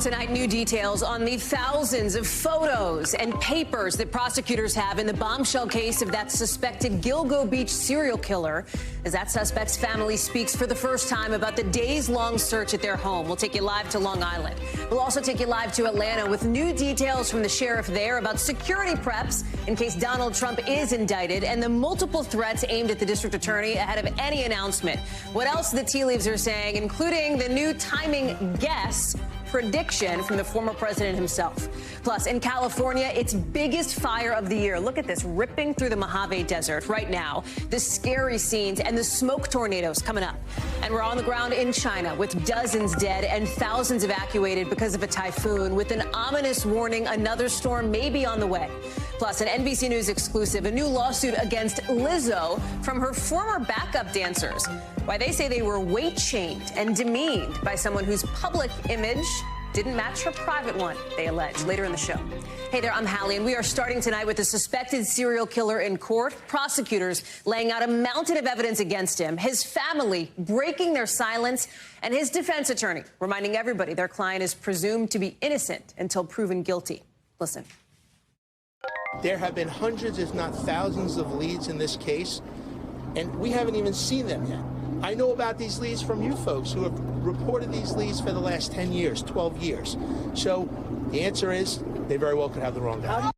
Tonight, new details on the thousands of photos and papers that prosecutors have in the bombshell case of that suspected Gilgo Beach serial killer, as that suspect's family speaks for the first time about the days-long search at their home. We'll take you live to Long Island. We'll also take you live to Atlanta with new details from the sheriff there about security preps in case Donald Trump is indicted and the multiple threats aimed at the district attorney ahead of any announcement. What else the tea leaves are saying, including the new timing guess prediction from the former president himself. Plus, in California, its biggest fire of the year. Look at this, ripping through the Mojave Desert right now. The scary scenes and the smoke tornadoes coming up. And we're on the ground in China with dozens dead and thousands evacuated because of a typhoon, with an ominous warning another storm may be on the way. Plus, an NBC News exclusive, a new lawsuit against Lizzo from her former backup dancers. Why they say they were weight-shamed and demeaned by someone whose public image didn't match her private one, they allege. Later in the show. Hey there, I'm Hallie, and we are starting tonight with a suspected serial killer in court. Prosecutors laying out a mountain of evidence against him, his family breaking their silence, and his defense attorney reminding everybody their client is presumed to be innocent until proven guilty. Listen. There have been hundreds, if not thousands, of leads in this case, and we haven't even seen them yet. I know about these leads from you folks who have reported these leads for the last 10 years, 12 years. So the answer is they very well could have the wrong guy.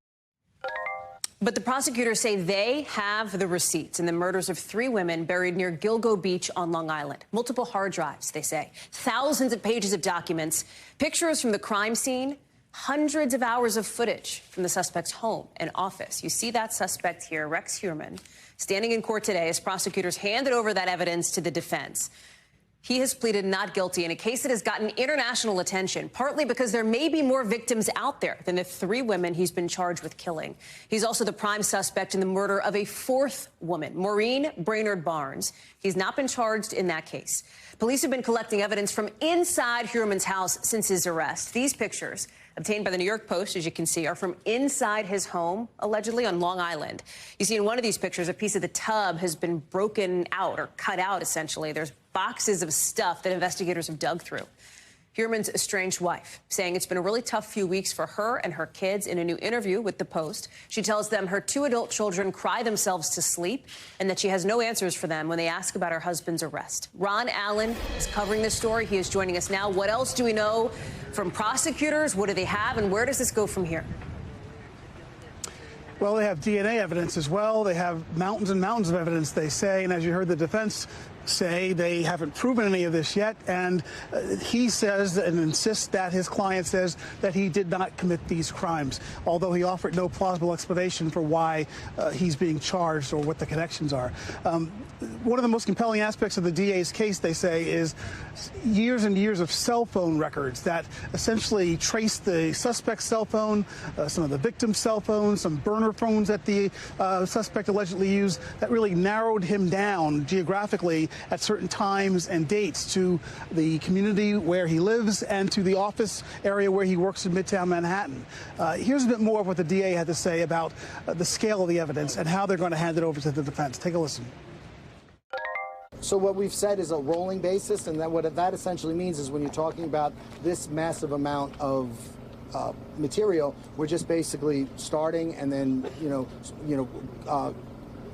But the prosecutors say they have the receipts in the murders of 3 women buried near Gilgo Beach on Long Island. Multiple hard drives, they say. Thousands of pages of documents, pictures from the crime scene, hundreds of hours of footage from the suspect's home and office. You see that suspect here, Rex Heuermann, standing in court today as prosecutors handed over that evidence to the defense. He has pleaded not guilty in a case that has gotten international attention, partly because there may be more victims out there than the 3 women he's been charged with killing. He's also the prime suspect in the murder of a 4th woman, Maureen Brainerd Barnes. He's not been charged in that case. Police have been collecting evidence from inside Heuermann's house since his arrest. These pictures, obtained by the New York Post, as you can see, are from inside his home, allegedly on Long Island. You see in one of these pictures, a piece of the tub has been broken out or cut out, essentially. There's boxes of stuff that investigators have dug through. Heuermann's estranged wife saying it's been a really tough few weeks for her and her kids. In a new interview with the Post, she tells them her 2 adult children cry themselves to sleep and that she has no answers for them when they ask about her husband's arrest. Ron Allen is covering this story. He is joining us now. What else do we know from prosecutors? What do they have, and where does this go from here? Well, they have DNA evidence as well. They have mountains and mountains of evidence, they say. And as you heard the defense say, they haven't proven any of this yet. And he says and insists that his client says that he did not commit these crimes, although he offered no plausible explanation for why he's being charged or what the connections are. One of the most compelling aspects of the DA's case, they say, is years and years of cell phone records that essentially trace the suspect's cell phone, some of the victim's cell phones, some burner phones that the suspect allegedly used, that really narrowed him down geographically at certain times and dates to the community where he lives and to the office area where he works in Midtown Manhattan. Here's a bit more of what the DA had to say about the scale of the evidence and how they're going to hand it over to the defense. Take a listen. So what we've said is a rolling basis, and that what that essentially means is when you're talking about this massive amount of material, we're just basically starting and then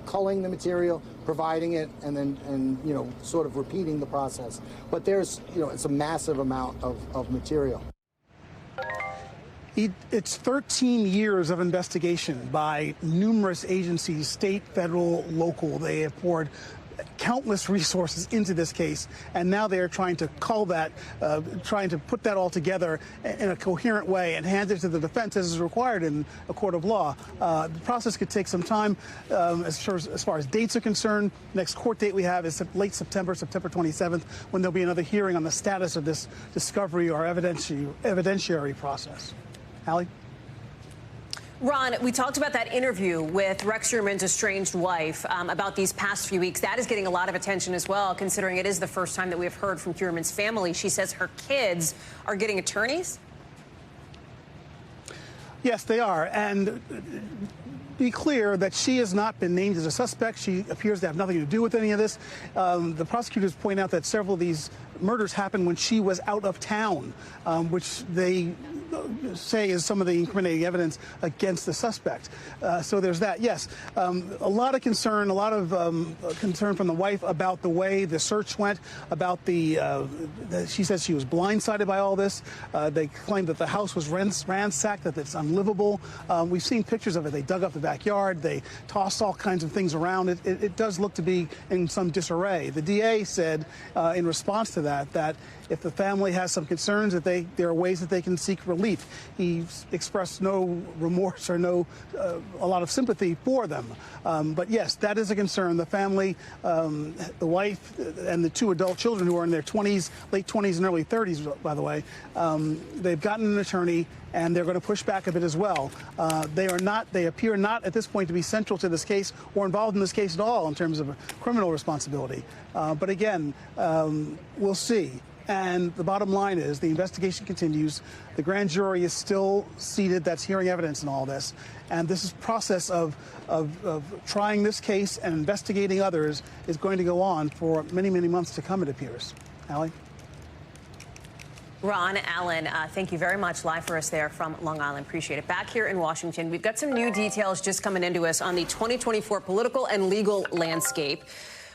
culling the material, providing it, and then sort of repeating the process. But there's it's a massive amount of material. It's 13 years of investigation by numerous agencies, state, federal, local. They have poured countless resources into this case, and now they are trying to cull that, trying to put that all together in a coherent way and hand it to the defense as is required in a court of law. The process could take some time. As far as dates are concerned, next court date we have is late September, September 27th, when there'll be another hearing on the status of this discovery or evidentiary process. Hallie? Ron, we talked about that interview with Rex Heuermann's estranged wife about these past few weeks. That is getting a lot of attention as well, considering it is the first time that we have heard from Heuermann's family. She says her kids are getting attorneys? Yes, they are. And be clear that she has not been named as a suspect. She appears to have nothing to do with any of this. The prosecutors point out that several of these murders happened when she was out of town, which they say is some of the incriminating evidence against the suspect. So there's that. Yes, a lot of concern from the wife about the way the search went, about she says she was blindsided by all this. They claim that the house was ransacked, that it's unlivable. We've seen pictures of it. They dug up the backyard. They tossed all kinds of things around. It does look to be in some disarray. The DA said in response to that if the family has some concerns, that there are ways that they can seek relief. He expressed no remorse or a lot of sympathy for them. But yes, that is a concern. The family, the wife, and the two adult children who are in their 20s, late 20s and early 30s, by the way, they've gotten an attorney, and they're going to push back a bit as well. They appear not at this point to be central to this case or involved in this case at all in terms of criminal responsibility. But again, we'll see. And the bottom line is the investigation continues. The grand jury is still seated. That's hearing evidence in all this. And this process of trying this case and investigating others is going to go on for many, many months to come, it appears. Hallie? Ron, Allen, thank you very much. Live for us there from Long Island. Appreciate it. Back here in Washington, we've got some new details just coming into us on the 2024 political and legal landscape,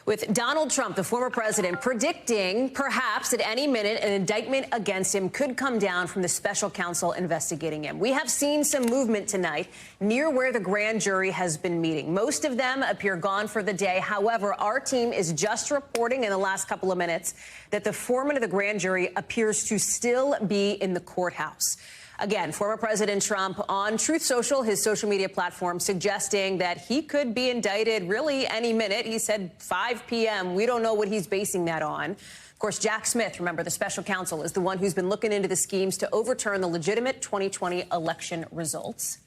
with Donald Trump, the former president, predicting perhaps at any minute an indictment against him could come down from the special counsel investigating him. We have seen some movement tonight near where the grand jury has been meeting. Most of them appear gone for the day. However, our team is just reporting in the last couple of minutes that the foreman of the grand jury appears to still be in the courthouse. Again, former President Trump on Truth Social, his social media platform, suggesting that he could be indicted really any minute. He said 5 p.m. We don't know what he's basing that on. Of course, Jack Smith, remember, the special counsel, is the one who's been looking into the schemes to overturn the legitimate 2020 election results.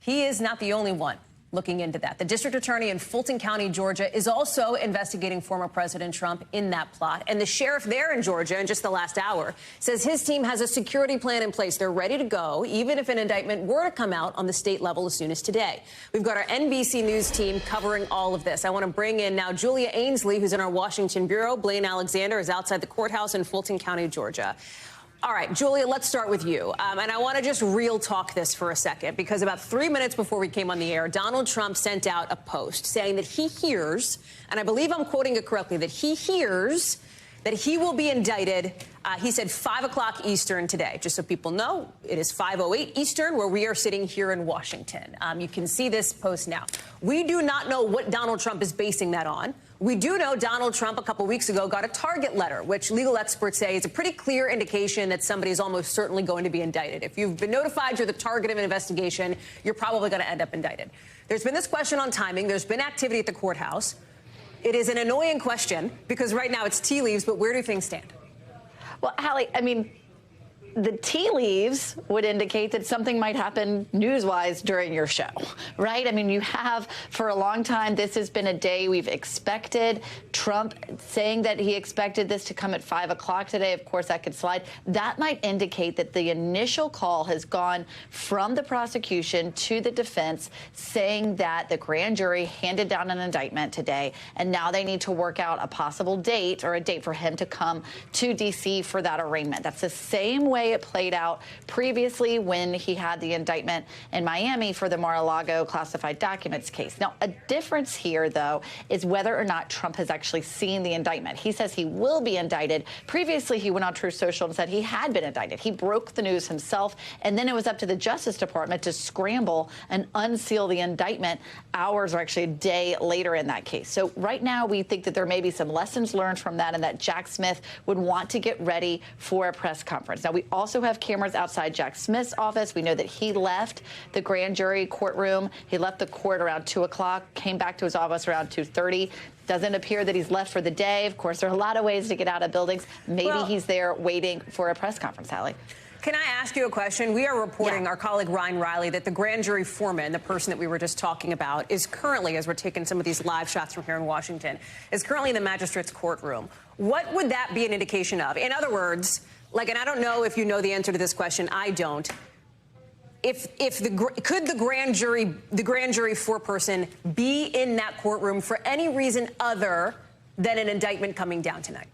He is not the only one looking into that. The district attorney in Fulton County, Georgia, is also investigating former President Trump in that plot. And the sheriff there in Georgia, in just the last hour, says his team has a security plan in place. They're ready to go, even if an indictment were to come out on the state level as soon as today. We've got our NBC News team covering all of this. I want to bring in now Julia Ainsley, who's in our Washington bureau. Blaine Alexander is outside the courthouse in Fulton County, Georgia. All right, Julia, let's start with you. And I want to just real talk this for a second, because about 3 minutes before we came on the air, Donald Trump sent out a post saying that he hears, and I believe I'm quoting it correctly, that he hears that he will be indicted. He said 5 o'clock Eastern today. Just so people know, it is 5:08 Eastern, where we are sitting here in Washington. You can see this post now. We do not know what Donald Trump is basing that on. We do know Donald Trump a couple weeks ago got a target letter, which legal experts say is a pretty clear indication that somebody is almost certainly going to be indicted. If you've been notified you're the target of an investigation, you're probably going to end up indicted. There's been this question on timing. There's been activity at the courthouse. It is an annoying question because right now it's tea leaves, but where do things stand? Well, Hallie, I mean, the tea leaves would indicate that something might happen news-wise during your show, right? I mean, you have for a long time, this has been a day we've expected. Trump saying that he expected this to come at 5 o'clock today. Of course, that could slide. That might indicate that the initial call has gone from the prosecution to the defense saying that the grand jury handed down an indictment today, and now they need to work out a possible date or a date for him to come to D.C. for that arraignment. That's the same way it played out previously when he had the indictment in Miami for the Mar-a-Lago classified documents case. Now, a difference here, though, is whether or not Trump has actually seen the indictment. He says he will be indicted. Previously, he went on Truth Social and said he had been indicted. He broke the news himself, and then it was up to the Justice Department to scramble and unseal the indictment hours or actually a day later in that case. So right now, we think that there may be some lessons learned from that and that Jack Smith would want to get ready for a press conference. Now, we also have cameras outside Jack Smith's office. We know that he left the grand jury courtroom. He left the court around 2 o'clock, came back to his office around 2:30. Doesn't appear that he's left for the day. Of course, there are a lot of ways to get out of buildings. Maybe he's there waiting for a press conference, Hallie. Can I ask you a question? We are reporting, our colleague Ryan Riley, that the grand jury foreman, the person that we were just talking about, is currently, as we're taking some of these live shots from here in Washington, is currently in the magistrate's courtroom. What would that be an indication of? In other words, like, and I don't know if you know the answer to this question. I don't. Could the grand jury foreperson be in that courtroom for any reason other than an indictment coming down tonight?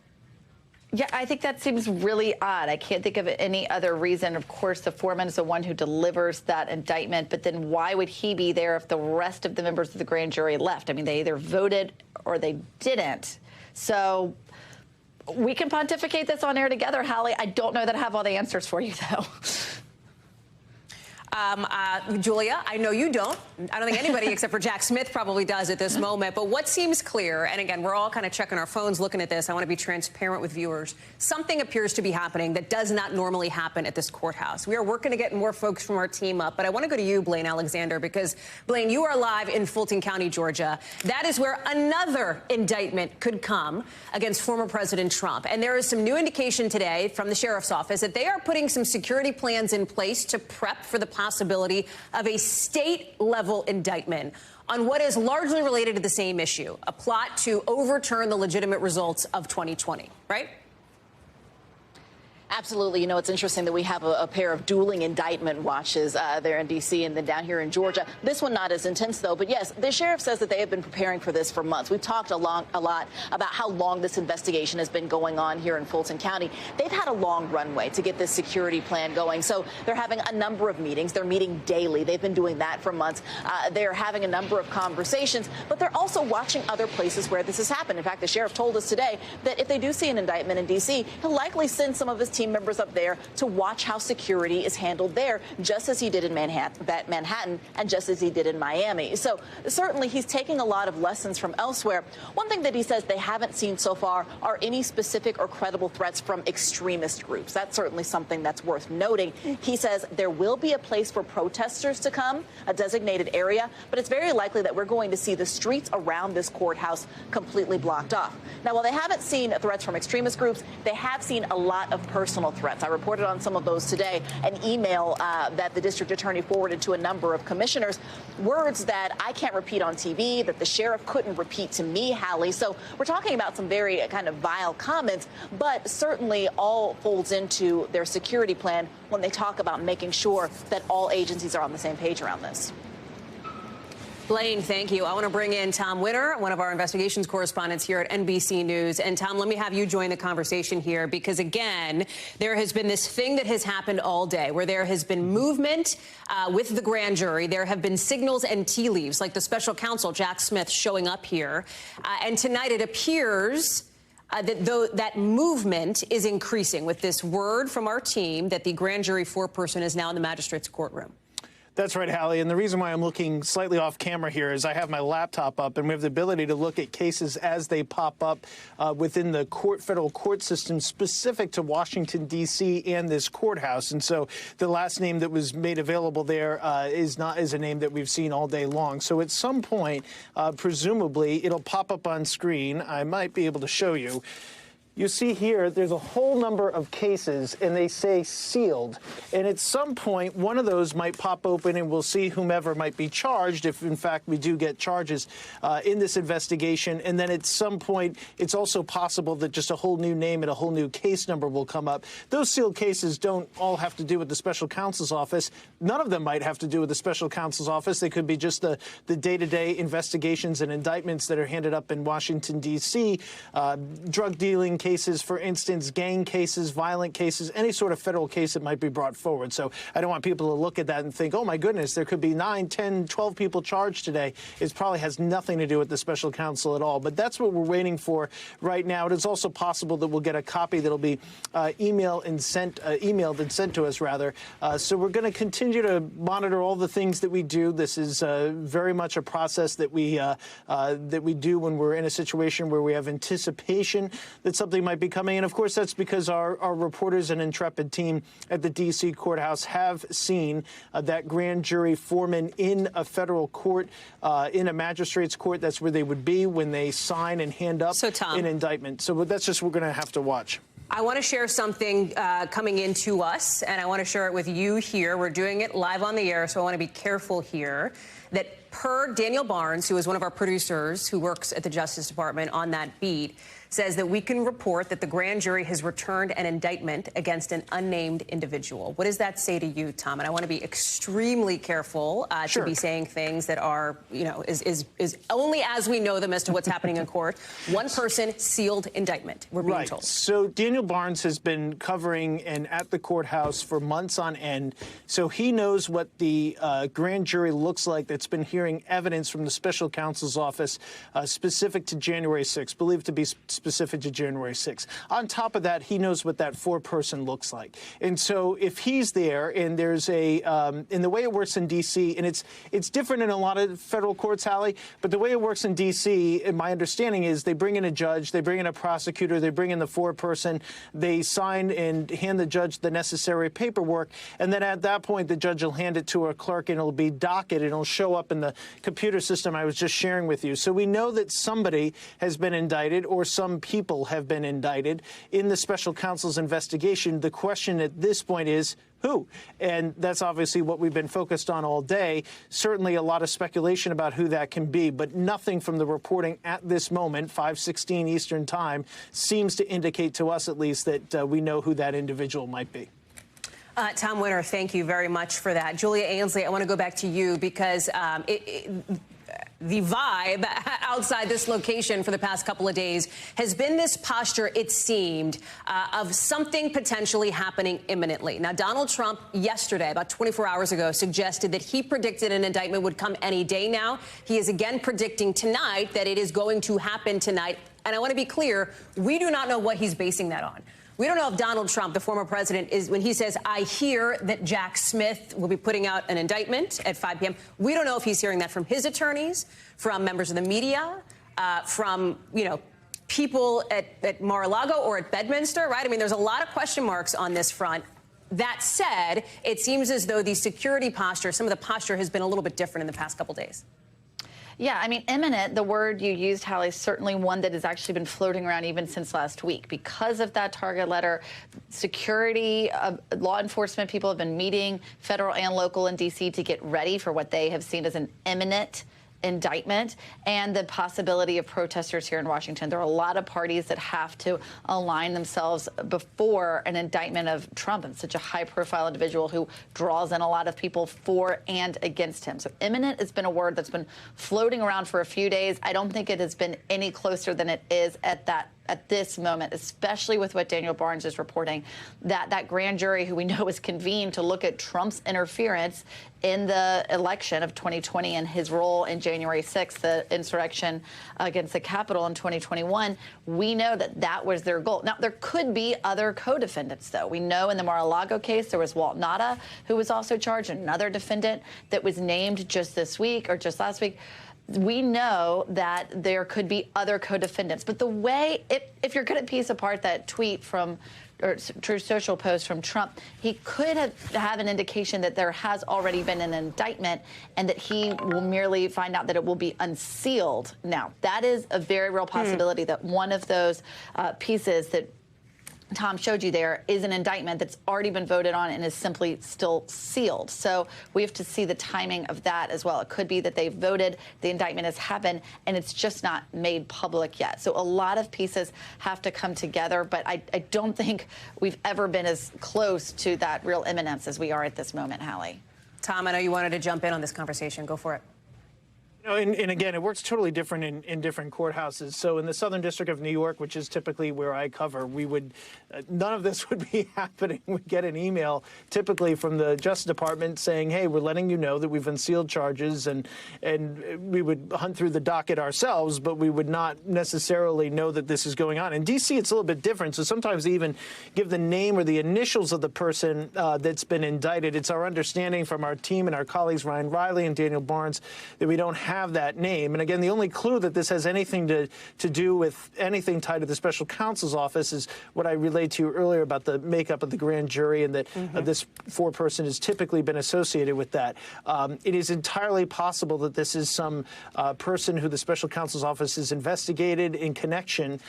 Yeah, I think that seems really odd. I can't think of any other reason. Of course, the foreman is the one who delivers that indictment, but then why would he be there if the rest of the members of the grand jury left? I mean, they either voted or they didn't. So we can pontificate this on air together, Hallie. I don't know that I have all the answers for you, though. Julia, I know you don't. I don't think anybody except for Jack Smith probably does at this moment. But what seems clear, and again, we're all kind of checking our phones looking at this. I want to be transparent with viewers. Something appears to be happening that does not normally happen at this courthouse. We are working to get more folks from our team up. But I want to go to you, Blaine Alexander, because, Blaine, you are live in Fulton County, Georgia. That is where another indictment could come against former President Trump. And there is some new indication today from the sheriff's office that they are putting some security plans in place to prep for the possibility of a state-level indictment on what is largely related to the same issue, a plot to overturn the legitimate results of 2020, right? Absolutely. You know, it's interesting that we have a pair of dueling indictment watches there in D.C. and then down here in Georgia. This one not as intense, though. But yes, the sheriff says that they have been preparing for this for months. We've talked a lot about how long this investigation has been going on here in Fulton County. They've had a long runway to get this security plan going. So they're having a number of meetings. They're meeting daily. They've been doing that for months. They're having a number of conversations, but they're also watching other places where this has happened. In fact, the sheriff told us today that if they do see an indictment in D.C., he'll likely send some of his team members up there to watch how security is handled there, just as he did in Manhattan and just as he did in Miami. So certainly he's taking a lot of lessons from elsewhere. One thing that he says they haven't seen so far are any specific or credible threats from extremist groups. That's certainly something that's worth noting. He says there will be a place for protesters to come, a designated area, but it's very likely that we're going to see the streets around this courthouse completely blocked off. Now, while they haven't seen threats from extremist groups, they have seen a lot of personal threats. I reported on some of those today, an email that the district attorney forwarded to a number of commissioners, words that I can't repeat on TV, that the sheriff couldn't repeat to me, Hallie. So we're talking about some very kind of vile comments, but certainly all folds into their security plan when they talk about making sure that all agencies are on the same page around this. Blaine, thank you. I want to bring in Tom Winter, one of our investigations correspondents here at NBC News. And Tom, let me have you join the conversation here because, again, there has been this thing that has happened all day where there has been movement with the grand jury. There have been signals and tea leaves, like the special counsel, Jack Smith, showing up here. And tonight it appears that movement is increasing with this word from our team that the grand jury foreperson is now in the magistrate's courtroom. That's right, Hallie. And the reason why I'm looking slightly off camera here is I have my laptop up and we have the ability to look at cases as they pop up within the federal court system specific to Washington, D.C. and this courthouse. And so the last name that was made available there is a name that we've seen all day long. So at some point, presumably, it'll pop up on screen. I might be able to show you. You see here, there's a whole number of cases, and they say sealed. And at some point, one of those might pop open, and we'll see whomever might be charged, if, in fact, we do get charges in this investigation. And then at some point, it's also possible that just a whole new name and a whole new case number will come up. Those sealed cases don't all have to do with the special counsel's office. None of them might have to do with the special counsel's office. They could be just the day-to-day investigations and indictments that are handed up in Washington, D.C., drug dealing cases, for instance, gang cases, violent cases, any sort of federal case that might be brought forward. So I don't want people to look at that and think, oh, my goodness, there could be 9, 10, 12 people charged today. It probably has nothing to do with the special counsel at all. But that's what we're waiting for right now. It is also possible that we'll get a copy that'll be emailed and sent to us, rather. So we're going to continue to monitor all the things that we do. This is very much a process that we do when we're in a situation where we have anticipation that something might be coming. And of course, that's because our reporters and intrepid team at the D.C. courthouse have seen that grand jury foreman in a federal court, in a magistrate's court. That's where they would be when they sign and hand up an indictment. So that's just we're going to have to watch. I want to share something coming into us, and I want to share it with you here. We're doing it live on the air, so I want to be careful here. that per Daniel Barnes, who is one of our producers who works at the Justice Department on that beat, says that we can report that the grand jury has returned an indictment against an unnamed individual. What does that say to you, Tom? And I want to be extremely careful to be saying things that are, you know, is only as we know them as to what's happening in court. One person, sealed indictment, we're being told. So Daniel Barnes has been covering and at the courthouse for months on end. So he knows what the grand jury looks like that's been hearing evidence from the special counsel's office specific to January 6th, believed to be specific to January 6th. On top of that, he knows what that four-person looks like. And so if he's there and there's a, in the way it works in D.C., and it's different in a lot of federal courts, Hallie, but the way it works in D.C., my understanding is they bring in a judge, they bring in a prosecutor, they bring in the four-person, they sign and hand the judge the necessary paperwork, and then at that point, the judge will hand it to a clerk and it'll be docketed and it'll show up in the computer system I was just sharing with you. So we know that somebody has been indicted or some people have been indicted in the special counsel's investigation. The question at this point is who? And that's obviously what we've been focused on all day. Certainly a lot of speculation about who that can be, but nothing from the reporting at this moment, 5:16 Eastern Time, seems to indicate to us at least that we know who that individual might be. Tom Winter, thank you very much for that. Julia Ainsley, I want to go back to you because the vibe outside this location for the past couple of days has been this posture, it seemed, of something potentially happening imminently. Now, Donald Trump yesterday, about 24 hours ago, suggested that he predicted an indictment would come any day now. He is again predicting tonight that it is going to happen tonight. And I want to be clear, we do not know what he's basing that on. We don't know if Donald Trump, the former president, is when he says, I hear that Jack Smith will be putting out an indictment at 5 p.m. We don't know if he's hearing that from his attorneys, from members of the media, from, you know, people at Mar-a-Lago or at Bedminster, right? I mean, there's a lot of question marks on this front. That said, it seems as though the security posture, some of the posture has been a little bit different in the past couple days. Yeah, I mean, imminent, the word you used, Hallie, is certainly one that has actually been floating around even since last week. Because of that target letter, security, law enforcement people have been meeting, federal and local in D.C., to get ready for what they have seen as an imminent indictment and the possibility of protesters here in Washington. There are a lot of parties that have to align themselves before an indictment of Trump, and such a high-profile individual who draws in a lot of people for and against him. So imminent has been a word that's been floating around for a few days. I don't think it has been any closer than it is at this moment, especially with what Daniel Barnes is reporting, that grand jury who we know is convened to look at Trump's interference in the election of 2020 and his role in January 6th, the insurrection against the Capitol in 2021. We know that that was their goal. Now, there could be other co-defendants, though. We know in the Mar-a-Lago case, there was Walt Nauta, who was also charged, another defendant that was named just this week or just last week. We know that there could be other co-defendants. But the way, if you're going to piece apart that tweet from, or Truth Social post from Trump, he could have an indication that there has already been an indictment and that he will merely find out that it will be unsealed now. That is a very real possibility that one of those pieces that Tom showed you there is an indictment that's already been voted on and is simply still sealed. So we have to see the timing of that as well. It could be that they've voted, the indictment has happened, and it's just not made public yet. So a lot of pieces have to come together, but I don't think we've ever been as close to that real imminence as we are at this moment, Hallie. Tom, I know you wanted to jump in on this conversation. Go for it. You know, and again, it works totally different in different courthouses. So in the Southern District of New York, which is typically where I cover, we would none of this would be happening. We'd get an email typically from the Justice Department saying, hey, we're letting you know that we've unsealed charges, and we would hunt through the docket ourselves, but we would not necessarily know that this is going on. In D.C., it's a little bit different. So sometimes they even give the name or the initials of the person that's been indicted. It's our understanding from our team and our colleagues, Ryan Riley and Daniel Barnes, that we don't have that name. And again, the only clue that this has anything to do with anything tied to the special counsel's office is what I relayed to you earlier about the makeup of the grand jury, and that this four-person has typically been associated with that. It is entirely possible that this is some person who the special counsel's office has investigated in connection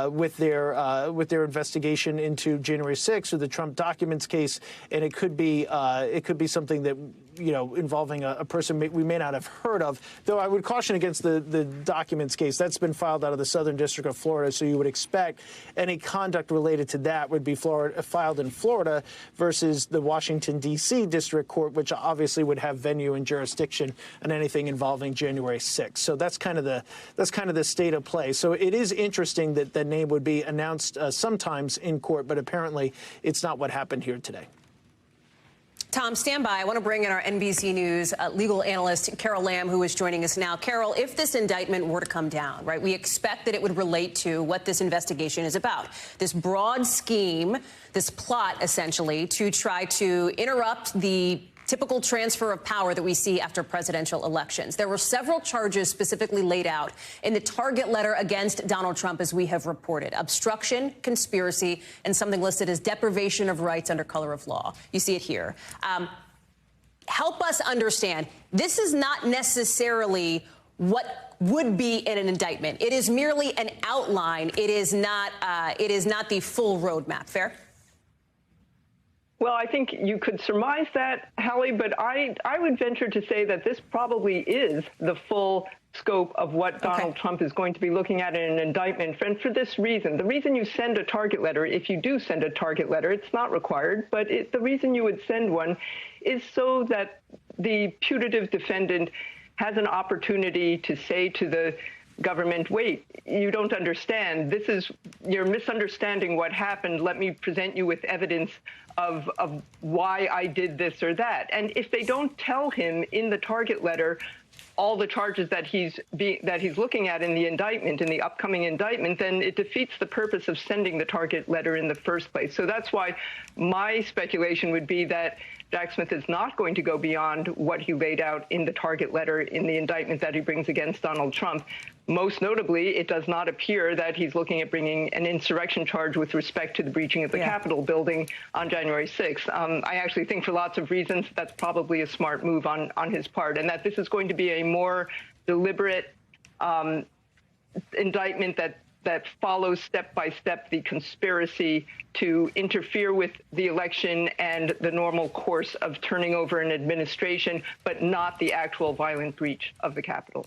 with their investigation into January 6th or the Trump documents case, and it could be something that involving a person we may not have heard of. Though I would caution against the documents case. That's been filed out of the Southern District of Florida, so you would expect any conduct related to that would be filed in Florida versus the Washington, D.C. District Court, which obviously would have venue and jurisdiction on anything involving January 6th. So that's kind of the state of play. So it is interesting that the name would be announced sometimes in court, but apparently it's not what happened here today. Tom, stand by. I want to bring in our NBC News legal analyst, Carol Lamb, who is joining us now. Carol, if this indictment were to come down, right, we expect that it would relate to what this investigation is about. This broad scheme, this plot, essentially, to try to interrupt the typical transfer of power that we see after presidential elections. There were several charges specifically laid out in the target letter against Donald Trump, as we have reported: obstruction, conspiracy, and something listed as deprivation of rights under color of law. You see it here. Help us understand. This is not necessarily what would be in an indictment. It is merely an outline. It is not the full roadmap. Fair? Well, I think you could surmise that, Hallie, but I would venture to say that this probably is the full scope of what Donald Trump is going to be looking at in an indictment. And for this reason, the reason you send a target letter, if you do send a target letter, it's not required, but the reason you would send one is so that the putative defendant has an opportunity to say to the government, wait, you don't understand. You're misunderstanding what happened. Let me present you with evidence of why I did this or that. And if they don't tell him in the target letter all the charges that he's looking at in the indictment, in the upcoming indictment, then it defeats the purpose of sending the target letter in the first place. So that's why my speculation would be that Jack Smith is not going to go beyond what he laid out in the target letter in the indictment that he brings against Donald Trump. Most notably, it does not appear that he's looking at bringing an insurrection charge with respect to the breaching of the Capitol building on January 6th. I actually think for lots of reasons that's probably a smart move on his part, and that this is going to be a more deliberate indictment that follows step by step the conspiracy to interfere with the election and the normal course of turning over an administration, but not the actual violent breach of the Capitol.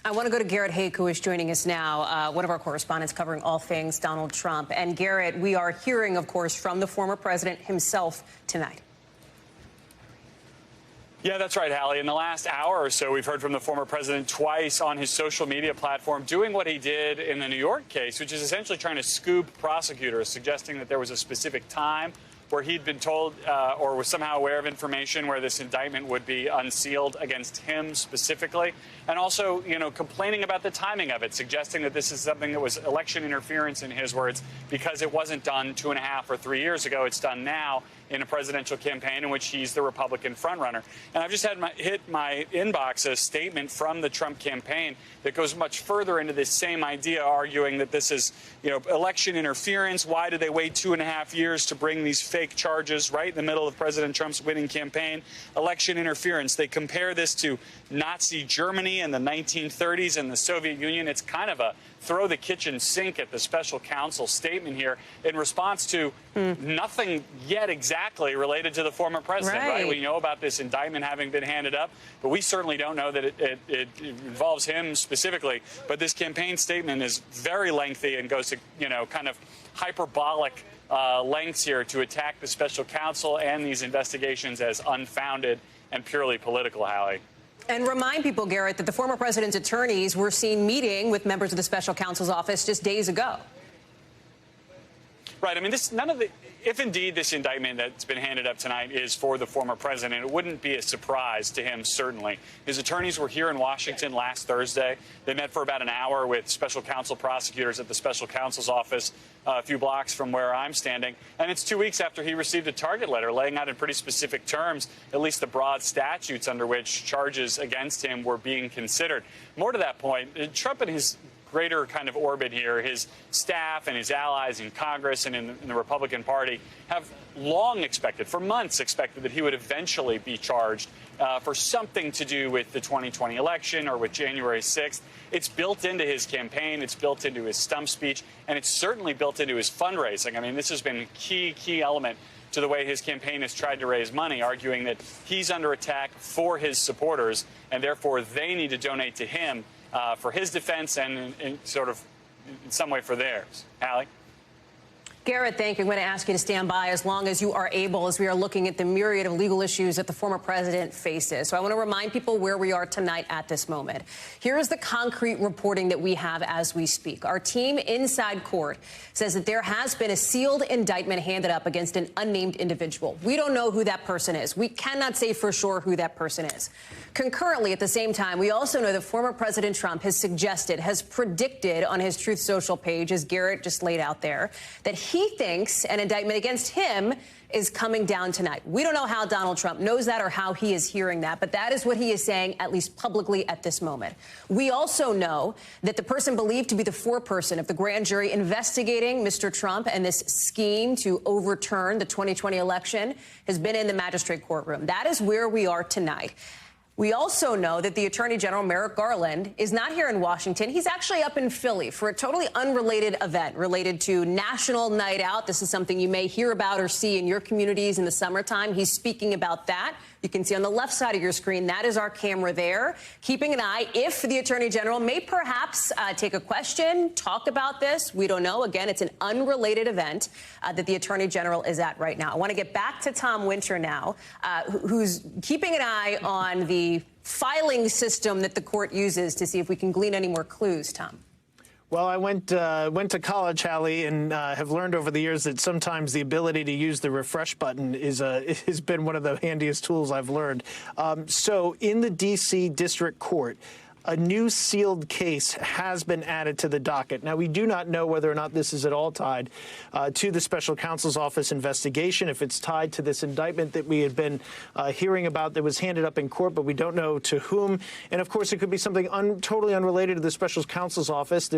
I want to go to Garrett Haake, who is joining us now, one of our correspondents covering all things Donald Trump. And Garrett, we are hearing, of course, from the former president himself tonight. Yeah, that's right, Hallie. In the last hour or so, we've heard from the former president twice on his social media platform, doing what he did in the New York case, which is essentially trying to scoop prosecutors, suggesting that there was a specific time where he'd been told or was somehow aware of information where this indictment would be unsealed against him specifically, and also, complaining about the timing of it, suggesting that this is something that was election interference, in his words, because it wasn't done 2.5 or 3 years ago. It's done now in a presidential campaign in which he's the Republican frontrunner. And I've just had hit my inbox a statement from the Trump campaign that goes much further into this same idea, arguing that this is, election interference. Why did they wait 2.5 years to bring these fake charges right in the middle of President Trump's winning campaign? Election interference. They compare this to Nazi Germany in the 1930s and the Soviet Union. It's kind of a throw the kitchen sink at the special counsel statement here in response to nothing yet exactly related to the former president, right? We know about this indictment having been handed up, but we certainly don't know that it involves him specifically. But this campaign statement is very lengthy and goes to, kind of hyperbolic lengths here to attack the special counsel and these investigations as unfounded and purely political, Hallie. And remind people, Garrett, that the former president's attorneys were seen meeting with members of the special counsel's office just days ago. Right. I mean, if indeed this indictment that's been handed up tonight is for the former president, it wouldn't be a surprise to him, certainly. His attorneys were here in Washington last Thursday. They met for about an hour with special counsel prosecutors at the special counsel's office a few blocks from where I'm standing. And it's 2 weeks after he received a target letter laying out in pretty specific terms, at least the broad statutes under which charges against him were being considered. More to that point, Trump and his greater kind of orbit here, his staff and his allies in Congress and in the Republican Party have long expected, for months expected, that he would eventually be charged for something to do with the 2020 election or with January 6th. It's built into his campaign, it's built into his stump speech, and it's certainly built into his fundraising. I mean, this has been a key element to the way his campaign has tried to raise money, arguing that he's under attack for his supporters, and therefore they need to donate to him for his defense and in some way for theirs. Hallie? Garrett, thank you. I'm going to ask you to stand by as long as you are able, as we are looking at the myriad of legal issues that the former president faces. So I want to remind people where we are tonight at this moment. Here is the concrete reporting that we have as we speak. Our team inside court says that there has been a sealed indictment handed up against an unnamed individual. We don't know who that person is. We cannot say for sure who that person is. Concurrently, at the same time, we also know that former President Trump has predicted on his Truth Social page, as Garrett just laid out there, that he thinks an indictment against him is coming down tonight. We don't know how Donald Trump knows that or how he is hearing that, but that is what he is saying, at least publicly at this moment. We also know that the person believed to be the foreperson of the grand jury investigating Mr. Trump and this scheme to overturn the 2020 election has been in the magistrate courtroom. That is where we are tonight. We also know that the Attorney General Merrick Garland is not here in Washington. He's actually up in Philly for a totally unrelated event related to National Night Out. This is something you may hear about or see in your communities in the summertime. He's speaking about that. You can see on the left side of your screen, that is our camera there, keeping an eye if the Attorney General may perhaps take a question, talk about this. We don't know. Again, it's an unrelated event that the Attorney General is at right now. I want to get back to Tom Winter now, who's keeping an eye on the filing system that the court uses to see if we can glean any more clues, Tom. Well, I went to college, Hallie, and have learned over the years that sometimes the ability to use the refresh button has been one of the handiest tools I've learned. So in the D.C. District Court, a new sealed case has been added to the docket. Now, we do not know whether or not this is at all tied to the special counsel's office investigation, if it's tied to this indictment that we had been hearing about that was handed up in court, but we don't know to whom. And, of course, it could be something totally unrelated to the special counsel's office.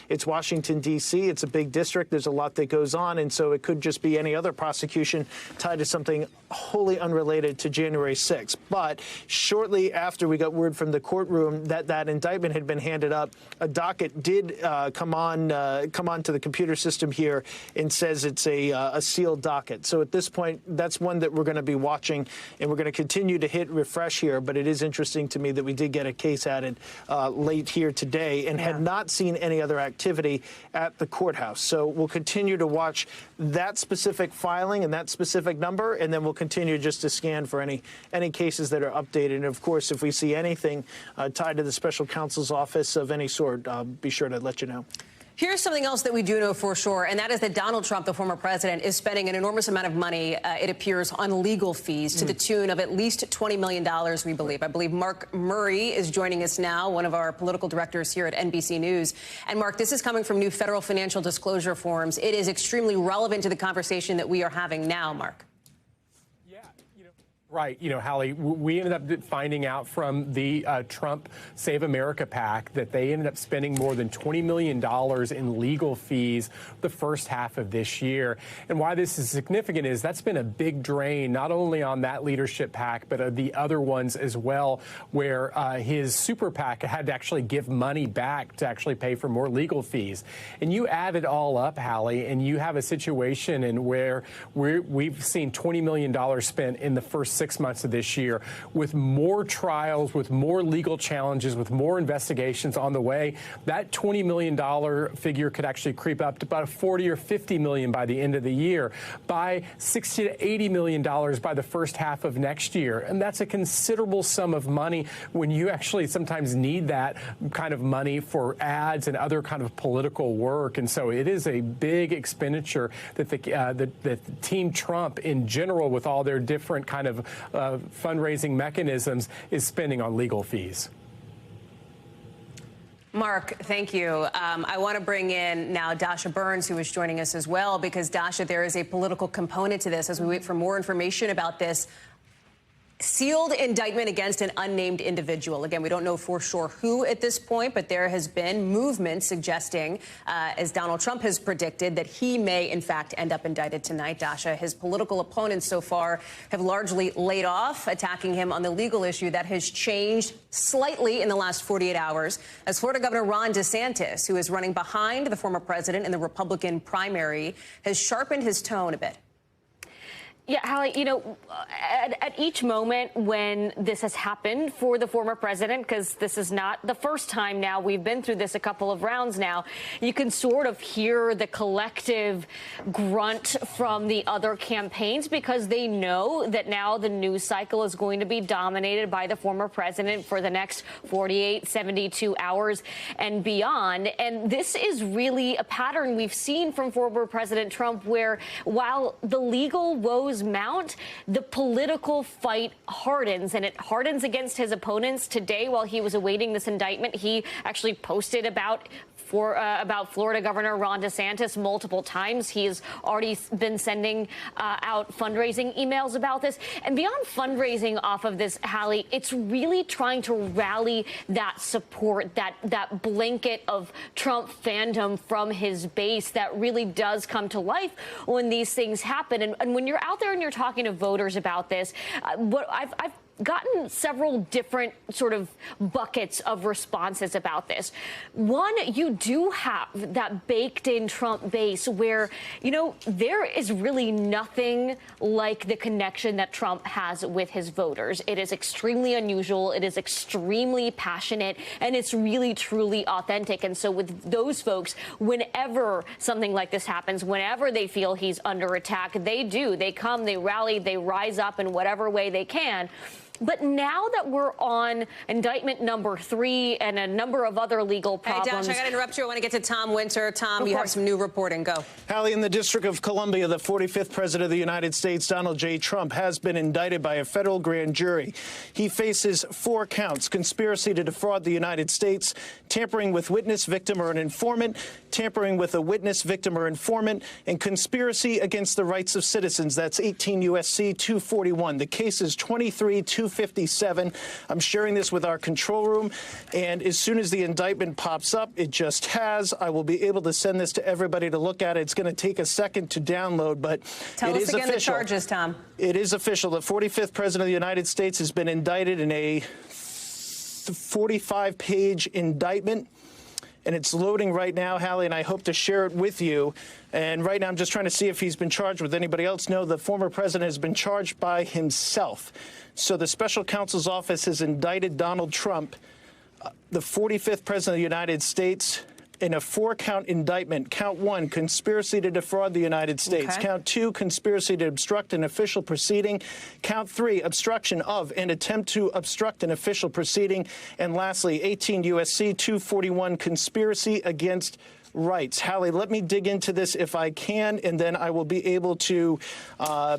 It's Washington, D.C. It's a big district. There's a lot that goes on, and so it could just be any other prosecution tied to something wholly unrelated to January 6th. But shortly after we got word from the courtroom that indictment had been handed up, a docket did come on to the computer system here and says it's a sealed docket. So at this point, that's one that we're going to be watching, and we're going to continue to hit refresh here. But it is interesting to me that we did get a case added late here today and had not seen any other activity at the courthouse. So we'll continue to watch that specific filing and that specific number, and then we'll continue just to scan for any cases that are updated. And, of course, if we see anything tied to the special counsel's office of any sort, I'll be sure to let you know. Here's something else that we do know for sure, and that is that Donald Trump, the former president, is spending an enormous amount of money, it appears, on legal fees to the tune of at least $20 million, we believe. I believe Mark Murray is joining us now, one of our political directors here at NBC News. And, Mark, this is coming from new federal financial disclosure forms. It is extremely relevant to the conversation that we are having now, Mark. Right. Hallie, we ended up finding out from the Trump Save America PAC that they ended up spending more than $20 million in legal fees the first half of this year. And why this is significant is that's been a big drain, not only on that leadership PAC, but the other ones as well, where his super PAC had to actually give money back to actually pay for more legal fees. And you add it all up, Hallie, and you have a situation in where we've seen $20 million spent in the first 6 months of this year, with more trials, with more legal challenges, with more investigations on the way. That $20 million figure could actually creep up to about $40 or $50 million by the end of the year, by $60 to $80 million by the first half of next year. And that's a considerable sum of money when you actually sometimes need that kind of money for ads and other kind of political work. And so it is a big expenditure that the Team Trump in general, with all their different kind of fundraising mechanisms, is spending on legal fees. Mark, thank you. I want to bring in now Dasha Burns, who is joining us as well, because, Dasha, there is a political component to this as we wait for more information about this sealed indictment against an unnamed individual. Again, we don't know for sure who at this point, but there has been movement suggesting, as Donald Trump has predicted, that he may, in fact, end up indicted tonight. Dasha, his political opponents so far have largely laid off, attacking him on the legal issue. That has changed slightly in the last 48 hours, as Florida Governor Ron DeSantis, who is running behind the former president in the Republican primary, has sharpened his tone a bit. Yeah, Hallie, you know, at each moment when this has happened for the former president, because this is not the first time now, we've been through this a couple of rounds now, you can sort of hear the collective grunt from the other campaigns because they know that now the news cycle is going to be dominated by the former president for the next 48, 72 hours and beyond. And this is really a pattern we've seen from former President Trump where while the legal woes mount, the political fight hardens, and it hardens against his opponents. Today, while he was awaiting this indictment, he actually posted about Florida Governor Ron DeSantis multiple times. He has already been sending out fundraising emails about this. And beyond fundraising off of this, Hallie, it's really trying to rally that support, that blanket of Trump fandom from his base that really does come to life when these things happen. And when you're out there and you're talking to voters about this, what I've gotten several different sort of buckets of responses about this. One, you do have that baked in Trump base where, you know, there is really nothing like the connection that Trump has with his voters. It is extremely unusual. It is extremely passionate, and it's really, truly authentic. And so with those folks, whenever something like this happens, whenever they feel he's under attack, they come, they rally, they rise up in whatever way they can. But now that we're on indictment number 3 and a number of other legal problems... Hey, Dash, I got to interrupt you. I want to get to Tom Winter. Tom, you have some new reporting. Go. Hallie, in the District of Columbia, the 45th President of the United States, Donald J. Trump, has been indicted by a federal grand jury. He faces 4 counts: conspiracy to defraud the United States, tampering with witness, victim, or an informant, tampering with a witness, victim, or informant, and conspiracy against the rights of citizens. That's 18 U.S.C. 241. The case is 23-257. I'm sharing this with our control room, and as soon as the indictment pops up, it just has, I will be able to send this to everybody to look at it. It's going to take a second to download, but Tell us again the charges, Tom. It is official. The 45th President of the United States has been indicted in a 45-page indictment. And it's loading right now, Hallie, and I hope to share it with you. And right now I'm just trying to see if he's been charged with anybody else. No, the former president has been charged by himself. So the special counsel's office has indicted Donald Trump, the 45th president of the United States, in a 4-count indictment. Count 1, conspiracy to defraud the United States. Okay. Count 2, conspiracy to obstruct an official proceeding. Count 3, obstruction of and attempt to obstruct an official proceeding. And lastly, 18 U.S.C. 241, conspiracy against rights. Hallie, let me dig into this if I can, and then I will be able to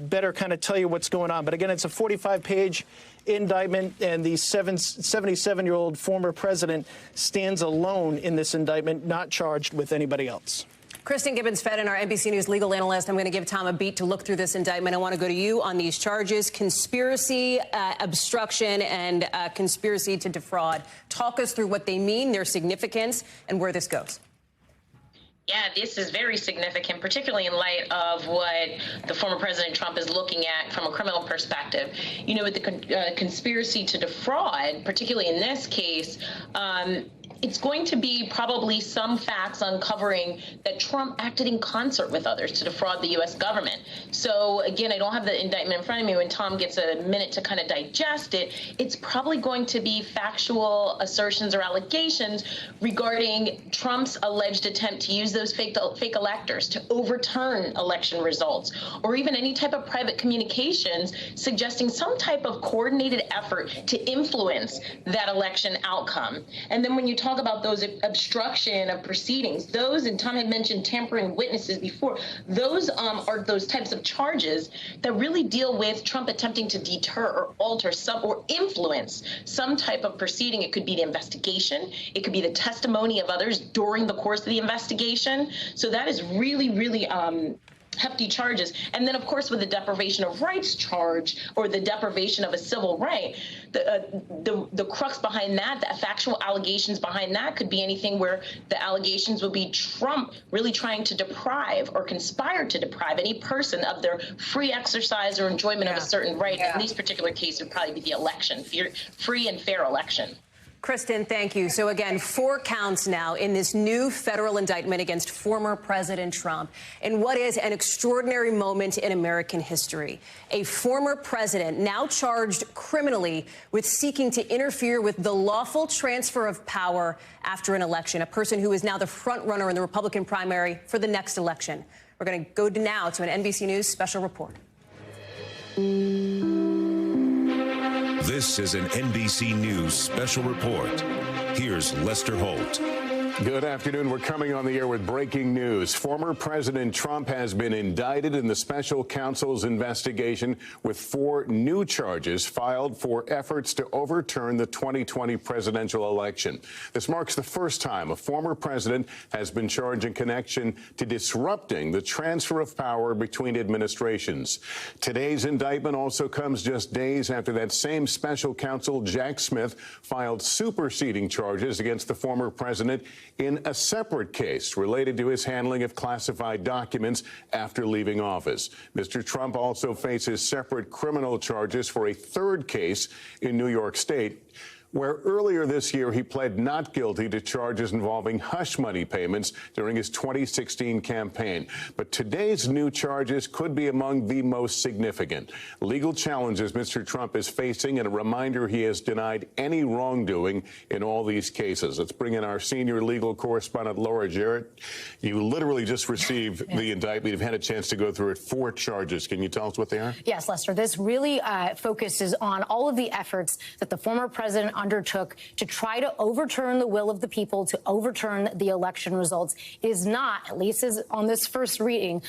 better kind of tell you what's going on. But again, it's a 45-page indictment, and the 77-year-old former president stands alone in this indictment, not charged with anybody else. Kristen Gibbons-Fedden, our NBC News legal analyst. I'm going to give Tom a beat to look through this indictment. I want to go to you on these charges: conspiracy, obstruction, and conspiracy to defraud. Talk us through what they mean, their significance, and where this goes. Yeah, this is very significant, particularly in light of what the former President Trump is looking at from a criminal perspective. You know, with the conspiracy to defraud, particularly in this case, it's going to be probably some facts uncovering that Trump acted in concert with others to defraud the U.S. government. So, again, I don't have the indictment in front of me. When Tom gets a minute to kind of digest it, it's probably going to be factual assertions or allegations regarding Trump's alleged attempt to use those fake electors to overturn election results, or even any type of private communications suggesting some type of coordinated effort to influence that election outcome. And then when you talk about those obstruction of proceedings, those, and Tom had mentioned tampering witnesses before, those are those types of charges that really deal with Trump attempting to deter or alter some or influence some type of proceeding. It could be the investigation. It could be the testimony of others during the course of the investigation. So that is really, really hefty charges. And then, of course, with the deprivation of rights charge, or the deprivation of a civil right, the crux behind that, the factual allegations behind that, could be anything where the allegations would be Trump really trying to deprive or conspire to deprive any person of their free exercise or enjoyment of a certain right. In these particular cases, it would probably be the election, free and fair election. Kristen, thank you. So again, 4 counts now in this new federal indictment against former President Trump in what is an extraordinary moment in American history. A former president now charged criminally with seeking to interfere with the lawful transfer of power after an election, a person who is now the front runner in the Republican primary for the next election. We're going to go now to an NBC News special report. This is an NBC News special report. Here's Lester Holt. Good afternoon. We're coming on the air with breaking news. Former President Trump has been indicted in the special counsel's investigation with 4 new charges filed for efforts to overturn the 2020 presidential election. This marks the first time a former president has been charged in connection to disrupting the transfer of power between administrations. Today's indictment also comes just days after that same special counsel, Jack Smith, filed superseding charges against the former president in a separate case related to his handling of classified documents after leaving office. Mr. Trump also faces separate criminal charges for a 3rd case in New York State, where earlier this year he pled not guilty to charges involving hush money payments during his 2016 campaign. But today's new charges could be among the most significant. Legal challenges Mr. Trump is facing, and a reminder he has denied any wrongdoing in all these cases. Let's bring in our senior legal correspondent, Laura Jarrett. You literally just received the indictment. You've had a chance to go through it. 4 charges. Can you tell us what they are? Yes, Lester. This really focuses on all of the efforts that the former president undertook to try to overturn the will of the people, to overturn the election results. It is not, at least as on this first reading,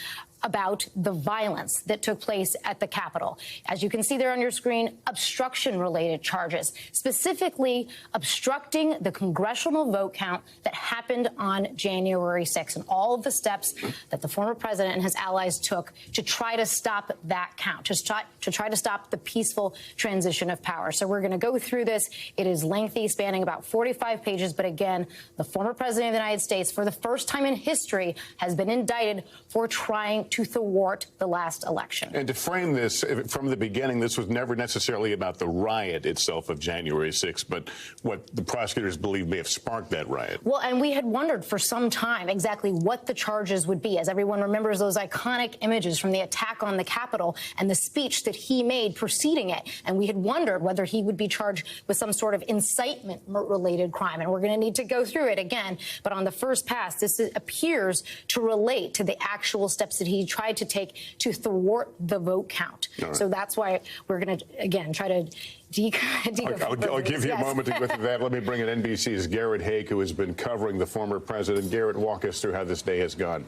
about the violence that took place at the Capitol. As you can see there on your screen, obstruction-related charges, specifically obstructing the congressional vote count that happened on January 6th, and all of the steps that the former president and his allies took to try to stop that count, to try to stop the peaceful transition of power. So we're going to go through this. It is lengthy, spanning about 45 pages, but again, the former president of the United States, for the first time in history, has been indicted for trying to thwart the last election. And to frame this from the beginning, this was never necessarily about the riot itself of January 6th, but what the prosecutors believe may have sparked that riot. Well, and we had wondered for some time exactly what the charges would be, as everyone remembers those iconic images from the attack on the Capitol and the speech that he made preceding it. And we had wondered whether he would be charged with some sort of incitement-related crime. And we're going to need to go through it again. But on the first pass, this appears to relate to the actual steps that he tried to take to thwart the vote count. Right. So that's why we're going to, again, try to I'll give you a moment to go through that. Let me bring in NBC's Garrett Haake, who has been covering the former president. Garrett, walk us through how this day has gone.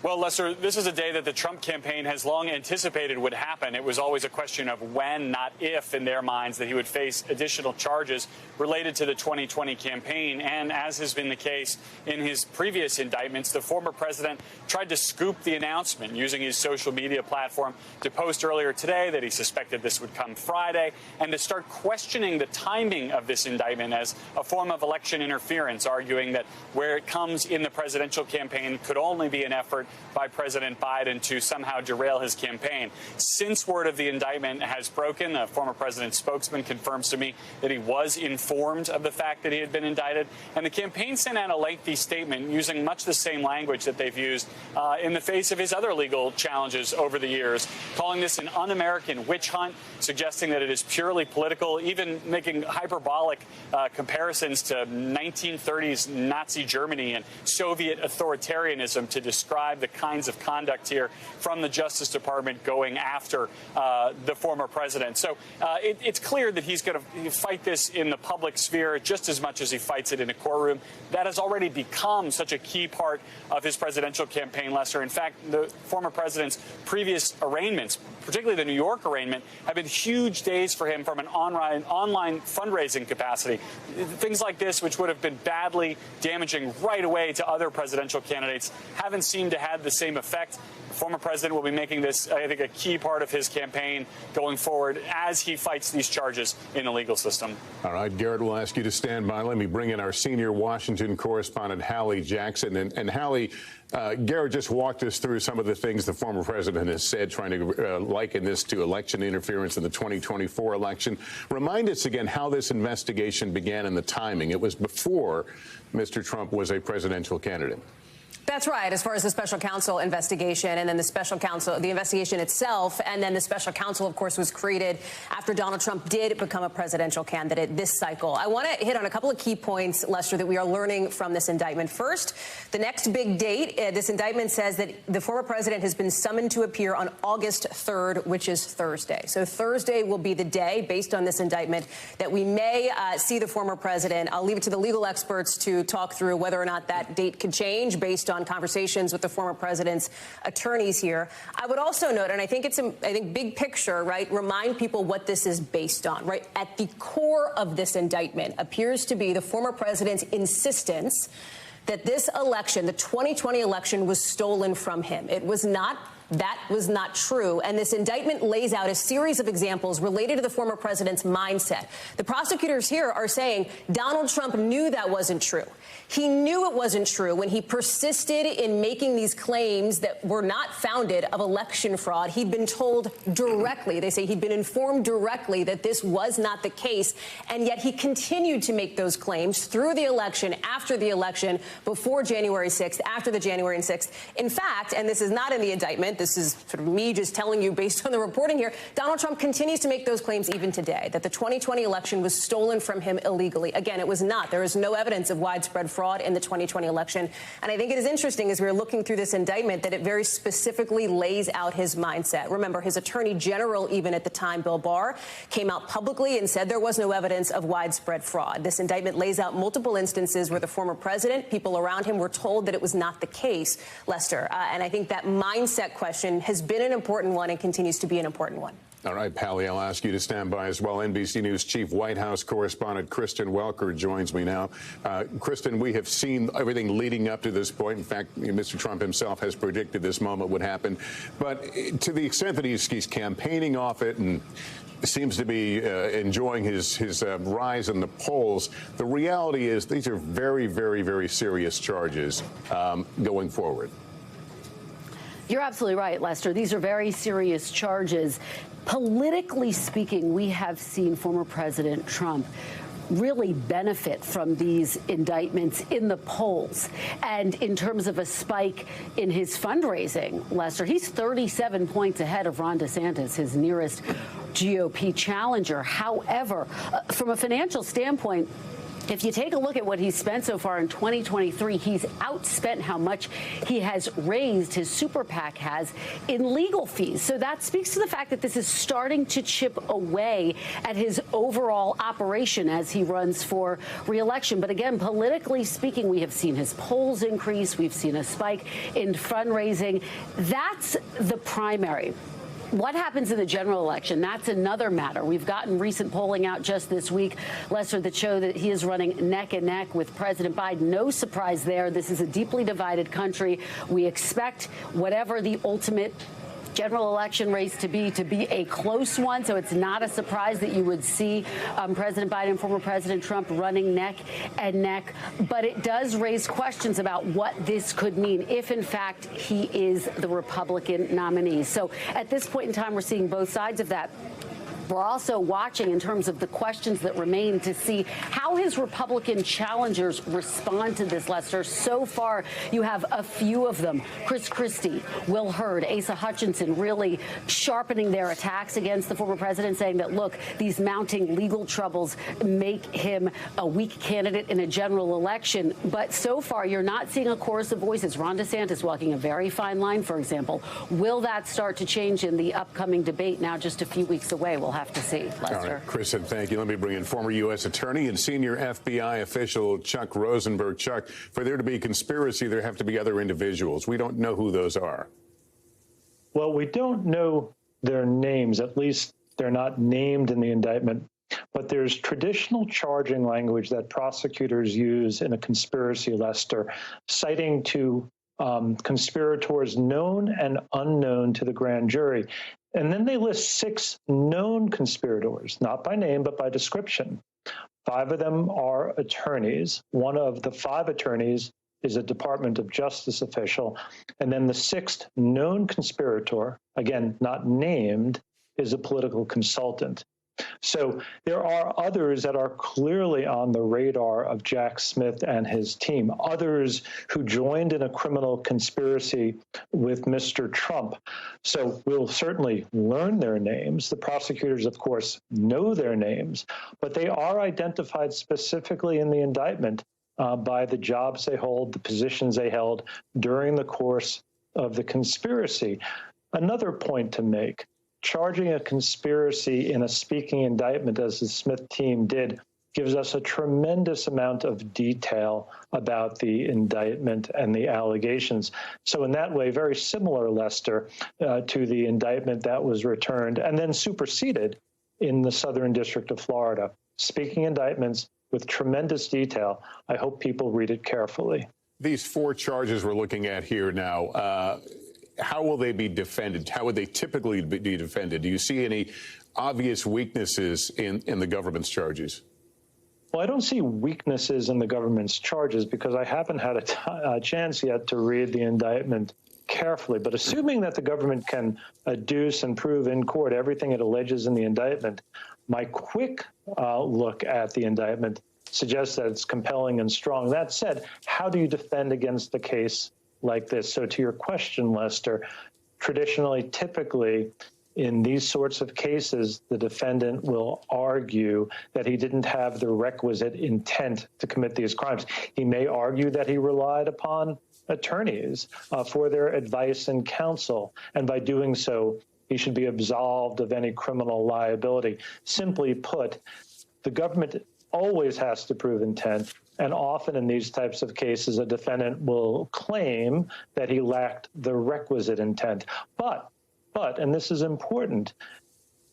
Well, Lester, this is a day that the Trump campaign has long anticipated would happen. It was always a question of when, not if, in their minds, that he would face additional charges related to the 2020 campaign. And as has been the case in his previous indictments, the former president tried to scoop the announcement using his social media platform to post earlier today that he suspected this would come Friday, and to start questioning the timing of this indictment as a form of election interference, arguing that where it comes in the presidential campaign could only be an effort by President Biden to somehow derail his campaign. Since word of the indictment has broken, the former president's spokesman confirms to me that he was informed of the fact that he had been indicted. And the campaign sent out a lengthy statement using much the same language that they've used in the face of his other legal challenges over the years, calling this an un-American witch hunt, suggesting that it is purely political, even making hyperbolic comparisons to 1930s Nazi Germany and Soviet authoritarianism to describe the kinds of conduct here from the Justice Department going after the former president. So it's clear that he's going to fight this in the public sphere just as much as he fights it in a courtroom. That has already become such a key part of his presidential campaign, Lester. In fact, the former president's previous arraignments, particularly the New York arraignment, have been huge days for him from an online fundraising capacity. Things like this, which would have been badly damaging right away to other presidential candidates, haven't seemed to have the same effect. The former president will be making this, I think, a key part of his campaign going forward as he fights these charges in the legal system. All right, Garrett, we'll ask you to stand by. Let me bring in our senior Washington correspondent, Hallie Jackson. And Hallie, Garrett just walked us through some of the things the former president has said, trying to likened this to election interference in the 2024 election. Remind us again how this investigation began and the timing. It was before Mr. Trump was a presidential candidate. That's right. As far as the special counsel investigation and then the special counsel, the investigation itself, and then the special counsel, of course, was created after Donald Trump did become a presidential candidate this cycle. I want to hit on a couple of key points, Lester, that we are learning from this indictment. First, the next big date. This indictment says that the former president has been summoned to appear on August 3rd, which is Thursday. So Thursday will be the day, based on this indictment, that we may see the former president. I'll leave it to the legal experts to talk through whether or not that date could change based on conversations with the former president's attorneys here. I would also note, and I think it's big picture, right, remind people what this is based on, right? At the core of this indictment appears to be the former president's insistence that this election, the 2020 election, was stolen from him. It was not. That was not true. And this indictment lays out a series of examples related to the former president's mindset. The prosecutors here are saying Donald Trump knew that wasn't true. He knew it wasn't true when he persisted in making these claims that were not founded of election fraud. He'd been told directly, they say he'd been informed directly that this was not the case. And yet he continued to make those claims through the election, after the election, before January 6th, after the January 6th. In fact, and this is not in the indictment, this is sort of me just telling you based on the reporting here, Donald Trump continues to make those claims even today, that the 2020 election was stolen from him illegally. Again, it was not. There is no evidence of widespread fraud in the 2020 election. And I think it is interesting, as we're looking through this indictment, that it very specifically lays out his mindset. Remember, his attorney general, even at the time, Bill Barr, came out publicly and said there was no evidence of widespread fraud. This indictment lays out multiple instances where the former president, people around him, were told that it was not the case, Lester. And I think that mindset question has been an important one and continues to be an important one. All right, Hallie, I'll ask you to stand by as well. NBC News Chief White House Correspondent Kristen Welker joins me now. Kristen, we have seen everything leading up to this point. In fact, Mr. Trump himself has predicted this moment would happen. But to the extent that he's campaigning off it and seems to be enjoying his rise in the polls, the reality is these are very, very, very serious charges going forward. You're absolutely right, Lester. These are very serious charges. Politically speaking, we have seen former President Trump really benefit from these indictments in the polls. And in terms of a spike in his fundraising, Lester, he's 37 points ahead of Ron DeSantis, his nearest GOP challenger. However, from a financial standpoint, if you take a look at what he's spent so far in 2023, he's outspent how much he has raised, his super PAC has, in legal fees. So that speaks to the fact that this is starting to chip away at his overall operation as he runs for re-election. But again, politically speaking, we have seen his polls increase. We've seen a spike in fundraising. That's the primary. What happens in the general election? That's another matter. We've gotten recent polling out just this week, Lester, that show that he is running neck and neck with President Biden. No surprise there. This is a deeply divided country. We expect whatever the ultimate general election race to be a close one. So it's not a surprise that you would see President Biden and former President Trump running neck and neck. But it does raise questions about what this could mean if, in fact, he is the Republican nominee. So at this point in time, we're seeing both sides of that. We're also watching in terms of the questions that remain to see how his Republican challengers respond to this, Lester. So far, you have a few of them. Chris Christie, Will Hurd, Asa Hutchinson really sharpening their attacks against the former president, saying that, look, these mounting legal troubles make him a weak candidate in a general election. But so far, you're not seeing a chorus of voices. Ron DeSantis walking a very fine line, for example. Will that start to change in the upcoming debate now just a few weeks away? We'll have to see, Lester. All right, Kristen, thank you. Let me bring in former U.S. Attorney and senior FBI official Chuck Rosenberg. Chuck, for there to be conspiracy, there have to be other individuals. We don't know who those are. Well, we don't know their names. At least they're not named in the indictment. But there's traditional charging language that prosecutors use in a conspiracy, Lester, citing to conspirators known and unknown to the grand jury. And then they list 6 known conspirators, not by name, but by description. 5 of them are attorneys. One of the 5 attorneys is a Department of Justice official. And then the sixth known conspirator, again, not named, is a political consultant. So there are others that are clearly on the radar of Jack Smith and his team, others who joined in a criminal conspiracy with Mr. Trump. So we'll certainly learn their names. The prosecutors, of course, know their names, but they are identified specifically in the indictment by the jobs they hold, the positions they held during the course of the conspiracy. Another point to make. Charging a conspiracy in a speaking indictment, as the Smith team did, gives us a tremendous amount of detail about the indictment and the allegations. So in that way, very similar, Lester, to the indictment that was returned and then superseded in the Southern District of Florida. Speaking indictments with tremendous detail. I hope people read it carefully. These four charges we're looking at here now, how will they be defended? How would they typically be defended? Do you see any obvious weaknesses in the government's charges? Well, I don't see weaknesses in the government's charges because I haven't had a chance yet to read the indictment carefully. But assuming that the government can adduce and prove in court everything it alleges in the indictment, my quick look at the indictment suggests that it's compelling and strong. That said, how do you defend against a case like this? So to your question, Lester, traditionally, typically, in these sorts of cases, the defendant will argue that he didn't have the requisite intent to commit these crimes. He may argue that he relied upon attorneys for their advice and counsel, and by doing so, he should be absolved of any criminal liability. Simply put, the government always has to prove intent. And often in these types of cases, a defendant will claim that he lacked the requisite intent. But, and this is important,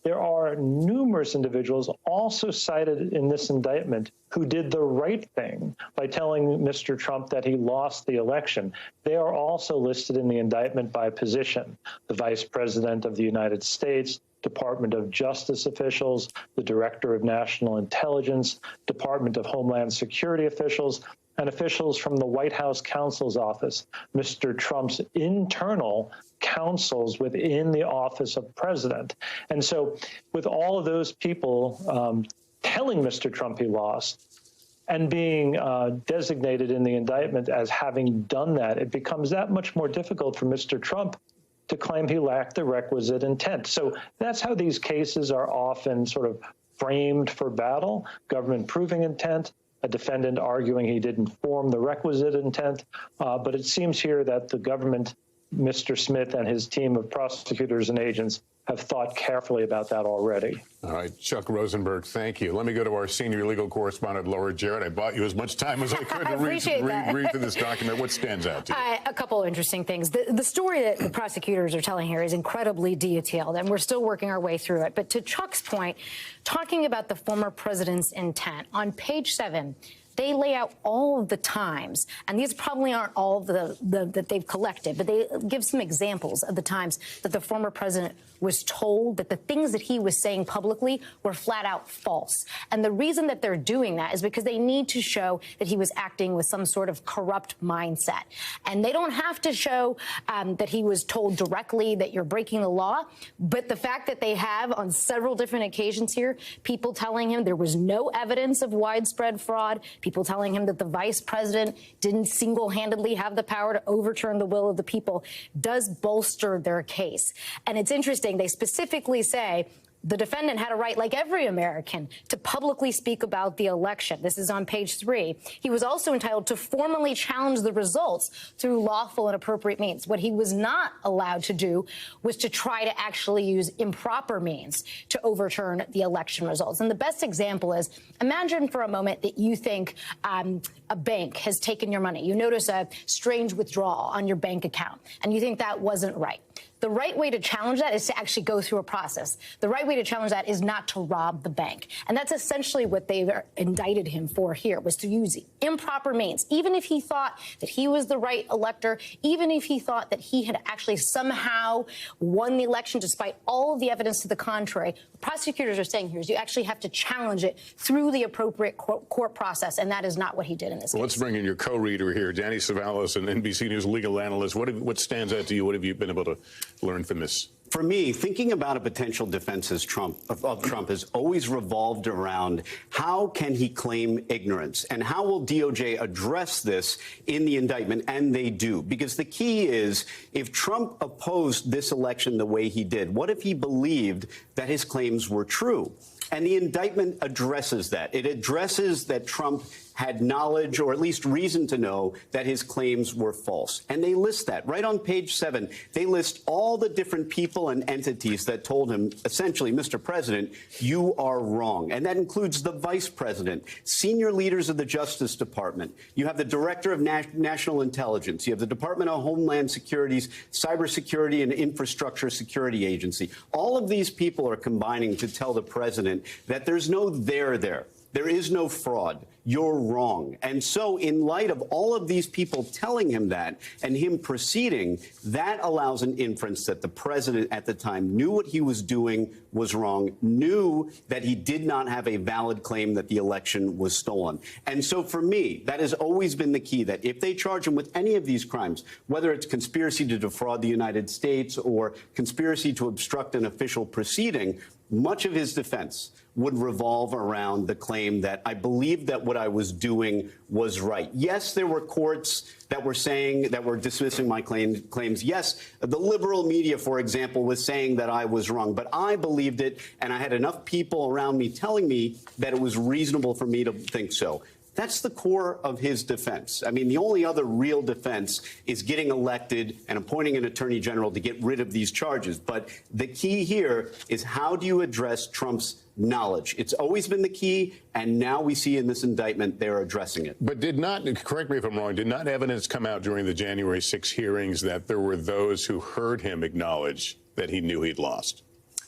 there are numerous individuals also cited in this indictment who did the right thing by telling Mr. Trump that he lost the election. They are also listed in the indictment by position. The Vice President of the United States, Department of Justice officials, the Director of National Intelligence, Department of Homeland Security officials, and officials from the White House counsel's office, Mr. Trump's internal counsels within the office of president. And so with all of those people telling Mr. Trump he lost and being designated in the indictment as having done that, it becomes that much more difficult for Mr. Trump to claim he lacked the requisite intent. So that's how these cases are often sort of framed for battle, government proving intent, a defendant arguing he didn't form the requisite intent. But it seems here that the government, Mr. Smith and his team of prosecutors and agents, have thought carefully about that already. All right, Chuck Rosenberg, thank you. Let me go to our senior legal correspondent, Laura Jarrett. I bought you as much time as I could to read through this document. What stands out to you? A couple of interesting things. The story that the prosecutors are telling here is incredibly detailed, and we're still working our way through it. But to Chuck's point, talking about the former president's intent, on page 7, they lay out all of the times, and these probably aren't all that they've collected, but they give some examples of the times that the former president was told that the things that he was saying publicly were flat out false. And the reason that they're doing that is because they need to show that he was acting with some sort of corrupt mindset. And they don't have to show that he was told directly that you're breaking the law, but the fact that they have on several different occasions here, people telling him there was no evidence of widespread fraud, people telling him that the vice president didn't single-handedly have the power to overturn the will of the people, does bolster their case. And it's interesting, they specifically say the defendant had a right, like every American, to publicly speak about the election. This is on page 3. He was also entitled to formally challenge the results through lawful and appropriate means. What he was not allowed to do was to try to actually use improper means to overturn the election results. And the best example is, imagine for a moment that you think a bank has taken your money. You notice a strange withdrawal on your bank account, and you think that wasn't right. The right way to challenge that is to actually go through a process. The right way to challenge that is not to rob the bank. And that's essentially what they indicted him for here, was to use improper means. Even if he thought that he was the right elector, even if he thought that he had actually somehow won the election despite all of the evidence to the contrary, what prosecutors are saying here is you actually have to challenge it through the appropriate court process, and that is not what he did in this case. Let's bring in your co-reader here, Danny Savalas, an NBC News legal analyst. What stands out to you? What have you been able to learn from this? For me, thinking about a potential defense of Trump has always revolved around how can he claim ignorance and how will DOJ address this in the indictment, and they do. Because the key is, if Trump opposed this election the way he did, what if he believed that his claims were true? And the indictment addresses that. It addresses that Trump had knowledge, or at least reason to know, that his claims were false. And they list that right on page 7. They list all the different people and entities that told him, essentially, Mr. President, you are wrong. And that includes the vice president, senior leaders of the Justice Department. You have the director of national intelligence. You have the Department of Homeland Security's Cybersecurity and Infrastructure Security Agency. All of these people are combining to tell the president that there's no there there. There is no fraud. You're wrong. And so in light of all of these people telling him that and him proceeding, that allows an inference that the president at the time knew what he was doing was wrong, knew that he did not have a valid claim that the election was stolen. And so for me, that has always been the key, that if they charge him with any of these crimes, whether it's conspiracy to defraud the United States or conspiracy to obstruct an official proceeding, much of his defense would revolve around the claim that I believed that what I was doing was right. Yes, there were courts that were saying, that were dismissing my claims. Yes, the liberal media, for example, was saying that I was wrong, but I believed it, and I had enough people around me telling me that it was reasonable for me to think so. That's the core of his defense. I mean, the only other real defense is getting elected and appointing an attorney general to get rid of these charges. But the key here is, how do you address Trump's knowledge? It's always been the key, and now we see in this indictment they're addressing it. But did not, correct me if I'm wrong, did not evidence come out during the January 6 hearings that there were those who heard him acknowledge that he knew he'd lost?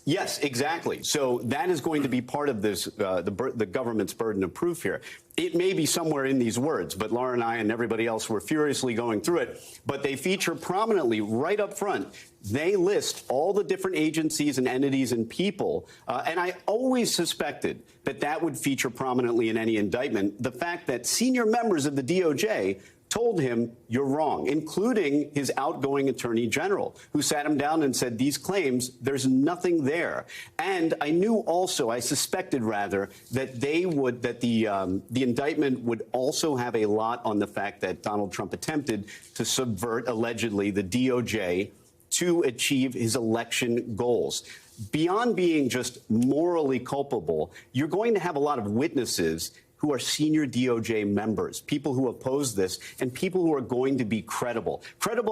Yes, exactly. So that is going to be part of this, the government's burden of proof here. It may be somewhere in these words, but Laura and I and everybody else were furiously going through it. But they feature prominently right up front. They list all the different agencies and entities and people. And I always suspected that that would feature prominently in any indictment. The fact that senior members of the DOJ told him, you're wrong, including his outgoing attorney general, who sat him down and said, these claims, there's nothing there. And I knew also, I suspected rather, that they would, that the indictment would also have a lot on the fact that Donald Trump attempted to subvert, allegedly, the DOJ to achieve his election goals. Beyond being just morally culpable, you're going to have a lot of witnesses who are senior DOJ members, people who oppose this, and people who are going to be credible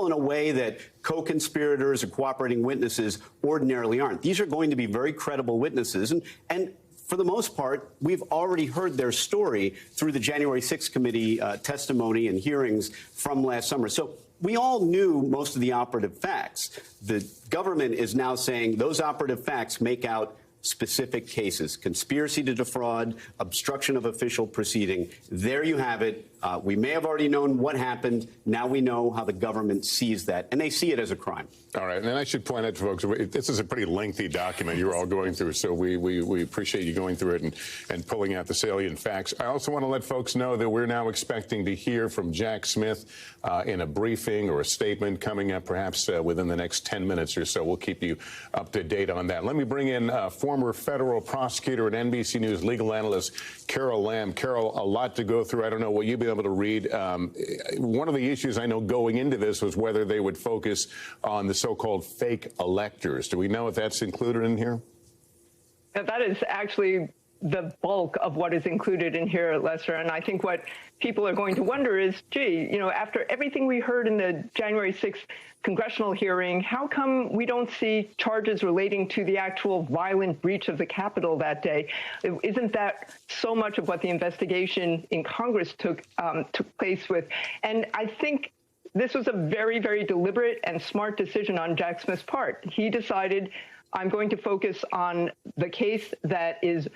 in a way that co-conspirators or cooperating witnesses ordinarily aren't. These are going to be very credible witnesses, and for the most part, we've already heard their story through the January 6th committee testimony and hearings from last summer. So we all knew most of the operative facts. The government is now saying those operative facts make out specific cases: conspiracy to defraud, obstruction of official proceeding. There you have it. We may have already known what happened. Now we know how the government sees that, and they see it as a crime. All right, and I should point out to folks, this is a pretty lengthy document you're all going through, so we appreciate you going through it and pulling out the salient facts. I also want to let folks know that we're now expecting to hear from Jack Smith in a briefing or a statement coming up perhaps within the next 10 minutes or so. We'll keep you up to date on that. Let me bring in former federal prosecutor and NBC News legal analyst Carol Lamb. Carol, a lot to go through. I don't know what you've been able to read. One of the issues I know going into this was whether they would focus on the so-called fake electors. Do we know if that's included in here? That is actually the bulk of what is included in here, Lester. And I think what people are going to wonder is, gee, you know, after everything we heard in the January 6th congressional hearing, how come we don't see charges relating to the actual violent breach of the Capitol that day? Isn't that so much of what the investigation in Congress took place with? And I think this was a very, very deliberate and smart decision on Jack Smith's part. He decided, I'm going to focus on the case that is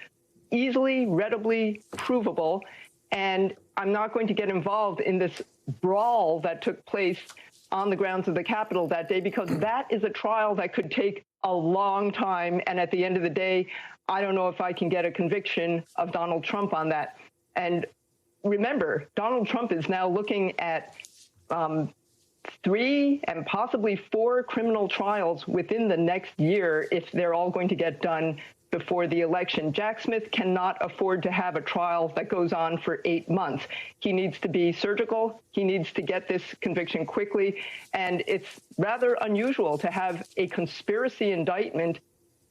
easily, readily provable, and I'm not going to get involved in this brawl that took place on the grounds of the Capitol that day, because that is a trial that could take a long time. And at the end of the day, I don't know if I can get a conviction of Donald Trump on that. And remember, Donald Trump is now looking at 3 and possibly 4 criminal trials within the next year if they're all going to get done before the election. Jack Smith cannot afford to have a trial that goes on for 8 months. He needs to be surgical. He needs to get this conviction quickly. And it's rather unusual to have a conspiracy indictment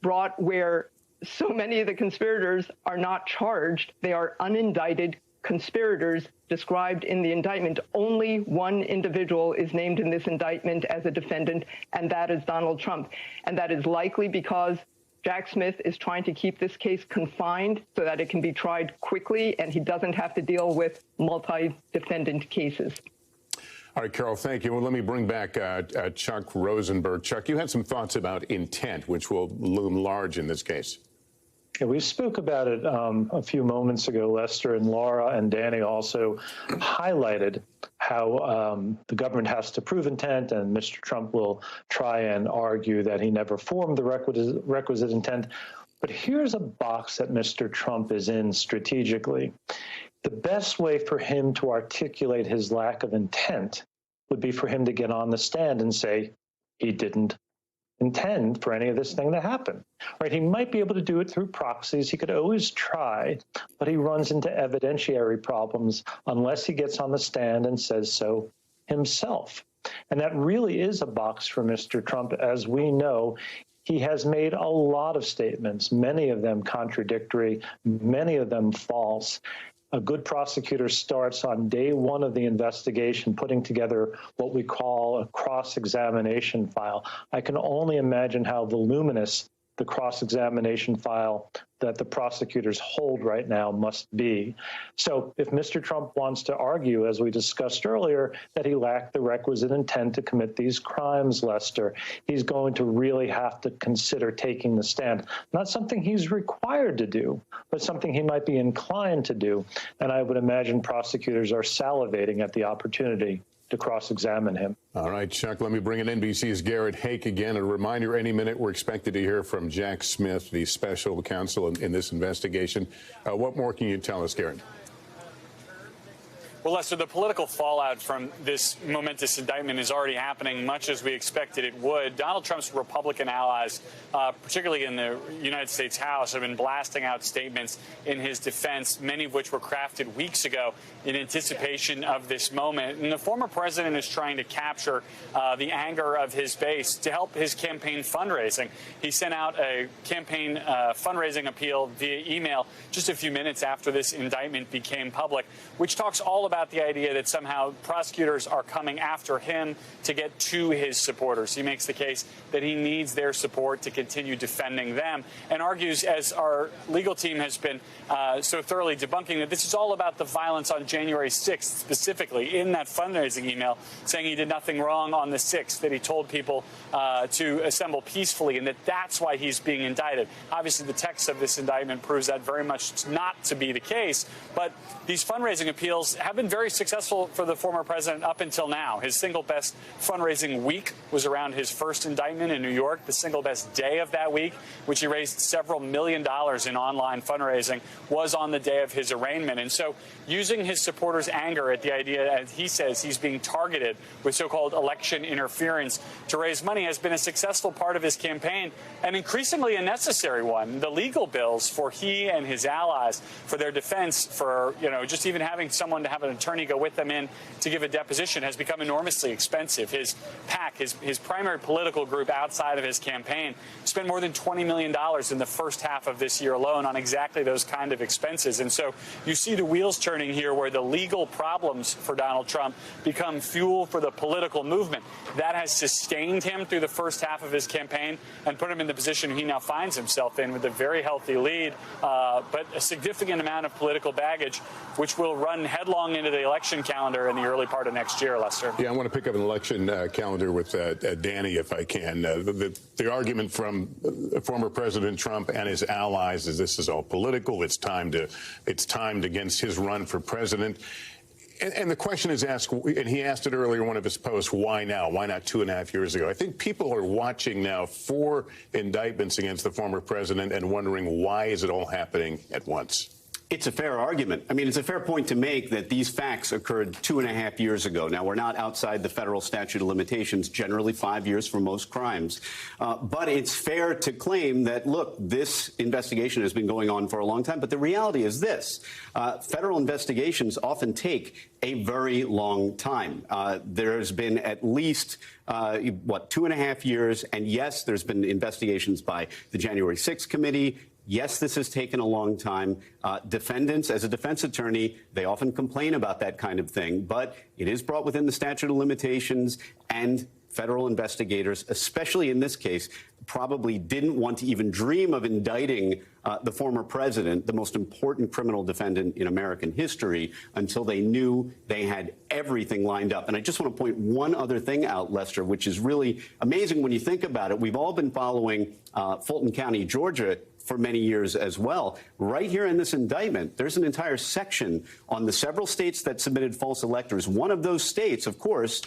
brought where so many of the conspirators are not charged. They are unindicted conspirators described in the indictment. Only one individual is named in this indictment as a defendant, and that is Donald Trump. And that is likely because Jack Smith is trying to keep this case confined so that it can be tried quickly and he doesn't have to deal with multi-defendant cases. All right, Carol, thank you. Well, let me bring back Chuck Rosenberg. Chuck, you had some thoughts about intent, which will loom large in this case. Yeah, we spoke about it a few moments ago, Lester, and Laura and Danny also highlighted how the government has to prove intent, and Mr. Trump will try and argue that he never formed the requisite intent. But here's a box that Mr. Trump is in strategically. The best way for him to articulate his lack of intent would be for him to get on the stand and say he didn't intend for any of this thing to happen. Right? He might be able to do it through proxies. He could always try, but he runs into evidentiary problems unless he gets on the stand and says so himself. And that really is a box for Mr. Trump. As we know, he has made a lot of statements, many of them contradictory, many of them false. A good prosecutor starts on day one of the investigation putting together what we call a cross-examination file. I can only imagine how voluminous the cross-examination file that the prosecutors hold right now must be. So if Mr. Trump wants to argue, as we discussed earlier, that he lacked the requisite intent to commit these crimes, Lester, he's going to really have to consider taking the stand. Not something he's required to do, but something he might be inclined to do. And I would imagine prosecutors are salivating at the opportunity to cross-examine him. All right, Chuck, let me bring in NBC's Garrett Hake again. A reminder, any minute we're expected to hear from Jack Smith, the special counsel in this investigation. What more can you tell us, Garrett? Well, Lester, the political fallout from this momentous indictment is already happening, much as we expected it would. Donald Trump's Republican allies, particularly in the United States House, have been blasting out statements in his defense, many of which were crafted weeks ago in anticipation of this moment. And the former president is trying to capture the anger of his base to help his campaign fundraising. He sent out a campaign fundraising appeal via email just a few minutes after this indictment became public, which talks all about the idea that somehow prosecutors are coming after him to get to his supporters. He makes the case that he needs their support to continue defending them, and argues, as our legal team has been so thoroughly debunking, that this is all about the violence on January 6th, specifically in that fundraising email, saying he did nothing wrong on the 6th, that he told people to assemble peacefully, and that that's why he's being indicted. Obviously, the text of this indictment proves that very much not to be the case, but these fundraising appeals have been very successful for the former president up until now. His single best fundraising week was around his first indictment in New York. The single best day of that week, which he raised several $1 million in online fundraising, was on the day of his arraignment. And so using his supporters' anger at the idea, as he says, he's being targeted with so-called election interference to raise money has been a successful part of his campaign, and increasingly a necessary one. The legal bills for he and his allies, for their defense, for, just even having someone to have an attorney go with them in to give a deposition has become enormously expensive. His PAC, PAC, his primary political group outside of his campaign, spent more than $20 million in the first half of this year alone on exactly those kind of expenses. And so you see the wheels turning here where the legal problems for Donald Trump become fuel for the political movement. That has sustained him through the first half of his campaign and put him in the position he now finds himself in with a very healthy lead, but a significant amount of political baggage, which will run headlong into the election calendar in the early part of next year, Lester. Yeah, I want to pick up an election calendar with Danny, if I can. The argument from former President Trump and his allies is this is all political. It's timed against his run for president. And the question is asked, and he asked it earlier in one of his posts, why now? Why not 2.5 years ago? I think people are watching now 4 indictments against the former president and wondering why is it all happening at once? It's a fair argument. I mean, it's a fair point to make that these facts occurred 2.5 years ago. Now, we're not outside the federal statute of limitations, generally 5 years for most crimes. But it's fair to claim that, look, this investigation has been going on for a long time. But the reality is this. Federal investigations often take a very long time. There's been at least 2.5 years. And yes, there's been investigations by the January 6th committee. Yes, this has taken a long time. Defendants, as a defense attorney, they often complain about that kind of thing, but it is brought within the statute of limitations, and federal investigators, especially in this case, probably didn't want to even dream of indicting the former president, the most important criminal defendant in American history, until they knew they had everything lined up. And I just want to point one other thing out, Lester, which is really amazing when you think about it. We've all been following Fulton County, Georgia, for many years as well. Right here in this indictment, there's an entire section on the several states that submitted false electors. One of those states, of course,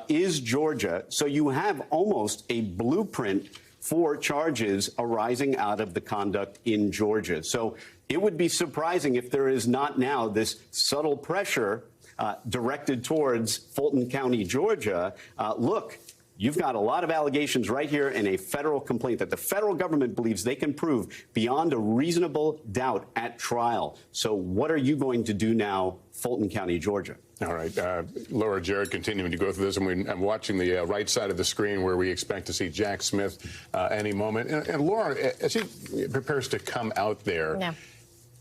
is Georgia. So you have almost a blueprint for charges arising out of the conduct in Georgia. So it would be surprising if there is not now this subtle pressure directed towards Fulton County, Georgia. Look, you've got a lot of allegations right here in a federal complaint that the federal government believes they can prove beyond a reasonable doubt at trial. So what are you going to do now, Fulton County, Georgia? All right. Laura, Jared, continuing to go through this, and I'm watching the right side of the screen where we expect to see Jack Smith any moment. And Laura, as he prepares to come out there,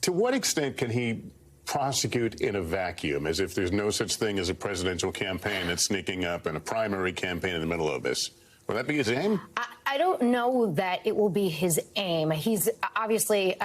to what extent can he prosecute in a vacuum, as if there's no such thing as a presidential campaign that's sneaking up and a primary campaign in the middle of this? Will that be his aim? I don't know that it will be his aim. He's obviously,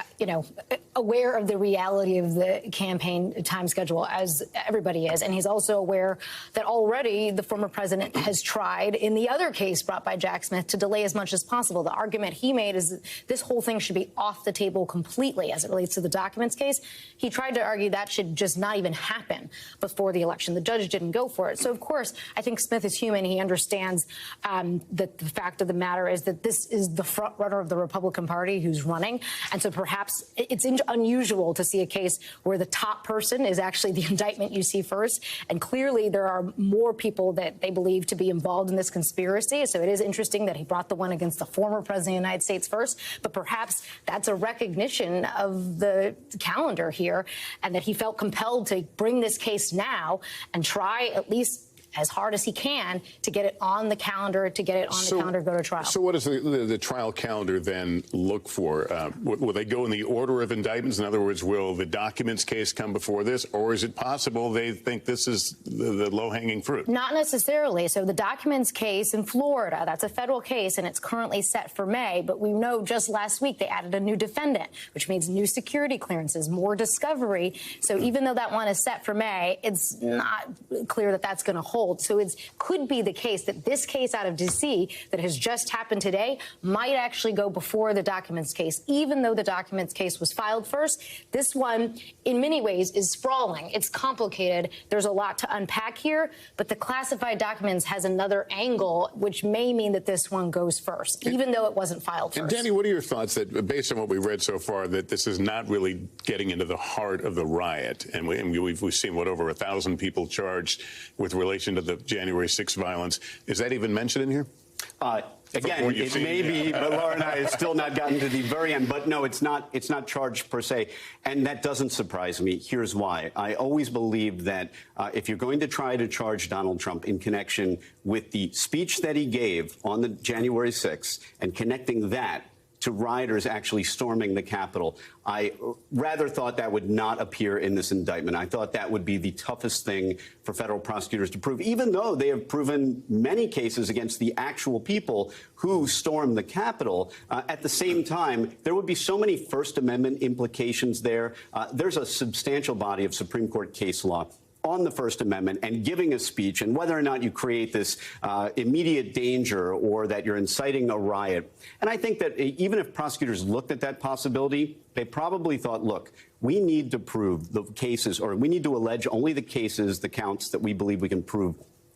aware of the reality of the campaign time schedule, as everybody is. And he's also aware that already the former president has tried, in the other case brought by Jack Smith, to delay as much as possible. The argument he made is that this whole thing should be off the table completely as it relates to the documents case. He tried to argue that should just not even happen before the election. The judge didn't go for it. So, of course, I think Smith is human. He understands that the fact of the matter is that this is the front runner of the Republican Party who's running. And so perhaps it's unusual to see a case where the top person is actually the indictment you see first. And clearly there are more people that they believe to be involved in this conspiracy. So it is interesting that he brought the one against the former president of the United States first. But perhaps that's a recognition of the calendar here, and that he felt compelled to bring this case now and try at least as hard as he can to get it on the calendar, to go to trial. So what does the trial calendar then look for? Will they go in the order of indictments? In other words, will the documents case come before this, or is it possible they think this is the low-hanging fruit? Not necessarily. So the documents case in Florida, that's a federal case, and it's currently set for May. But we know just last week they added a new defendant, which means new security clearances, more discovery. So even though that one is set for May, it's not clear that that's going to hold. So it could be the case that this case out of D.C. that has just happened today might actually go before the documents case, even though the documents case was filed first. This one, in many ways, is sprawling. It's complicated. There's a lot to unpack here, but the classified documents has another angle, which may mean that this one goes first, even though it wasn't filed first. And Danny, what are your thoughts that, based on what we've read so far, that this is not really getting into the heart of the riot? And we've seen, over 1,000 people charged with relation to the January 6th violence. Is that even mentioned in here? Again, it may be, but Laura and I have still not gotten to the very end. But no, it's not charged per se. And that doesn't surprise me. Here's why. I always believed that if you're going to try to charge Donald Trump in connection with the speech that he gave on the January 6th and connecting that to rioters actually storming the Capitol, I rather thought that would not appear in this indictment. I thought that would be the toughest thing for federal prosecutors to prove, even though they have proven many cases against the actual people who stormed the Capitol. At the same time, there would be so many First Amendment implications there. There's a substantial body of Supreme Court case law on the First Amendment and giving a speech, and whether or not you create this immediate danger or that you're inciting a riot. And I think that even if prosecutors looked at that possibility, they probably thought, look, we need to prove the cases, or we need to allege only the cases, the counts that we believe we can prove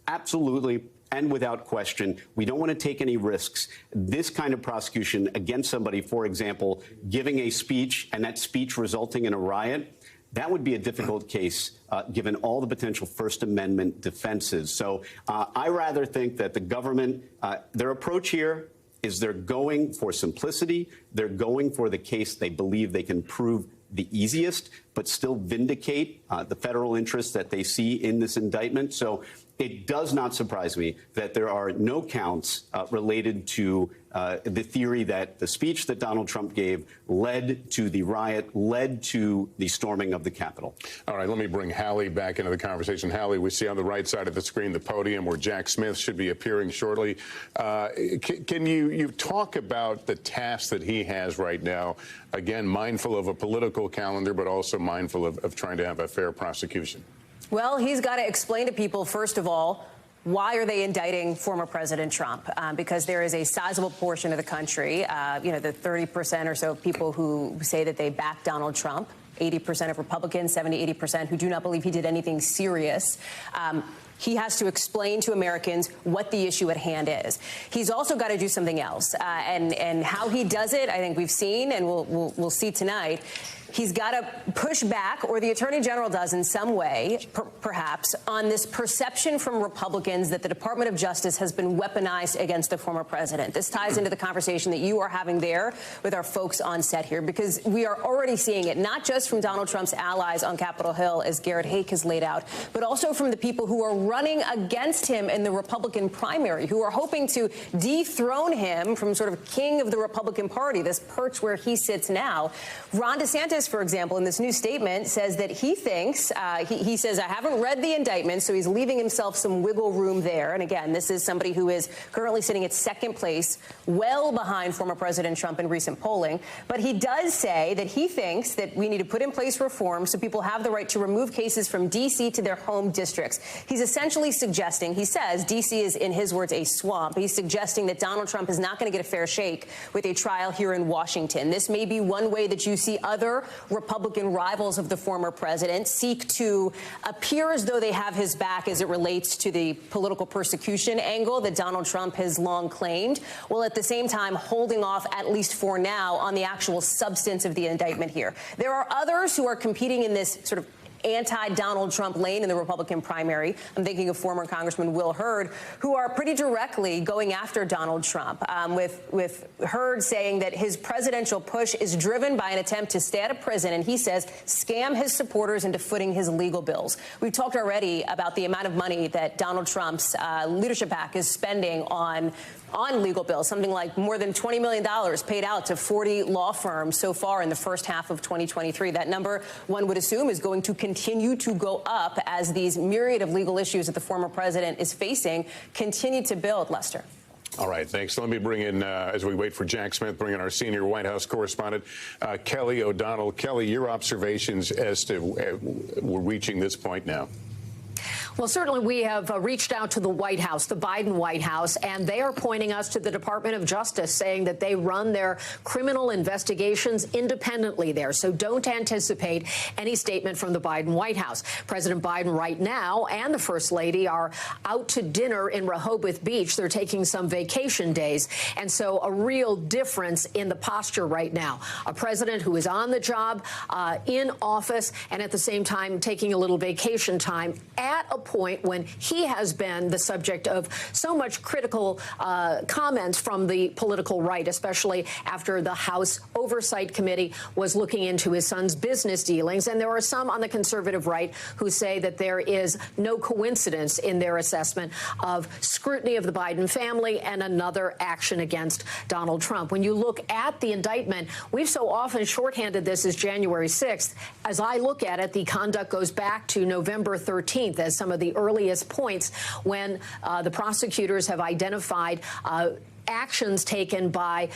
absolutely and without question. We don't want to take any risks. This kind of prosecution against somebody, for example, giving a speech and that speech resulting in a riot, that would be a difficult case, given all the potential First Amendment defenses. So I rather think that the government, their approach here is they're going for simplicity. They're going for the case they believe they can prove the easiest, but still vindicate the federal interests that they see in this indictment. So it does not surprise me that there are no counts related to the theory that the speech that Donald Trump gave led to the riot, led to the storming of the Capitol. All right, let me bring Hallie back into the conversation. Hallie, we see on the right side of the screen the podium where Jack Smith should be appearing shortly. Can you talk about the task that he has right now, again, mindful of a political calendar, but also mindful of trying to have a fair prosecution? Well, he's got to explain to people, first of all, why are they indicting former President Trump? Because there is a sizable portion of the country, the 30% or so of people who say that they back Donald Trump, 80% of Republicans, 70-80% who do not believe he did anything serious. He has to explain to Americans what the issue at hand is. He's also got to do something else. And how he does it, I think we've seen, and we'll see tonight. He's got to push back, or the Attorney General does in some way, perhaps, on this perception from Republicans that the Department of Justice has been weaponized against the former president. This ties into the conversation that you are having there with our folks on set here, because we are already seeing it, not just from Donald Trump's allies on Capitol Hill, as Garrett Haake has laid out, but also from the people who are running against him in the Republican primary, who are hoping to dethrone him from sort of king of the Republican Party, this perch where he sits now. Ron DeSantis, for example, in this new statement, says that he thinks, he says, I haven't read the indictment, so he's leaving himself some wiggle room there. And again, this is somebody who is currently sitting at second place, well behind former President Trump in recent polling. But he does say that he thinks that we need to put in place reforms so people have the right to remove cases from D.C. to their home districts. He's essentially suggesting, he says, D.C. is, in his words, a swamp. He's suggesting that Donald Trump is not going to get a fair shake with a trial here in Washington. This may be one way that you see other Republican rivals of the former president seek to appear as though they have his back as it relates to the political persecution angle that Donald Trump has long claimed, while at the same time holding off, at least for now, on the actual substance of the indictment here. There are others who are competing in this sort of anti-Donald Trump lane in the Republican primary. I'm thinking of former Congressman Will Hurd, who are pretty directly going after Donald Trump, with Hurd saying that his presidential push is driven by an attempt to stay out of prison, and he says scam his supporters into footing his legal bills. We've talked already about the amount of money that Donald Trump's leadership PAC is spending on legal bills, something like more than $20 million paid out to 40 law firms so far in the first half of 2023. That number, one would assume, is going to continue to go up as these myriad of legal issues that the former president is facing continue to build. Lester. All right, thanks. Let me bring in, as we wait for Jack Smith, bring in our senior White House correspondent, Kelly O'Donnell. Kelly, your observations as to we're reaching this point now. Well, certainly we have reached out to the White House, the Biden White House, and they are pointing us to the Department of Justice, saying that they run their criminal investigations independently there. So don't anticipate any statement from the Biden White House. President Biden right now and the First Lady are out to dinner in Rehoboth Beach. They're taking some vacation days. And so a real difference in the posture right now. A president who is on the job, in office, and at the same time taking a little vacation time at a point when he has been the subject of so much critical comments from the political right, especially after the House Oversight Committee was looking into his son's business dealings. And there are some on the conservative right who say that there is no coincidence in their assessment of scrutiny of the Biden family and another action against Donald Trump. When you look at the indictment, we've so often shorthanded this as January 6th. As I look at it, the conduct goes back to November 13th as some of the earliest points when the prosecutors have identified actions taken by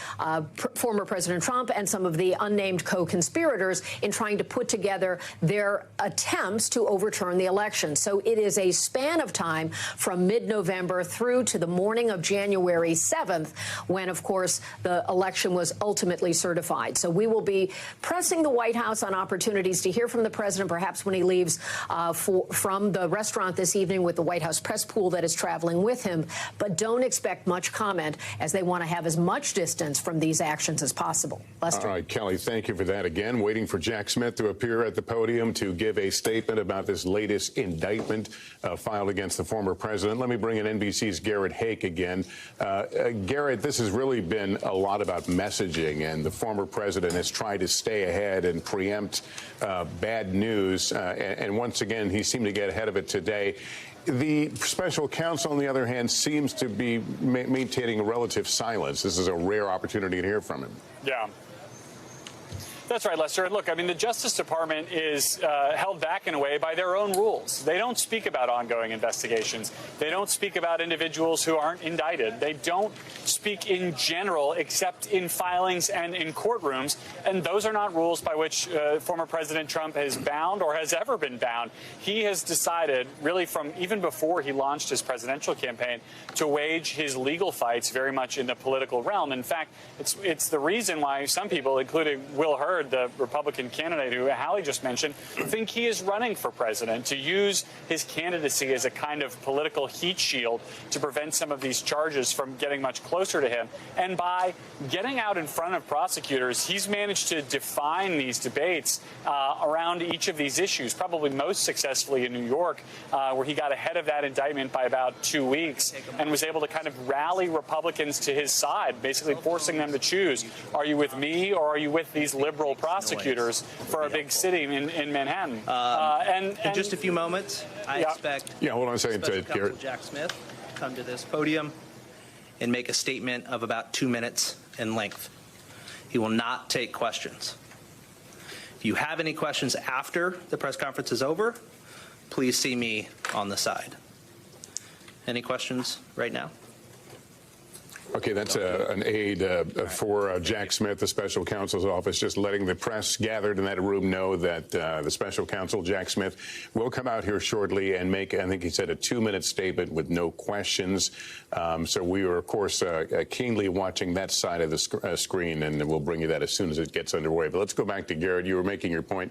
former President Trump and some of the unnamed co-conspirators in trying to put together their attempts to overturn the election. So it is a span of time from mid-November through to the morning of January 7th, when, of course, the election was ultimately certified. So we will be pressing the White House on opportunities to hear from the president, perhaps when he leaves from the restaurant this evening with the White House press pool that is traveling with him. But don't expect much comment, as they want to have as much distance from these actions as possible. Lester. All right, Kelly, thank you for that. Again, waiting for Jack Smith to appear at the podium to give a statement about this latest indictment filed against the former president. Let me bring in NBC's Garrett Hake again. Garrett, this has really been a lot about messaging, and the former president has tried to stay ahead and preempt bad news. And once again, he seemed to get ahead of it today. The special counsel, on the other hand, seems to be maintaining a relative silence. This is a rare opportunity to hear from him. Yeah. That's right, Lester. And look, I mean, the Justice Department is held back in a way by their own rules. They don't speak about ongoing investigations. They don't speak about individuals who aren't indicted. They don't speak in general, except in filings and in courtrooms. And those are not rules by which former President Trump is bound or has ever been bound. He has decided, really from even before he launched his presidential campaign, to wage his legal fights very much in the political realm. In fact, it's the reason why some people, including Will Hurd, the Republican candidate who Hallie just mentioned, think he is running for president, to use his candidacy as a kind of political heat shield to prevent some of these charges from getting much closer to him. And by getting out in front of prosecutors, he's managed to define these debates around each of these issues, probably most successfully in New York, where he got ahead of that indictment by about 2 weeks and was able to kind of rally Republicans to his side, basically forcing them to choose. Are you with me or are you with these liberal prosecutors for a big city in Manhattan? And in just a few moments, I expect hold on a second, Special Counsel Garrett. Jack Smith to come to this podium and make a statement of about 2 minutes in length. He will not take questions. If you have any questions after the press conference is over, please see me on the side. Any questions right now? Okay, that's an aide for Jack Smith, the special counsel's office, just letting the press gathered in that room know that the special counsel, Jack Smith, will come out here shortly and make, I think he said, a 2-minute statement with no questions. So we are, of course, keenly watching that side of the screen, and we'll bring you that as soon as it gets underway. But let's go back to Garrett. You were making your point.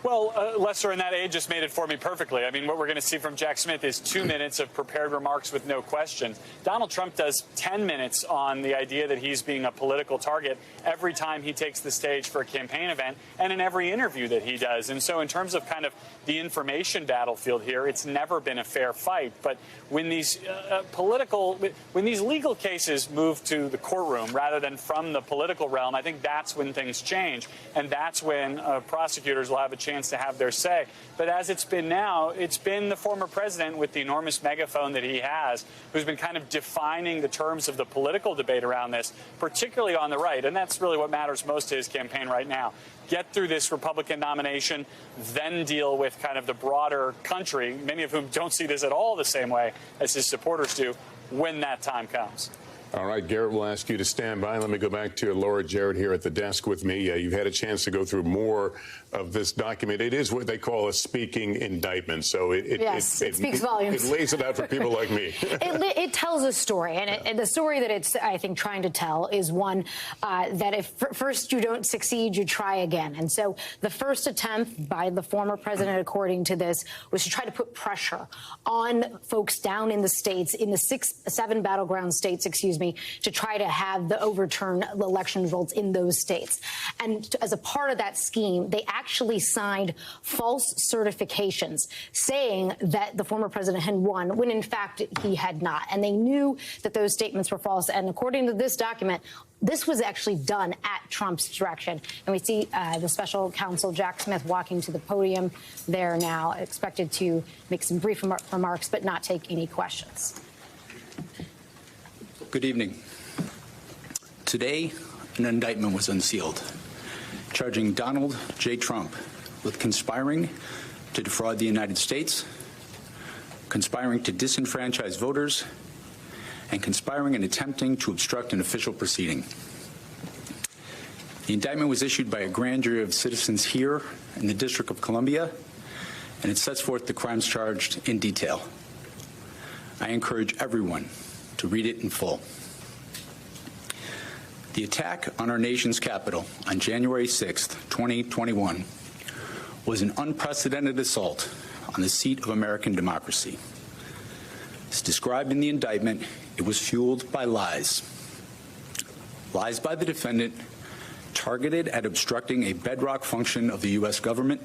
Well, Lester, and that aide just made it for me perfectly. I mean, what we're going to see from Jack Smith is 2 minutes of prepared remarks with no questions. Donald Trump does 10 minutes on the idea that he's being a political target every time he takes the stage for a campaign event and in every interview that he does. And so in terms of kind of the information battlefield here, it's never been a fair fight. But when these when these legal cases move to the courtroom rather than from the political realm, I think that's when things change. And that's when prosecutors will have a chance to have their say. But as it's been now, it's been the former president with the enormous megaphone that he has who's been kind of defining the terms of the political debate around this, particularly on the right. And that's really what matters most to his campaign right now. Get through this Republican nomination, then deal with kind of the broader country, many of whom don't see this at all the same way as his supporters do, when that time comes. All right, Garrett, we'll ask you to stand by. Let me go back to Laura Jarrett here at the desk with me. You've had a chance to go through more of this document. It is what they call a speaking indictment, so it speaks volumes. It lays it out for people like me. It tells a story, and the story that it's, I think, trying to tell is one that if first you don't succeed, you try again. And so the first attempt by the former president, according to this, was to try to put pressure on folks down in the states, in the 7 battleground states, to try to have the overturn the election results in those states. And as a part of that scheme, they actually signed false certifications saying that the former president had won when in fact he had not. And they knew that those statements were false. And according to this document, this was actually done at Trump's direction. And we see the special counsel, Jack Smith, walking to the podium there now, expected to make some brief remarks, but not take any questions. Good evening. Today, an indictment was unsealed, charging Donald J. Trump with conspiring to defraud the United States, conspiring to disenfranchise voters, and conspiring and attempting to obstruct an official proceeding. The indictment was issued by a grand jury of citizens here in the District of Columbia, and it sets forth the crimes charged in detail. I encourage everyone to read it in full. The attack on our nation's capital on January 6th, 2021, was an unprecedented assault on the seat of American democracy. As described in the indictment, it was fueled by lies. Lies by the defendant targeted at obstructing a bedrock function of the U.S. government,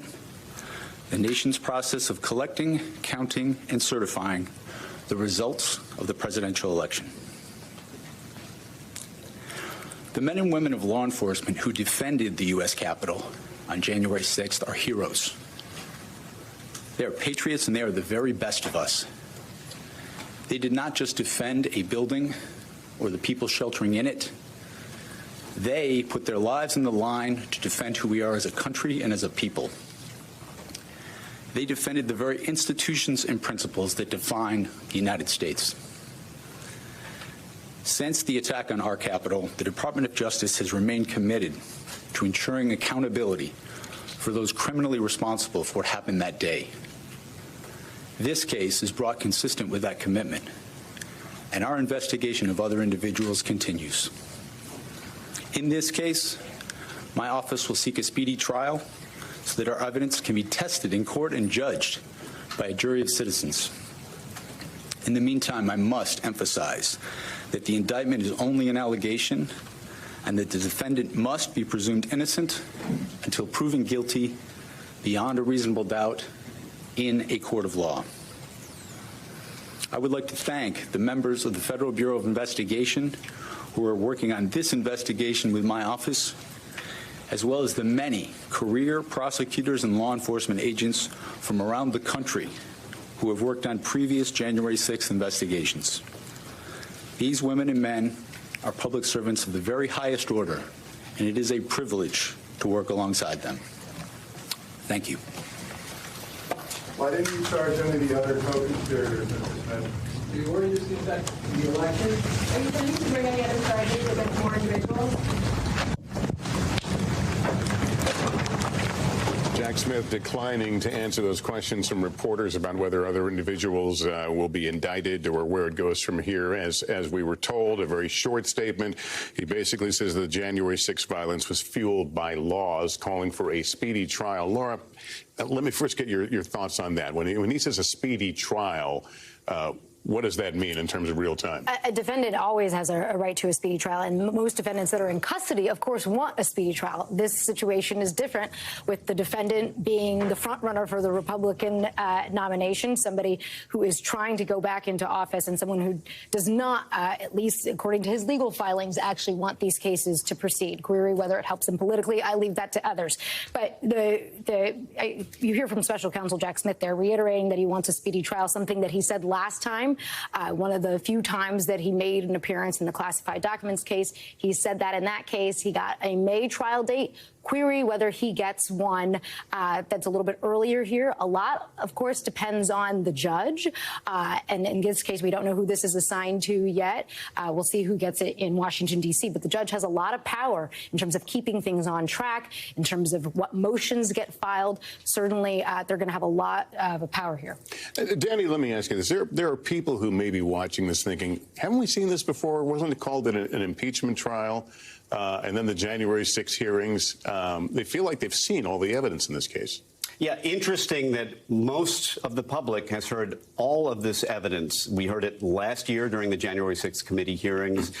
the nation's process of collecting, counting, and certifying the results of the presidential election. The men and women of law enforcement who defended the U.S. Capitol on January 6th are heroes. They are patriots, and they are the very best of us. They did not just defend a building or the people sheltering in it. They put their lives on the line to defend who we are as a country and as a people. They defended the very institutions and principles that define the United States. Since the attack on our Capitol, the Department of Justice has remained committed to ensuring accountability for those criminally responsible for what happened that day. This case is brought consistent with that commitment, and our investigation of other individuals continues. In this case, my office will seek a speedy trial so that our evidence can be tested in court and judged by a jury of citizens. In the meantime, I must emphasize that the indictment is only an allegation and that the defendant must be presumed innocent until proven guilty beyond a reasonable doubt in a court of law. I would like to thank the members of the Federal Bureau of Investigation who are working on this investigation with my office, as well as the many career prosecutors and law enforcement agents from around the country who have worked on previous January 6th investigations. These women and men are public servants of the very highest order, and it is a privilege to work alongside them. Thank you. Why didn't you charge any of the other co-conspirators, Mr. Smith? You already received that in the election. Are you planning to bring any other charges against more individuals? Jack Smith declining to answer those questions from reporters about whether other individuals will be indicted or where it goes from here. As we were told, a very short statement. He basically says the January 6th violence was fueled by laws, calling for a speedy trial. Laura, let me first get your thoughts on that. When he says a speedy trial, what does that mean in terms of real time? A defendant always has a right to a speedy trial, and most defendants that are in custody, of course, want a speedy trial. This situation is different, with the defendant being the front runner for the Republican nomination, somebody who is trying to go back into office, and someone who does not, at least according to his legal filings, actually want these cases to proceed. Query whether it helps him politically. I leave that to others. But you hear from Special Counsel Jack Smith there reiterating that he wants a speedy trial, something that he said last time. One of the few times that he made an appearance in the classified documents case, he said that in that case he got a May trial date. Query whether he gets one that's a little bit earlier here. A lot, of course, depends on the judge. And in this case, we don't know who this is assigned to yet. We'll see who gets it in Washington, D.C. But the judge has a lot of power in terms of keeping things on track, in terms of what motions get filed. Certainly, they're going to have a lot of power here. Danny, let me ask you this. There are people who may be watching this thinking, haven't we seen this before? Wasn't it called an impeachment trial? And then the January 6 hearings, they feel like they've seen all the evidence in this case. Yeah, interesting that most of the public has heard all of this evidence. We heard it last year during the January 6th committee hearings.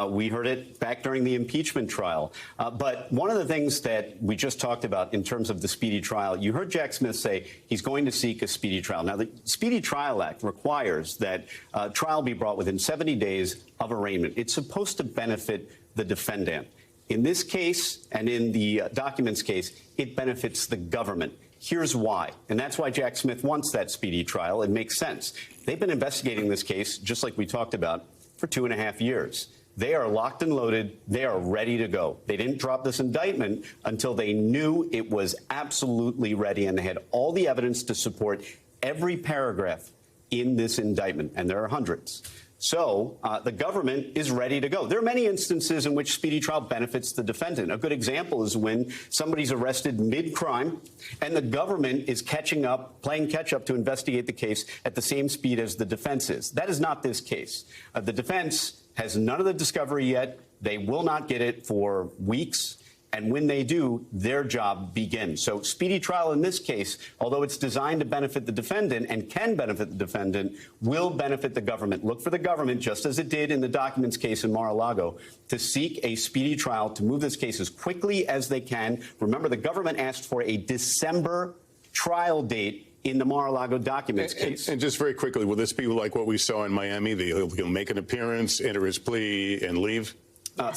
We heard it back during the impeachment trial. But one of the things that we just talked about in terms of the speedy trial, you heard Jack Smith say he's going to seek a speedy trial. Now, the Speedy Trial Act requires that trial be brought within 70 days of arraignment. It's supposed to benefit the defendant. In this case, and in the documents case, it benefits the government. Here's why. And that's why Jack Smith wants that speedy trial. It makes sense. They've been investigating this case, just like we talked about, for 2.5 years. They are locked and loaded. They are ready to go. They didn't drop this indictment until they knew it was absolutely ready, and they had all the evidence to support every paragraph in this indictment, and there are hundreds. So the government is ready to go. There are many instances in which speedy trial benefits the defendant. A good example is when somebody's arrested mid-crime and the government is playing catch-up to investigate the case at the same speed as the defense is. That is not this case. The defense has none of the discovery yet. They will not get it for weeks. And when they do, their job begins. So speedy trial in this case, although it's designed to benefit the defendant and can benefit the defendant, will benefit the government. Look for the government, just as it did in the documents case in Mar-a-Lago, to seek a speedy trial to move this case as quickly as they can. Remember, the government asked for a December trial date in the Mar-a-Lago documents case. And just very quickly, will this be like what we saw in Miami? He'll make an appearance, enter his plea, and leave?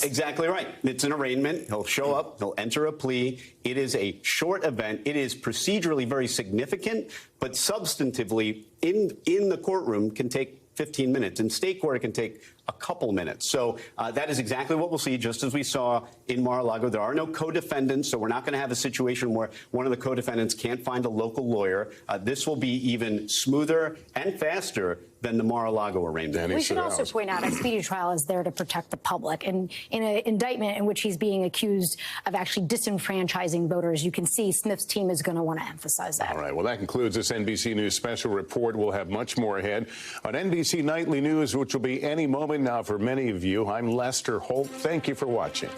Exactly right. It's an arraignment. He'll show up. He'll enter a plea. It is a short event. It is procedurally very significant, but substantively in the courtroom can take 15 minutes. In state court, it can take a couple minutes. So that is exactly what we'll see, just as we saw in Mar-a-Lago. There are no co-defendants, so we're not going to have a situation where one of the co-defendants can't find a local lawyer. This will be even smoother and faster than the Mar-a-Lago arraignment. We should also point out a speedy trial is there to protect the public. And in an indictment in which he's being accused of actually disenfranchising voters, you can see Smith's team is going to want to emphasize that. All right. Well, that concludes this NBC News special report. We'll have much more ahead on NBC Nightly News, which will be any moment now for many of you. I'm Lester Holt. Thank you for watching.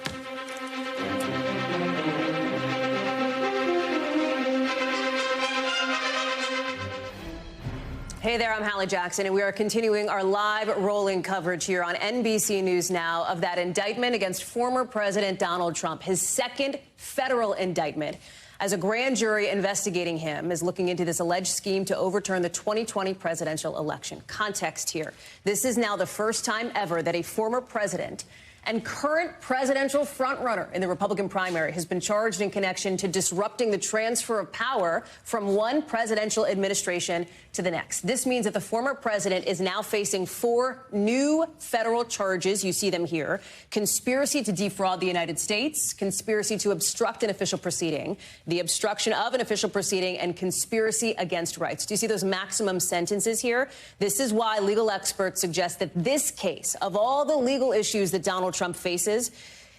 Hey there, I'm Hallie Jackson, and we are continuing our live rolling coverage here on NBC News Now of that indictment against former President Donald Trump, his second federal indictment, as a grand jury investigating him is looking into this alleged scheme to overturn the 2020 presidential election. Context here. This is now the first time ever that a former president and current presidential frontrunner in the Republican primary has been charged in connection to disrupting the transfer of power from one presidential administration to the next. This means that the former president is now facing 4 new federal charges. You see them here: conspiracy to defraud the United States, conspiracy to obstruct an official proceeding, the obstruction of an official proceeding, and conspiracy against rights. Do you see those maximum sentences here? This is why legal experts suggest that this case, of all the legal issues that Donald Trump faces,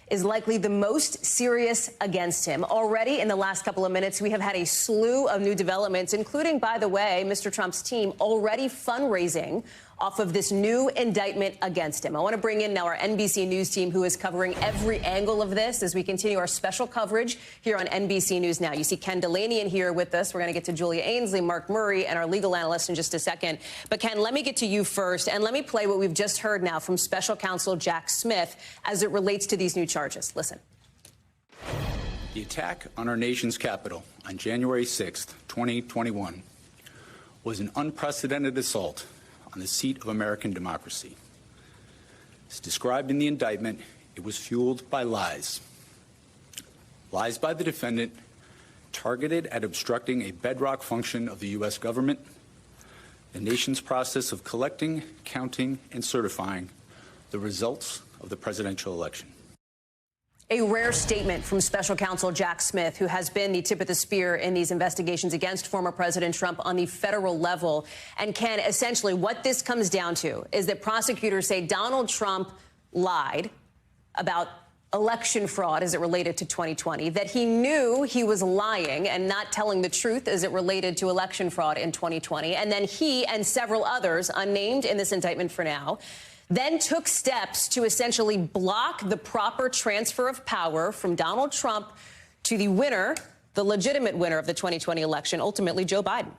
is likely the most serious against him. Already in the last couple of minutes, we have had a slew of new developments, including, by the way, Mr. Trump's team already fundraising off of this new indictment against him. I want to bring in now our NBC News team, who is covering every angle of this as we continue our special coverage here on NBC News Now. You see Ken Delaney in here with us. We're going to get to Julia Ainsley, Mark Murray, and our legal analyst in just a second. But Ken, let me get to you first, and let me play what we've just heard now from special counsel Jack Smith as it relates to these new charges. Listen. The attack on our nation's capital on January 6th, 2021 was an unprecedented assault on the seat of American democracy. As described in the indictment, it was fueled by lies. Lies by the defendant targeted at obstructing a bedrock function of the U.S. government, the nation's process of collecting, counting, and certifying the results of the presidential election. A rare statement from special counsel Jack Smith, who has been the tip of the spear in these investigations against former President Trump on the federal level. And Ken, essentially what this comes down to is that prosecutors say Donald Trump lied about election fraud as it related to 2020, that he knew he was lying and not telling the truth as it related to election fraud in 2020. And then he and several others, unnamed in this indictment for now, then took steps to essentially block the proper transfer of power from Donald Trump to the winner the legitimate winner of the 2020 election, ultimately Joe Biden.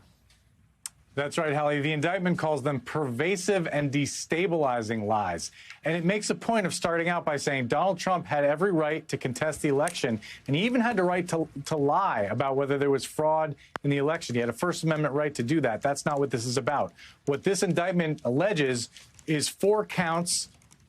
That's right, Hallie. The indictment calls them pervasive and destabilizing lies. And it makes a point of starting out by saying Donald Trump had every right to contest the election, and he even had the right to lie about whether there was fraud in the election. He had a First Amendment right to do that. That's not what this is about. What this indictment alleges is 4 counts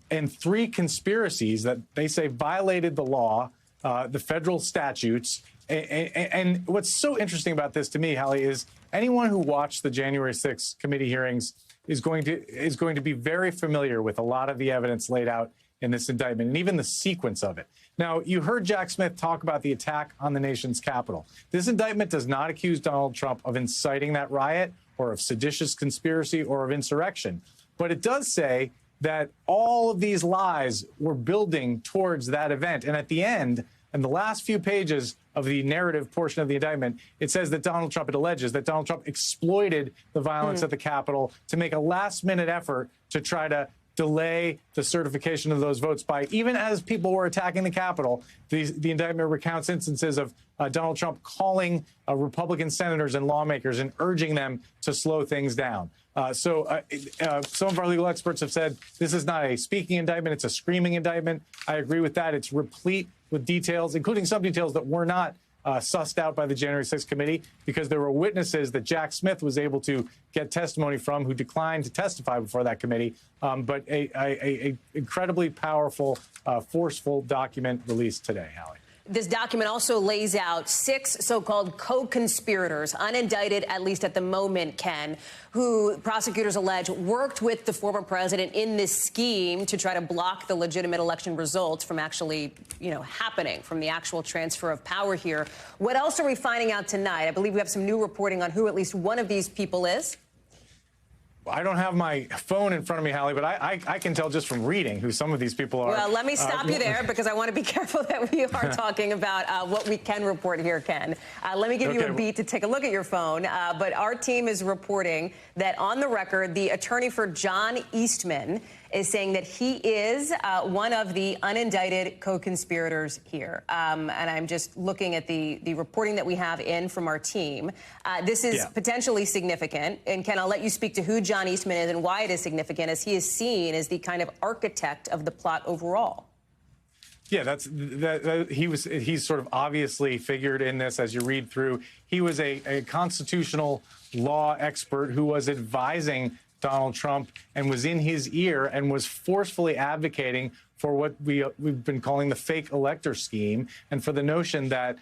and 3 conspiracies that they say violated the law, the federal statutes. And what's so interesting about this to me, Hallie, is anyone who watched the January 6th committee hearings is going to be very familiar with a lot of the evidence laid out in this indictment and even the sequence of it. Now, you heard Jack Smith talk about the attack on the nation's capital. This indictment does not accuse Donald Trump of inciting that riot or of seditious conspiracy or of insurrection. But it does say that all of these lies were building towards that event. And at the end, in the last few pages of the narrative portion of the indictment, it says that it alleges that Donald Trump exploited the violence at the Capitol to make a last-minute effort to try to delay the certification of those votes by, even as people were attacking the Capitol, the indictment recounts instances of Donald Trump calling Republican senators and lawmakers and urging them to slow things down. Some of our legal experts have said this is not a speaking indictment, it's a screaming indictment. I agree with that. It's replete with details, including some details that were not sussed out by the January 6th committee, because there were witnesses that Jack Smith was able to get testimony from who declined to testify before that committee. But a incredibly powerful, forceful document released today, Hallie. This document also lays out 6 so-called co-conspirators, unindicted, at least at the moment, Ken, who prosecutors allege worked with the former president in this scheme to try to block the legitimate election results from actually, happening, from the actual transfer of power here. What else are we finding out tonight? I believe we have some new reporting on who at least one of these people is. I don't have my phone in front of me, Hallie, but I can tell just from reading who some of these people are. Well, let me stop you there because I want to be careful that we are talking about what we can report here, Ken. Let me give you a beat to take a look at your phone. But our team is reporting that on the record, the attorney for John Eastman is saying that he is one of the unindicted co-conspirators here. And I'm just looking at the reporting that we have in from our team. This is potentially significant. And Ken, I'll let you speak to who John Eastman is and why it is significant, as he is seen as the kind of architect of the plot overall. Yeah, he's sort of obviously figured in this as you read through. He was a constitutional law expert who was advising Donald Trump and was in his ear and was forcefully advocating for what we've been calling the fake elector scheme, and for the notion that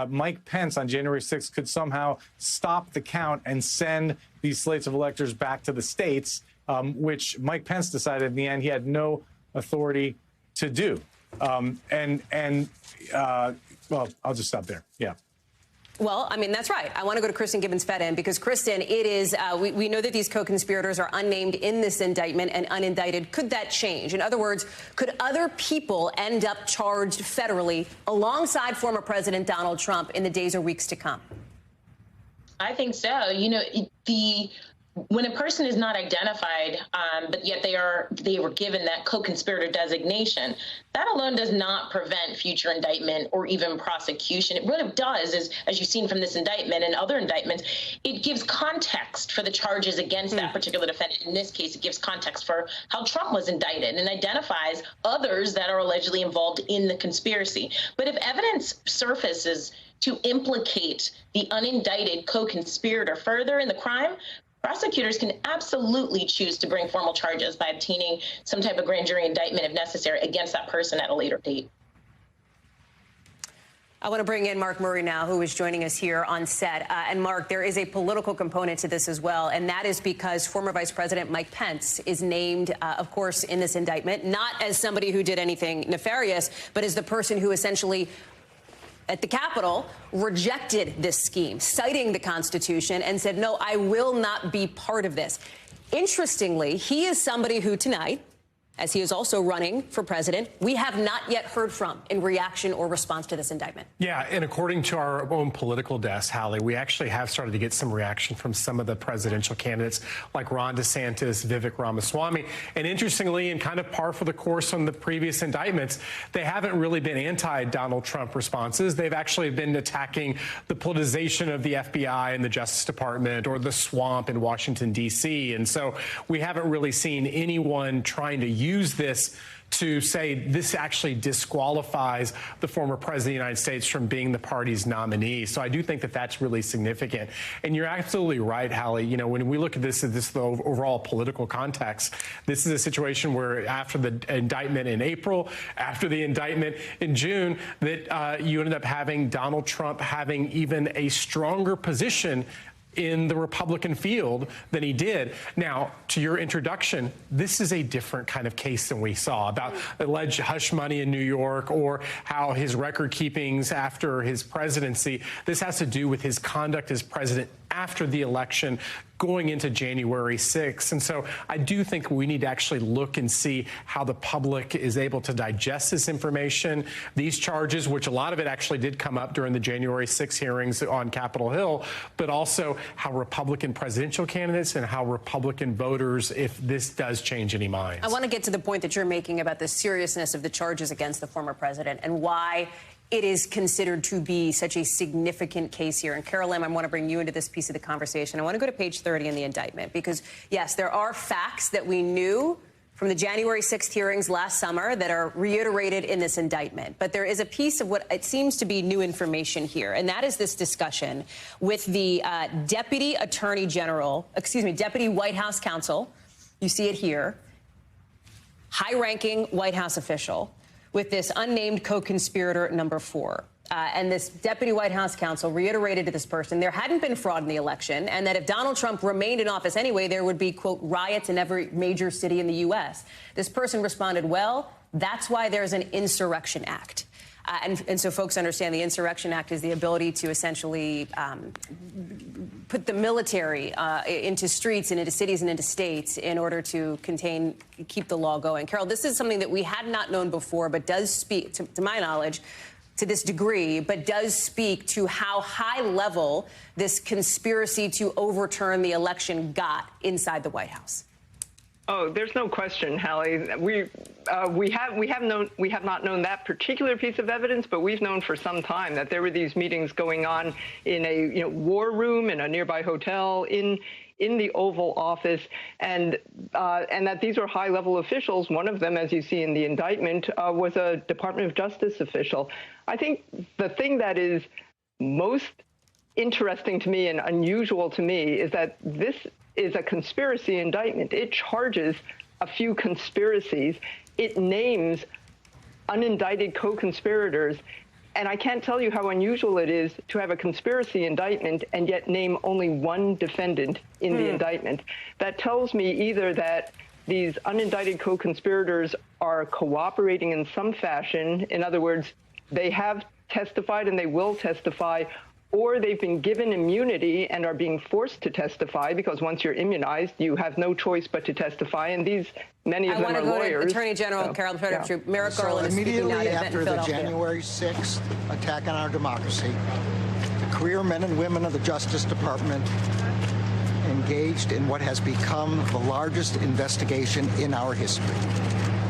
Mike Pence on January 6th could somehow stop the count and send these slates of electors back to the states, which Mike Pence decided in the end he had no authority to do. Well, I'll just stop there. Yeah. Well, I mean, that's right. I want to go to Kristen Gibbons-Fedden because, Kristen, it is we know that these co-conspirators are unnamed in this indictment and unindicted. Could that change? In other words, could other people end up charged federally alongside former President Donald Trump in the days or weeks to come? I think so. When a person is not identified, but yet they were given that co-conspirator designation, that alone does not prevent future indictment or even prosecution. It really does, as you've seen from this indictment and other indictments, it gives context for the charges against that particular defendant. In this case, it gives context for how Trump was indicted and identifies others that are allegedly involved in the conspiracy. But if evidence surfaces to implicate the unindicted co-conspirator further in the crime, prosecutors can absolutely choose to bring formal charges by obtaining some type of grand jury indictment, if necessary, against that person at a later date. I want to bring in Mark Murray now, who is joining us here on set. And Mark, there is a political component to this as well, and that is because former Vice President Mike Pence is named, of course, in this indictment, not as somebody who did anything nefarious, but as the person who essentially at the Capitol rejected this scheme, citing the Constitution, and said, no, I will not be part of this. Interestingly, he is somebody who tonight, as he is also running for president, we have not yet heard from in reaction or response to this indictment. Yeah, and according to our own political desk, Hallie, we actually have started to get some reaction from some of the presidential candidates like Ron DeSantis, Vivek Ramaswamy. And interestingly, and kind of par for the course on the previous indictments, they haven't really been anti-Donald Trump responses. They've actually been attacking the politicization of the FBI and the Justice Department or the swamp in Washington, D.C. And so we haven't really seen anyone trying to use this to say this actually disqualifies the former president of the United States from being the party's nominee. So I do think that that's really significant. And you're absolutely right, Hallie. You know, when we look at this the overall political context, this is a situation where after the indictment in April, after the indictment in June, that you ended up having Donald Trump having even a stronger position in the Republican field than he did. Now, to your introduction, this is a different kind of case than we saw about alleged hush money in New York or how his record keepings after his presidency. This has to do with his conduct as president after the election going into January 6th. And so I do think we need to actually look and see how the public is able to digest this information, these charges, which a lot of it actually did come up during the January 6th hearings on Capitol Hill, but also how Republican presidential candidates and how Republican voters, if this does change any minds. I want to get to the point that you're making about the seriousness of the charges against the former president and why it is considered to be such a significant case here. And Carol Lim, I want to bring you into this piece of the conversation. I want to go to page 30 in the indictment because, yes, there are facts that we knew from the January 6th hearings last summer that are reiterated in this indictment. But there is a piece of what it seems to be new information here, and that is this discussion with the Deputy White House counsel. You see it here. High-ranking White House official with this unnamed co-conspirator number 4. And this deputy White House counsel reiterated to this person there hadn't been fraud in the election and that if Donald Trump remained in office anyway, there would be, quote, riots in every major city in the U.S. This person responded, well, that's why there's an Insurrection Act. And so folks understand the Insurrection Act is the ability to essentially put the military into streets and into cities and into states in order to keep the law going. Carol, this is something that we had not known before, but does speak, to my knowledge, to this degree, but does speak to how high level this conspiracy to overturn the election got inside the White House. Oh, there's no question, Hallie. We have not known that particular piece of evidence, but we've known for some time that there were these meetings going on in a war room in a nearby hotel in the Oval Office, and that these were high-level officials. One of them, as you see in the indictment, was a Department of Justice official. I think the thing that is most interesting to me and unusual to me is that this is a conspiracy indictment. It charges a few conspiracies. It names unindicted co-conspirators. And I can't tell you how unusual it is to have a conspiracy indictment and yet name only one defendant in the indictment. That tells me either that these unindicted co-conspirators are cooperating in some fashion. In other words, they have testified and they will testify, or they've been given immunity and are being forced to testify because once you're immunized, you have no choice but to testify. And many of them are lawyers. I want to go to Attorney General Merrick Garland is speaking now to after the January 6th attack on our democracy, the career men and women of the Justice Department engaged in what has become the largest investigation in our history.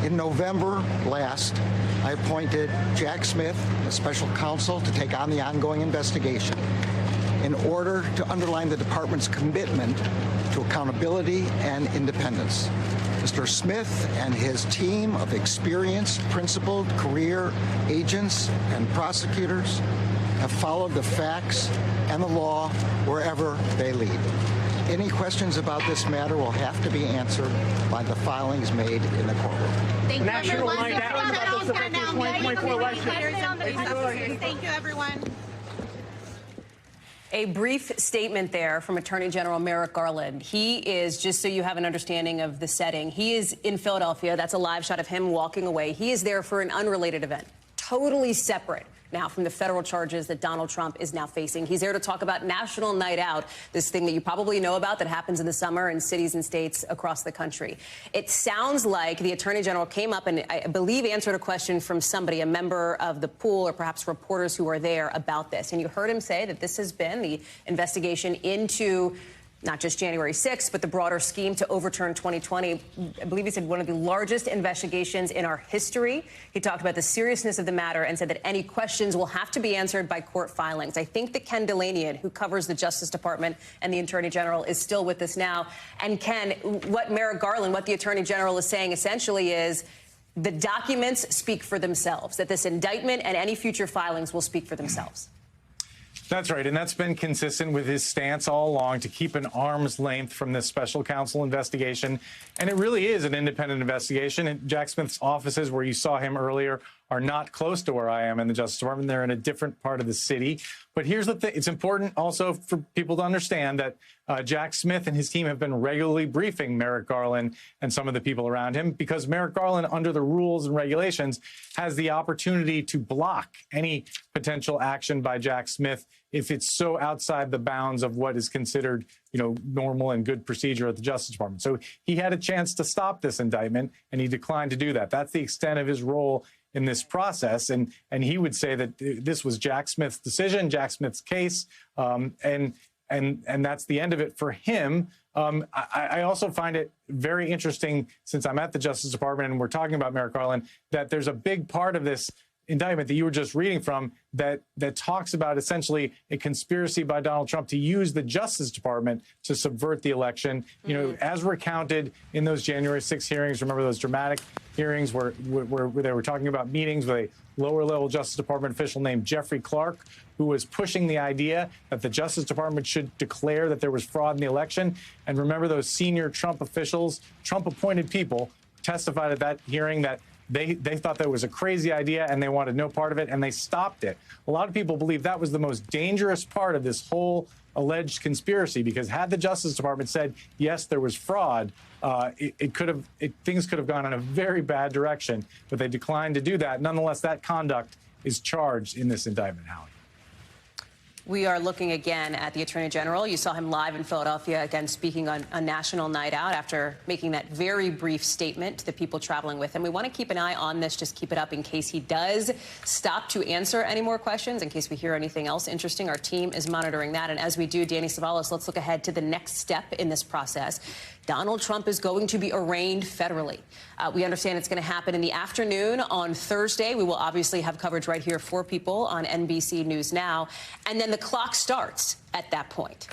In November last, I appointed Jack Smith, a special counsel, to take on the ongoing investigation in order to underline the department's commitment to accountability and independence. Mr. Smith and his team of experienced, principled career agents and prosecutors have followed the facts and the law wherever they lead. Any questions about this matter will have to be answered by the filings made in the courtroom. Thank you, everyone. A brief statement there from Attorney General Merrick Garland. He is, just so you have an understanding of the setting, he is in Philadelphia. That's a live shot of him walking away. He is there for an unrelated event, totally separate now from the federal charges that Donald Trump is now facing. He's there to talk about National Night Out, this thing that you probably know about that happens in the summer in cities and states across the country. It sounds like the Attorney General came up and I believe answered a question from somebody, a member of the pool or perhaps reporters who are there about this. And you heard him say that this has been the investigation into not just January 6th, but the broader scheme to overturn 2020. I believe he said one of the largest investigations in our history. He talked about the seriousness of the matter and said that any questions will have to be answered by court filings. I think that Ken Delanian, who covers the Justice Department and the Attorney General, is still with us now. And Ken, what Merrick Garland, what the Attorney General is saying essentially is the documents speak for themselves, that this indictment and any future filings will speak for themselves. That's right, and that's been consistent with his stance all along, to keep an arm's length from this special counsel investigation. And it really is an independent investigation. And Jack Smith's offices, where you saw him earlier, are not close to where I am in the Justice Department. They're in a different part of the city. But here's the thing. It's important also for people to understand that Jack Smith and his team have been regularly briefing Merrick Garland and some of the people around him, because Merrick Garland, under the rules and regulations, has the opportunity to block any potential action by Jack Smith if it's so outside the bounds of what is considered, normal and good procedure at the Justice Department. So he had a chance to stop this indictment, and he declined to do that. That's the extent of his role in this process. And he would say that this was Jack Smith's decision, Jack Smith's case, and that's the end of it for him. I also find it very interesting, since I'm at the Justice Department and we're talking about Merrick Garland, that there's a big part of this indictment that you were just reading from that talks about essentially a conspiracy by Donald Trump to use the Justice Department to subvert the election. As recounted in those January 6 hearings, remember those dramatic hearings where they were talking about meetings with a lower-level Justice Department official named Jeffrey Clark, who was pushing the idea that the Justice Department should declare that there was fraud in the election. And remember, those senior Trump officials, Trump-appointed people, testified at that hearing that they thought that was a crazy idea and they wanted no part of it, and they stopped it. A lot of people believe that was the most dangerous part of this whole alleged conspiracy, because had the Justice Department said, yes, there was fraud, things could have gone in a very bad direction, but they declined to do that. Nonetheless, that conduct is charged in this indictment, Hallie. We are looking again at the Attorney General. You saw him live in Philadelphia, again, speaking on a National Night Out after making that very brief statement to the people traveling with him. We want to keep an eye on this, just keep it up in case he does stop to answer any more questions, in case we hear anything else interesting. Our team is monitoring that. And as we do, Danny Savalas, let's look ahead to the next step in this process. Donald Trump is going to be arraigned federally. We understand it's going to happen in the afternoon on Thursday. We will obviously have coverage right here for people on NBC News Now. And then the clock starts at that point.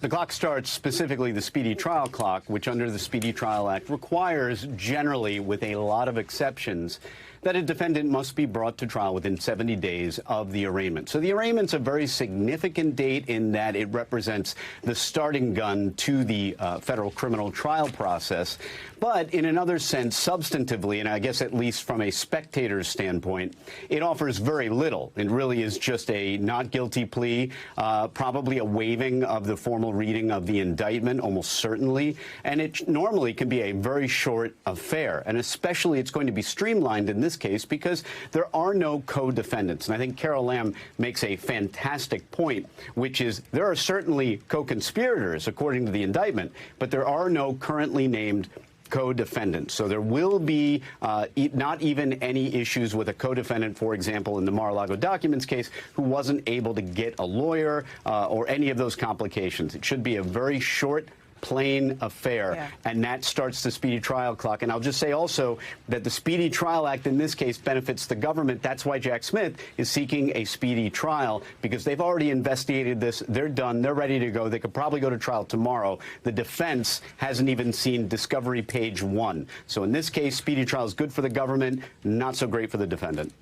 The clock starts, specifically the speedy trial clock, which under the Speedy Trial Act requires, generally with a lot of exceptions, that a defendant must be brought to trial within 70 days of the arraignment. So the arraignment's a very significant date in that it represents the starting gun to the federal criminal trial process. But in another sense, substantively, and I guess at least from a spectator's standpoint, it offers very little. It really is just a not guilty plea, probably a waiving of the formal reading of the indictment, almost certainly. And it normally can be a very short affair. And especially it's going to be streamlined in this case because there are no co-defendants. And I think Carol Lamb makes a fantastic point, which is there are certainly co-conspirators, according to the indictment, but there are no currently named co-defendants. So there will be not even any issues with a co-defendant, for example, in the Mar-a-Lago documents case, who wasn't able to get a lawyer or any of those complications. It should be a very short, plain affair, and that starts the speedy trial clock. And I'll just say also that the Speedy Trial Act in this case benefits the government. That's why Jack Smith is seeking a speedy trial, because they've already investigated this. They're done. They're ready to go. They could probably go to trial tomorrow. The defense hasn't even seen discovery page 1. So in this case, speedy trial is good for the government, not so great for the defendant.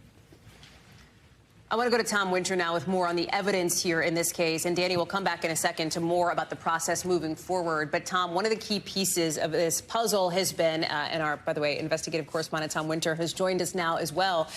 I want to go to Tom Winter now with more on the evidence here in this case. And Danny, will come back in a second to more about the process moving forward. But Tom, one of the key pieces of this puzzle has been, and our, by the way, investigative correspondent Tom Winter has joined us now as well.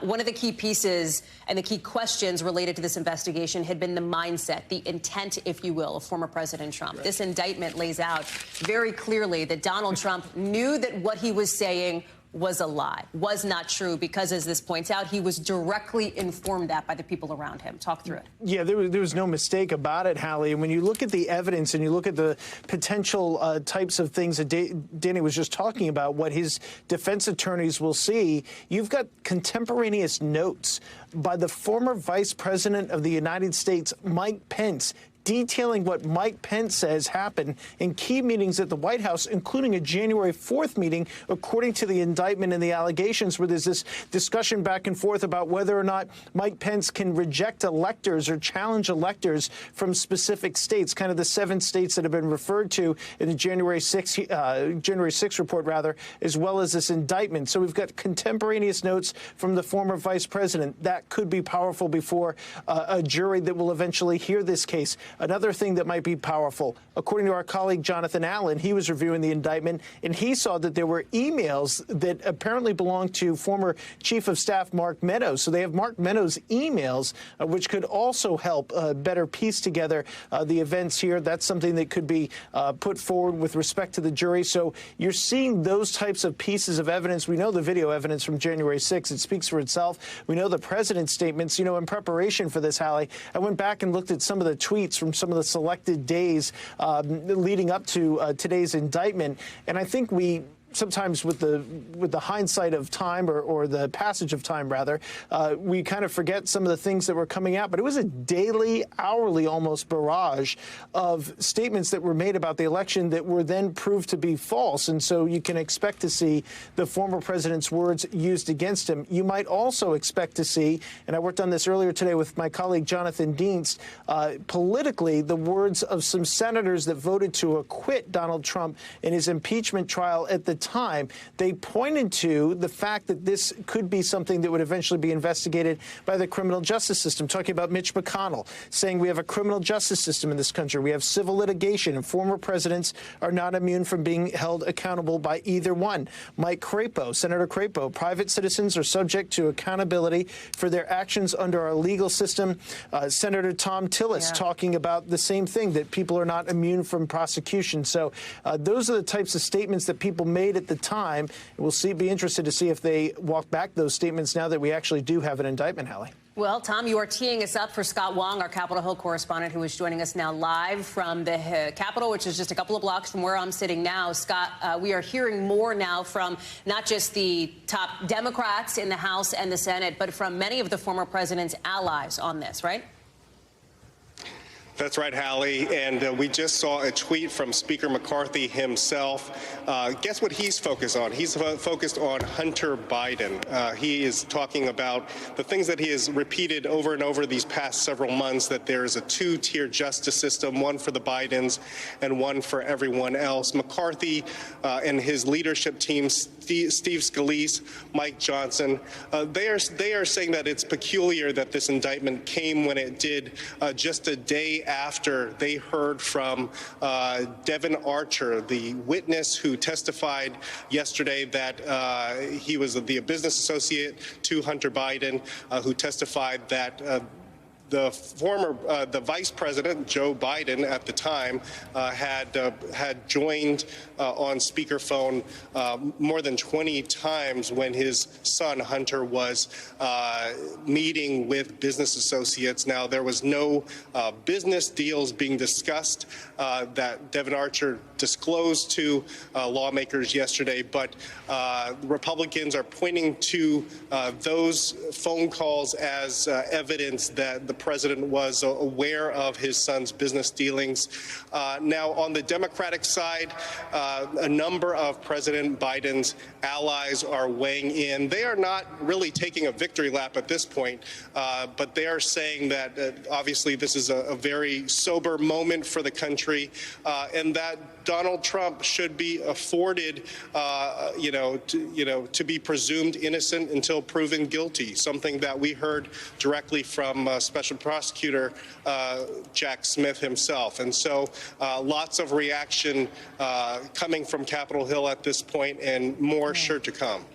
One of the key pieces and the key questions related to this investigation had been the mindset, the intent, if you will, of former President Trump. Right. This indictment lays out very clearly that Donald Trump knew that what he was saying was a lie, was not true, because, as this points out, he was directly informed that by the people around him. Talk through it. Yeah, there was no mistake about it, Hallie. And when you look at the evidence and you look at the potential types of things that Danny was just talking about, what his defense attorneys will see, you've got contemporaneous notes by the former Vice President of the United States, Mike Pence, detailing what Mike Pence says happened in key meetings at the White House, including a January 4th meeting, according to the indictment and the allegations, where there's this discussion back and forth about whether or not Mike Pence can reject electors or challenge electors from specific states, kind of the 7 states that have been referred to in the January 6th report, rather, as well as this indictment. So we've got contemporaneous notes from the former vice president. That could be powerful before a jury that will eventually hear this case. Another thing that might be powerful, according to our colleague Jonathan Allen, he was reviewing the indictment, and he saw that there were emails that apparently belonged to former Chief of Staff Mark Meadows. So they have Mark Meadows' emails, which could also help better piece together the events here. That's something that could be put forward with respect to the jury. So you're seeing those types of pieces of evidence. We know the video evidence from January 6th. It speaks for itself. We know the president's statements. You know, in preparation for this, Hallie, I went back and looked at some of the tweets from some of the selected days leading up to today's indictment. And I think we sometimes with the hindsight of time or the passage of time, rather, we kind of forget some of the things that were coming out. But it was a daily, hourly almost barrage of statements that were made about the election that were then proved to be false. And so you can expect to see the former president's words used against him. You might also expect to see, and I worked on this earlier today with my colleague Jonathan Dienst, politically, the words of some senators that voted to acquit Donald Trump in his impeachment trial at the time. They pointed to the fact that this could be something that would eventually be investigated by the criminal justice system, talking about Mitch McConnell, saying we have a criminal justice system in this country. We have civil litigation, and former presidents are not immune from being held accountable by either one. Mike Crapo, Senator Crapo, private citizens are subject to accountability for their actions under our legal system. Senator Tom Tillis talking about the same thing, that people are not immune from prosecution. So those are the types of statements that people made at the time. We'll be interested to see if they walk back those statements now that we actually do have an indictment, Hallie. Well, Tom, you are teeing us up for Scott Wong, our Capitol Hill correspondent, who is joining us now live from the Capitol, which is just a couple of blocks from where I'm sitting now. Scott, we are hearing more now from not just the top Democrats in the House and the Senate, but from many of the former president's allies on this, right? That's right, Hallie. And we just saw a tweet from Speaker McCarthy himself. Guess what he's focused on? He's focused on Hunter Biden. He is talking about the things that he has repeated over and over these past several months, that there is a two-tier justice system, one for the Bidens and one for everyone else. McCarthy and his leadership team, Steve Scalise, Mike Johnson, they are saying that it's peculiar that this indictment came when it did, just a day after they heard from Devin Archer, the witness who testified yesterday that he was the business associate to Hunter Biden, who testified that the vice president, Joe Biden, at the time, had joined on speakerphone more than 20 times when his son Hunter was meeting with business associates. Now, there was no business deals being discussed that Devin Archer disclosed to lawmakers yesterday, but Republicans are pointing to those phone calls as evidence that the president was aware of his son's business dealings. Now, on the Democratic side, a number of President Biden's allies are weighing in. They are not really taking a victory lap at this point, but they are saying that obviously this is a very sober moment for the country, and that Donald Trump should be afforded, to be presumed innocent until proven guilty, something that we heard directly from Special Prosecutor Jack Smith himself. And so lots of reaction coming from Capitol Hill at this point, and more sure to come.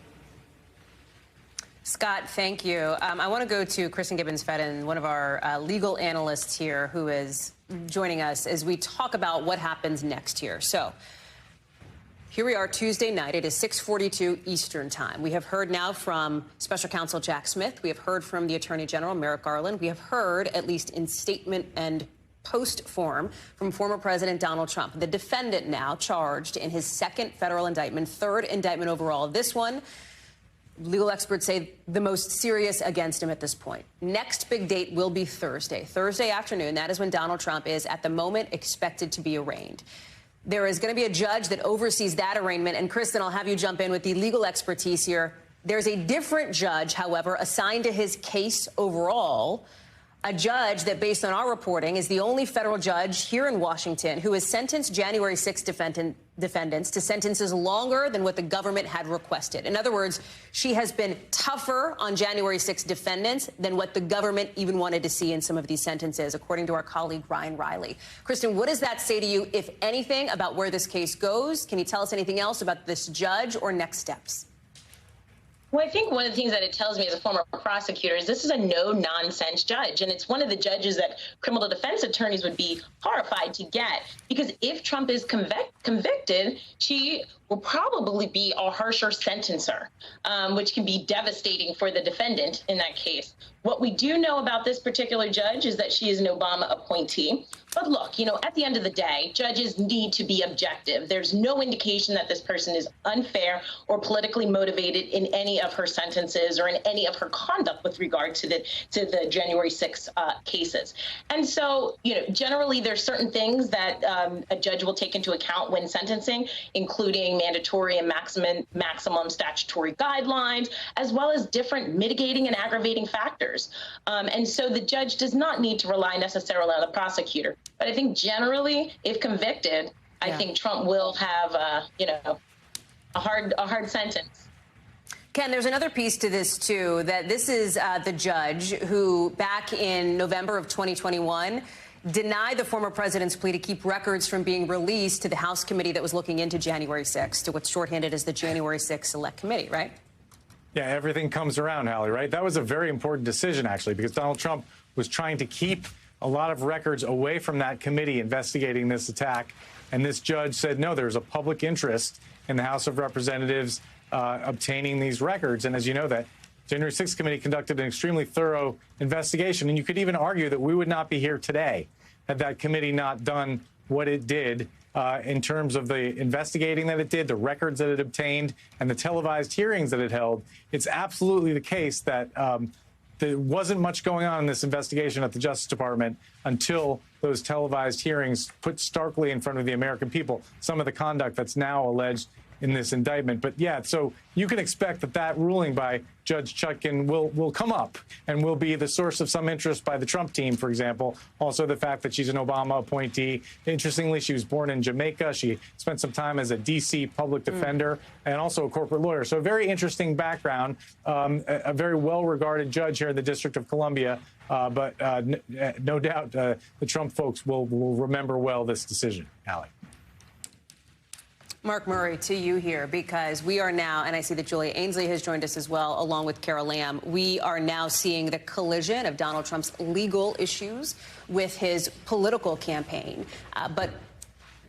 Scott, thank you. I want to go to Kristen Gibbons-Fedden, one of our legal analysts here, who is joining us as we talk about what happens next here. So Here we are Tuesday night. It is 6:42 Eastern time. We have heard now from Special Counsel Jack Smith. We have heard from the Attorney General Merrick Garland. We have heard, at least in statement and post form, from former President Donald Trump, the defendant now charged in his second federal indictment, third indictment overall. This one, legal experts say, the most serious against him at this point. Next big date will be Thursday afternoon. That is when Donald Trump is, at the moment, expected to be arraigned. There is going to be a judge that oversees that arraignment. And, Kristen, I'll have you jump in with the legal expertise here. There's a different judge, however, assigned to his case overall, a judge that, based on our reporting, is the only federal judge here in Washington who has sentenced January 6 defendants to sentences longer than what the government had requested. In other words, she has been tougher on January 6 defendants than what the government even wanted to see in some of these sentences, according to our colleague Ryan Riley. Kristen, what does that say to you, if anything, about where this case goes? Can you tell us anything else about this judge or next steps? Well, I think one of the things that it tells me as a former prosecutor is this is a no-nonsense judge, and it's one of the judges that criminal defense attorneys would be horrified to get, because if Trump is convicted, she will probably be a harsher sentencer, which can be devastating for the defendant in that case. What we do know about this particular judge is that she is an Obama appointee. But look, you know, at the end of the day, judges need to be objective. There's no indication that this person is unfair or politically motivated in any of her sentences or in any of her conduct with regard to the January 6 cases. And so, you know, generally there's certain things that a judge will take into account when sentencing, including mandatory and maximum statutory guidelines, as well as different mitigating and aggravating factors. And so the judge does not need to rely necessarily on the prosecutor. But I think generally, if convicted, I think Trump will have, a hard sentence. Ken, there's another piece to this, too, that this is the judge who, back in November of 2021, denied the former president's plea to keep records from being released to the House committee that was looking into January 6th, to what's shorthanded as the January 6th Select Committee, right? Yeah, everything comes around, Hallie, right? That was a very important decision, actually, because Donald Trump was trying to keep a lot of records away from that committee investigating this attack. And this judge said, no, there's a public interest in the House of Representatives obtaining these records. And as you know, that January 6th committee conducted an extremely thorough investigation. And you could even argue that we would not be here today had that committee not done what it did in terms of the investigating that it did, the records that it obtained, and the televised hearings that it held. It's absolutely the case that there wasn't much going on in this investigation at the Justice Department until those televised hearings put starkly in front of the American people some of the conduct that's now alleged in this indictment. But yeah, so you can expect that ruling by Judge Chutkan will come up and will be the source of some interest by the Trump team, for example. Also, the fact that she's an Obama appointee. Interestingly, she was born in Jamaica. She spent some time as a D.C. public defender and also a corporate lawyer. So a very interesting background, a very well-regarded judge here in the District of Columbia. But no doubt the Trump folks will remember well this decision, Hallie. Mark Murray, to you here, because we are now, and I see that Julia Ainsley has joined us as well, along with Carol Lamb. We are now seeing the collision of Donald Trump's legal issues with his political campaign. But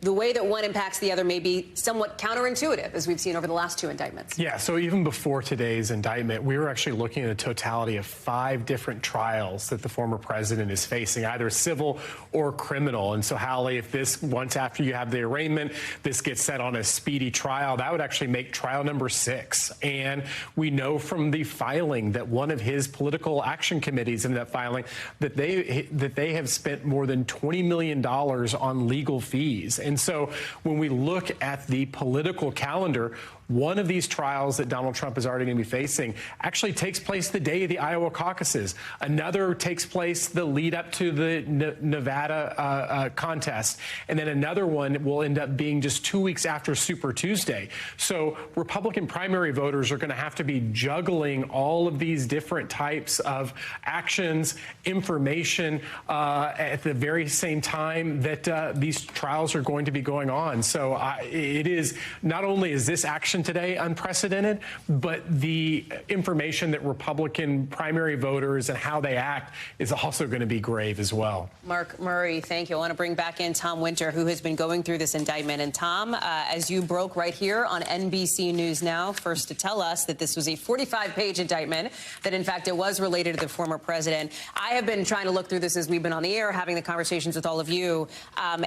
the way that one impacts the other may be somewhat counterintuitive, as we've seen over the last two indictments. Yeah, so even before today's indictment, we were actually looking at a totality of 5 different trials that the former president is facing, either civil or criminal. And so, Hallie, if this, once after you have the arraignment, this gets set on a speedy trial, that would actually make trial number 6. And we know from the filing that one of his political action committees in that filing that they have spent more than $20 million on legal fees. And so when we look at the political calendar, one of these trials that Donald Trump is already going to be facing actually takes place the day of the Iowa caucuses. Another takes place the lead up to the Nevada contest. And then another one will end up being just 2 weeks after Super Tuesday. So Republican primary voters are going to have to be juggling all of these different types of actions, information at the very same time that these trials are going going to be going on. So it is not only is this action today unprecedented, but the information that Republican primary voters and how they act is also going to be grave as well. Mark Murray, thank you. I want to bring back in Tom Winter, who has been going through this indictment. And Tom, as you broke right here on NBC News Now, first to tell us that this was a 45-page indictment, that in fact it was related to the former president. I have been trying to look through this as we've been on the air, having the conversations with all of you,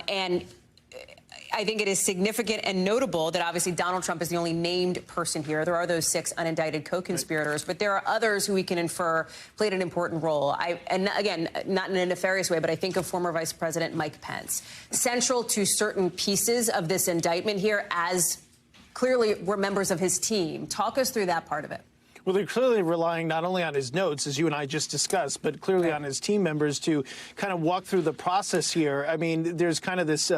and I think it is significant and notable that obviously Donald Trump is the only named person here. There are those 6 unindicted co-conspirators, but there are others who we can infer played an important role. And again, not in a nefarious way, but I think of former Vice President Mike Pence. Central to certain pieces of this indictment here, as clearly were members of his team. Talk us through that part of it. Well, they're clearly relying not only on his notes, as you and I just discussed, but clearly on his team members to kind of walk through the process here. I mean, there's kind of this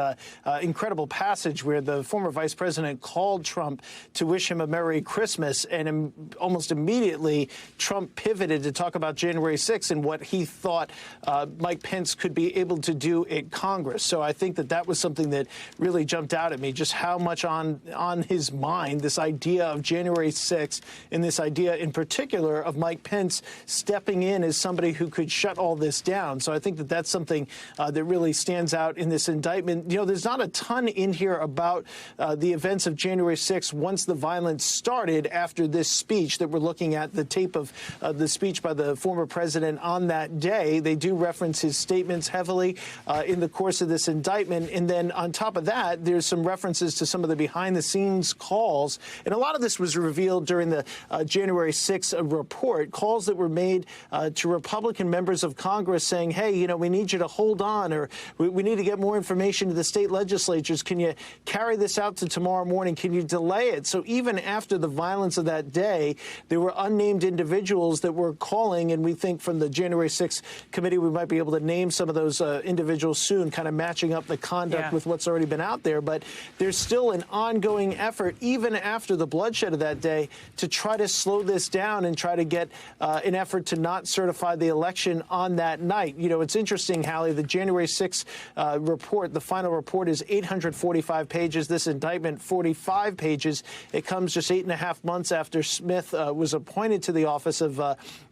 incredible passage where the former vice president called Trump to wish him a Merry Christmas, and almost immediately Trump pivoted to talk about January 6th and what he thought Mike Pence could be able to do at Congress. So I think that was something that really jumped out at me, just how much on his mind, this idea of January 6th and this idea in particular of Mike Pence stepping in as somebody who could shut all this down. So I think that that's something that really stands out in this indictment. You know, there's not a ton in here about the events of January 6th once the violence started after this speech that we're looking at, the tape of the speech by the former president on that day. They do reference his statements heavily in the course of this indictment. And then on top of that, there's some references to some of the behind-the-scenes calls. And a lot of this was revealed during the January 6th report, calls that were made to Republican members of Congress saying, hey, you know, we need you to hold on, or we need to get more information to the state legislatures. Can you carry this out to tomorrow morning? Can you delay it? So even after the violence of that day, there were unnamed individuals that were calling, and we think from the January 6th committee we might be able to name some of those individuals soon, kind of matching up the conduct with what's already been out there. But there's still an ongoing effort, even after the bloodshed of that day, to try to slow this down and try to get an effort to not certify the election on that night. You know, it's interesting, Hallie, the January 6th report, the final report is 845 pages. This indictment, 45 pages. It comes just 8.5 months after Smith was appointed to the office of,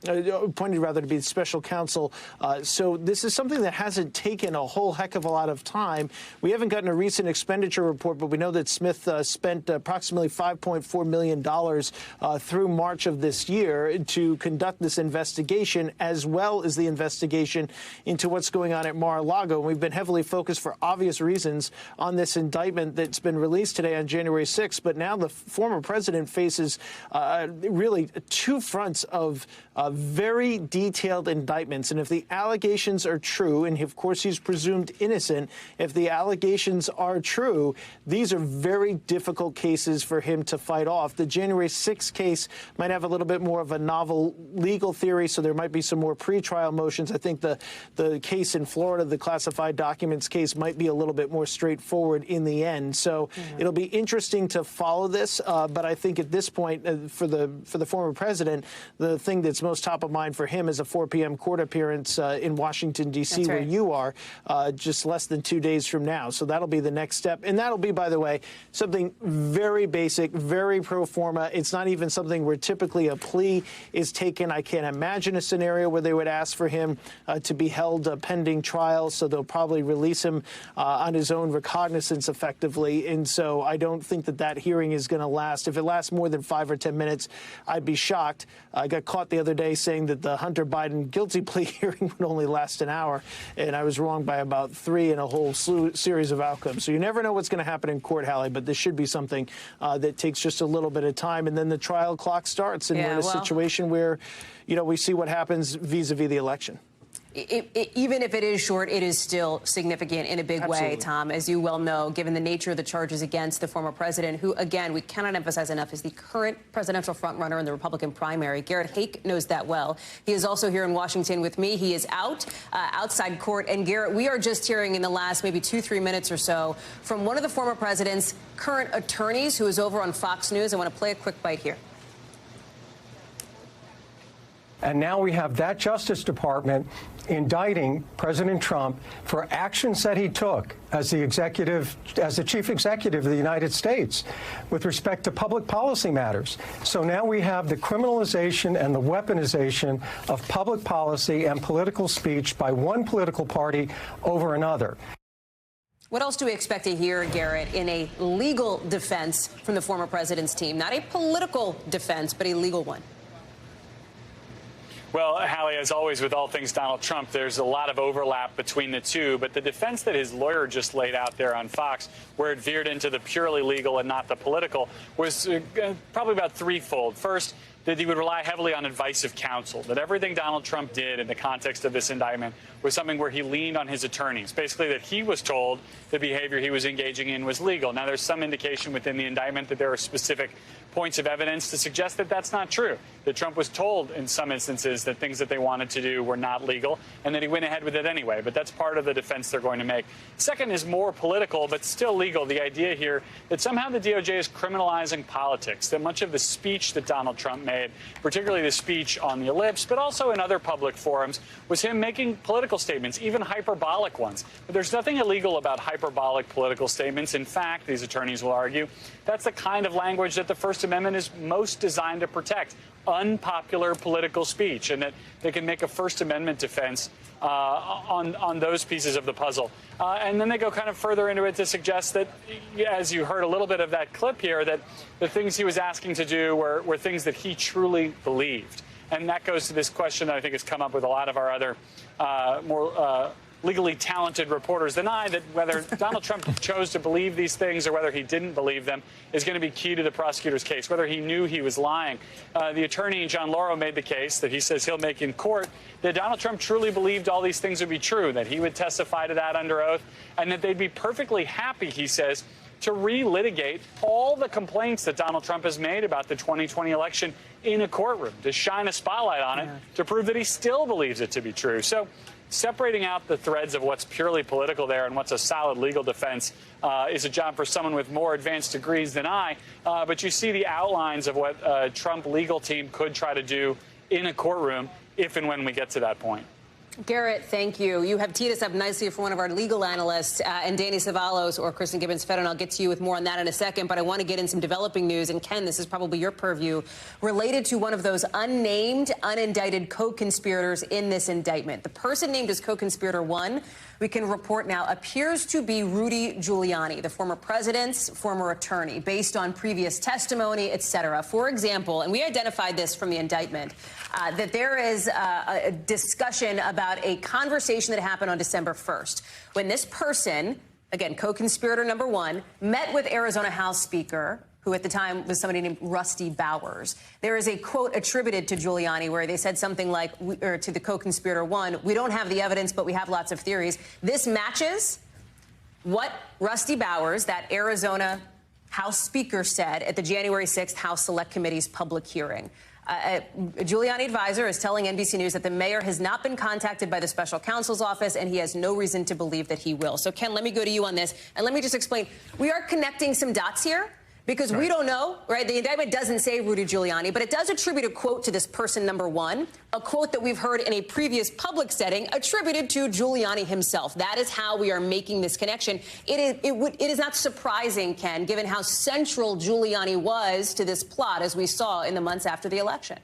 appointed rather to be special counsel. So this is something that hasn't taken a whole heck of a lot of time. We haven't gotten a recent expenditure report, but we know that Smith spent approximately $5.4 million through March of this year to conduct this investigation, as well as the investigation into what's going on at Mar-a-Lago. And we've been heavily focused for obvious reasons on this indictment that's been released today on January 6th. But now the former president faces really 2 fronts of very detailed indictments. And if the allegations are true, and of course he's presumed innocent, if the allegations are true, these are very difficult cases for him to fight off. The January 6th case might have a little bit more of a novel legal theory, so there might be some more pretrial motions. I think the case in Florida, the classified documents case, might be a little bit more straightforward in the end. So it'll be interesting to follow this. But I think at this point, for the former president, the thing that's most top of mind for him is a 4 p.m. court appearance in Washington, D.C., where you are, just less than 2 days from now. So that'll be the next step. And that'll be, by the way, something very basic, very pro forma. It's not even something where typically a plea is taken. I can't imagine a scenario where they would ask for him to be held pending trial. So they'll probably release him on his own recognizance effectively. And so I don't think that hearing is going to last. If it lasts more than 5 or 10 minutes, I'd be shocked. I got caught the other day saying that the Hunter Biden guilty plea hearing would only last an hour. And I was wrong by about 3 in a whole series of outcomes. So you never know what's going to happen in court, Hallie, but this should be something that takes just a little bit of time. And then the trial clock starts. And we're in a situation where, you know, we see what happens vis-a-vis the election. Even if it is short, it is still significant in a big way, Tom, as you well know, given the nature of the charges against the former president, who, again, we cannot emphasize enough, is the current presidential frontrunner in the Republican primary. Garrett Haake knows that well. He is also here in Washington with me. He is outside court. And, Garrett, we are just hearing in the last maybe 2-3 minutes or so from one of the former president's current attorneys who is over on Fox News. I want to play a quick bite here. And now we have that Justice Department indicting President Trump for actions that he took as the chief executive of the United States with respect to public policy matters. So now we have the criminalization and the weaponization of public policy and political speech by one political party over another. What else do we expect to hear, Garrett, in a legal defense from the former president's team? Not a political defense, but a legal one. Well, Hallie, as always with all things Donald Trump, there's a lot of overlap between the two. But the defense that his lawyer just laid out there on Fox, where it veered into the purely legal and not the political, was probably about threefold. First, that he would rely heavily on advice of counsel, that everything Donald Trump did in the context of this indictment was something where he leaned on his attorneys, basically that he was told the behavior he was engaging in was legal. Now, there's some indication within the indictment that there are specific points of evidence to suggest that that's not true, that Trump was told in some instances that things that they wanted to do were not legal, and that he went ahead with it anyway. But that's part of the defense they're going to make. Second is more political, but still legal. The idea here that somehow the DOJ is criminalizing politics, that much of the speech that Donald Trump made, particularly the speech on the ellipse, but also in other public forums, was him making political statements, even hyperbolic ones. But there's nothing illegal about hyperbolic political statements. In fact, these attorneys will argue, that's the kind of language that the First Amendment is most designed to protect, unpopular political speech, and that they can make a First Amendment defense on those pieces of the puzzle. And then they go kind of further into it to suggest that, as you heard a little bit of that clip here, that the things he was asking to do were things that he truly believed. And that goes to this question that I think has come up with a lot of our other more legally talented reporters than I, that whether Donald Trump chose to believe these things or whether he didn't believe them is going to be key to the prosecutor's case, whether he knew he was lying. The attorney, John Lauro, made the case that he says he'll make in court that Donald Trump truly believed all these things would be true, that he would testify to that under oath, and that they'd be perfectly happy, he says, to relitigate all the complaints that Donald Trump has made about the 2020 election in a courtroom, to shine a spotlight on it, to prove that he still believes it to be true. So separating out the threads of what's purely political there and what's a solid legal defense is a job for someone with more advanced degrees than I. But you see the outlines of what a Trump legal team could try to do in a courtroom if and when we get to that point. Garrett, thank you. You have teed us up nicely for one of our legal analysts, and Danny Savalos or Kristen Gibbons-Fedden. I'll get to you with more on that in a second, but I want to get in some developing news. And Ken, this is probably your purview, related to one of those unnamed, unindicted co-conspirators in this indictment. The person named as co-conspirator 1, we can report now, appears to be Rudy Giuliani, the former president's former attorney, based on previous testimony, et cetera. For example, and we identified this from the indictment, that there is a discussion about a conversation that happened on December 1st when this person, again, co-conspirator number 1, met with Arizona House Speaker, who at the time was somebody named Rusty Bowers. There is a quote attributed to Giuliani where they said something like, or to the co-conspirator 1, we don't have the evidence, but we have lots of theories. This matches what Rusty Bowers, that Arizona House Speaker, said at the January 6th House Select Committee's public hearing. A Giuliani advisor is telling NBC News that the mayor has not been contacted by the special counsel's office, and he has no reason to believe that he will. So, Ken, let me go to you on this, and let me just explain. We are connecting some dots here, because we don't know, right? The indictment doesn't say Rudy Giuliani, but it does attribute a quote to this person number 1, a quote that we've heard in a previous public setting attributed to Giuliani himself. That is how we are making this connection. It is not surprising, Ken, given how central Giuliani was to this plot, as we saw in the months after the election.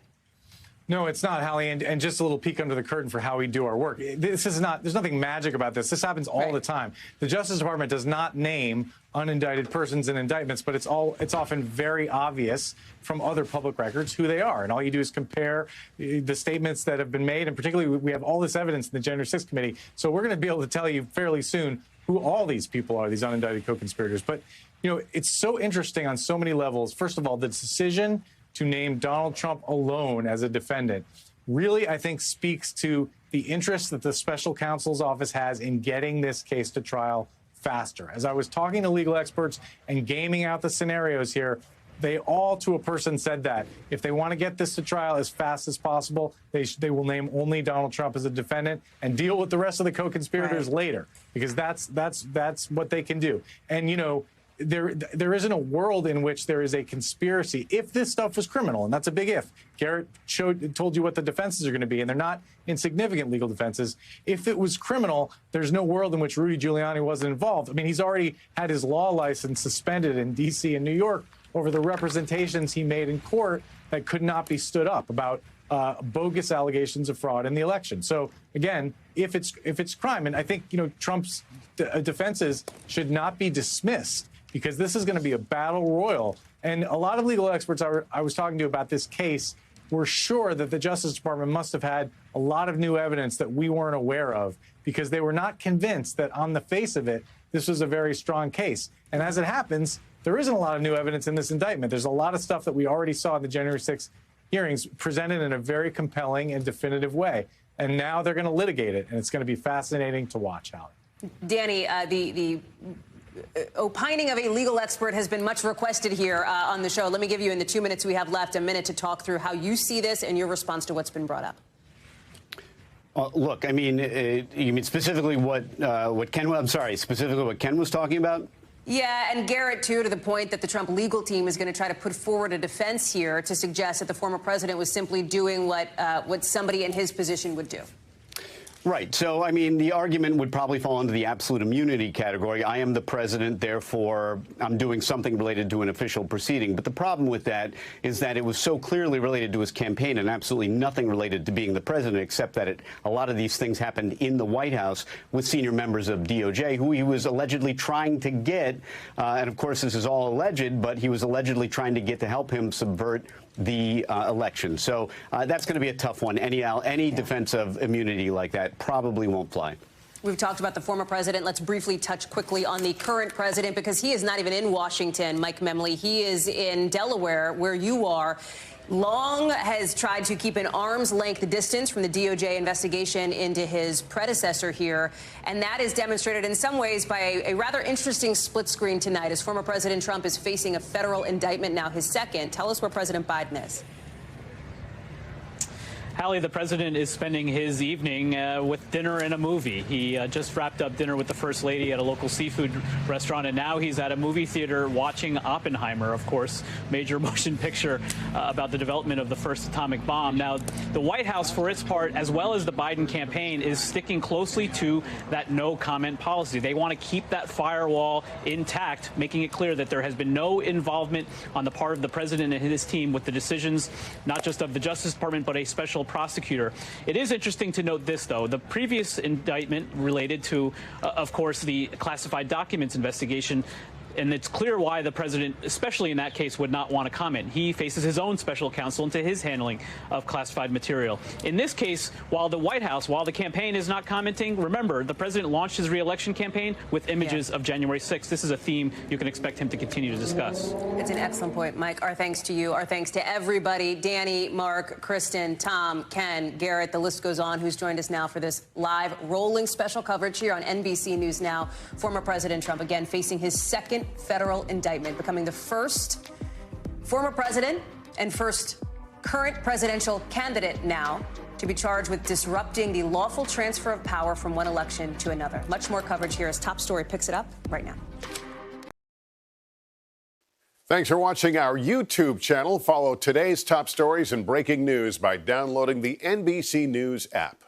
No, it's not, Hallie, and just a little peek under the curtain for how we do our work. This is not, there's nothing magic about this. This happens all the time. The Justice Department does not name unindicted persons in indictments, but it's often very obvious from other public records who they are. And all you do is compare the statements that have been made, and particularly we have all this evidence in the January 6th committee. So we're going to be able to tell you fairly soon who all these people are, these unindicted co-conspirators. But, you know, it's so interesting on so many levels. First of all, the decision to name Donald Trump alone as a defendant really, I think, speaks to the interest that the special counsel's office has in getting this case to trial faster. As I was talking to legal experts and gaming out the scenarios here, they all, to a person, said that if they want to get this to trial as fast as possible, they will name only Donald Trump as a defendant and deal with the rest of the co-conspirators later, because that's what they can do. And, you know, there isn't a world in which there is a conspiracy if this stuff was criminal, and that's a big if. Garrett told you what the defenses are going to be, and they're not insignificant legal defenses. If it was criminal, there's no world in which Rudy Giuliani wasn't involved. I mean, he's already had his law license suspended in D.C. and New York over the representations he made in court that could not be stood up about bogus allegations of fraud in the election. So again, if it's crime, and I think Trump's defenses should not be dismissed, because this is going to be a battle royal. And a lot of legal experts I was talking to about this case were sure that the Justice Department must have had a lot of new evidence that we weren't aware of, because they were not convinced that on the face of it, this was a very strong case. And as it happens, there isn't a lot of new evidence in this indictment. There's a lot of stuff that we already saw in the January 6th hearings presented in a very compelling and definitive way. And now they're going to litigate it, and it's going to be fascinating to watch, Hallie. Danny, the opining of a legal expert has been much requested here on the show. Let me give you, in the 2 minutes we have left, a minute to talk through how you see this and your response to what's been brought up. Look, I mean, you mean specifically what Ken? I'm sorry, specifically what Ken was talking about. Yeah, and Garrett, too, to the point that the Trump legal team is going to try to put forward a defense here to suggest that the former president was simply doing what somebody in his position would do. Right. So, I mean, the argument would probably fall into the absolute immunity category. I am the president, therefore I'm doing something related to an official proceeding. But the problem with that is that it was so clearly related to his campaign and absolutely nothing related to being the president, except that a lot of these things happened in the White House with senior members of DOJ who he was allegedly trying to get. And of course, this is all alleged, but he was allegedly trying to get to help him subvert the election. So that's going to be a tough one. Any defense of immunity like that probably won't fly. We've talked about the former president. Let's briefly touch quickly on the current president, because he is not even in Washington, Mike Memley. He is in Delaware, where you are. Long has tried to keep an arm's length distance from the DOJ investigation into his predecessor here, and that is demonstrated in some ways by a rather interesting split screen tonight, as former President Trump is facing a federal indictment, now his second. Tell us where President Biden is. Hallie, the president is spending his evening with dinner and a movie. He just wrapped up dinner with the First Lady at a local seafood restaurant, and now he's at a movie theater watching Oppenheimer, of course, major motion picture about the development of the first atomic bomb. Now, the White House, for its part, as well as the Biden campaign, is sticking closely to that no-comment policy. They want to keep that firewall intact, making it clear that there has been no involvement on the part of the president and his team with the decisions, not just of the Justice Department, but a special prosecutor. It is interesting to note this, though. The previous indictment related to, of course, the classified documents investigation. And it's clear why the president, especially in that case, would not want to comment. He faces his own special counsel into his handling of classified material. In this case, while the White House, while the campaign is not commenting, remember, the president launched his re-election campaign with images of January 6th. This is a theme you can expect him to continue to discuss. It's an excellent point, Mike. Our thanks to you. Our thanks to everybody. Danny, Mark, Kristen, Tom, Ken, Garrett, the list goes on, who's joined us now for this live rolling special coverage here on NBC News Now. Former President Trump, again, facing his second federal indictment, becoming the first former president and first current presidential candidate now to be charged with disrupting the lawful transfer of power from one election to another. Much more coverage here as Top Story picks it up right now. Thanks for watching our YouTube channel. Follow today's top stories and breaking news by downloading the NBC News app.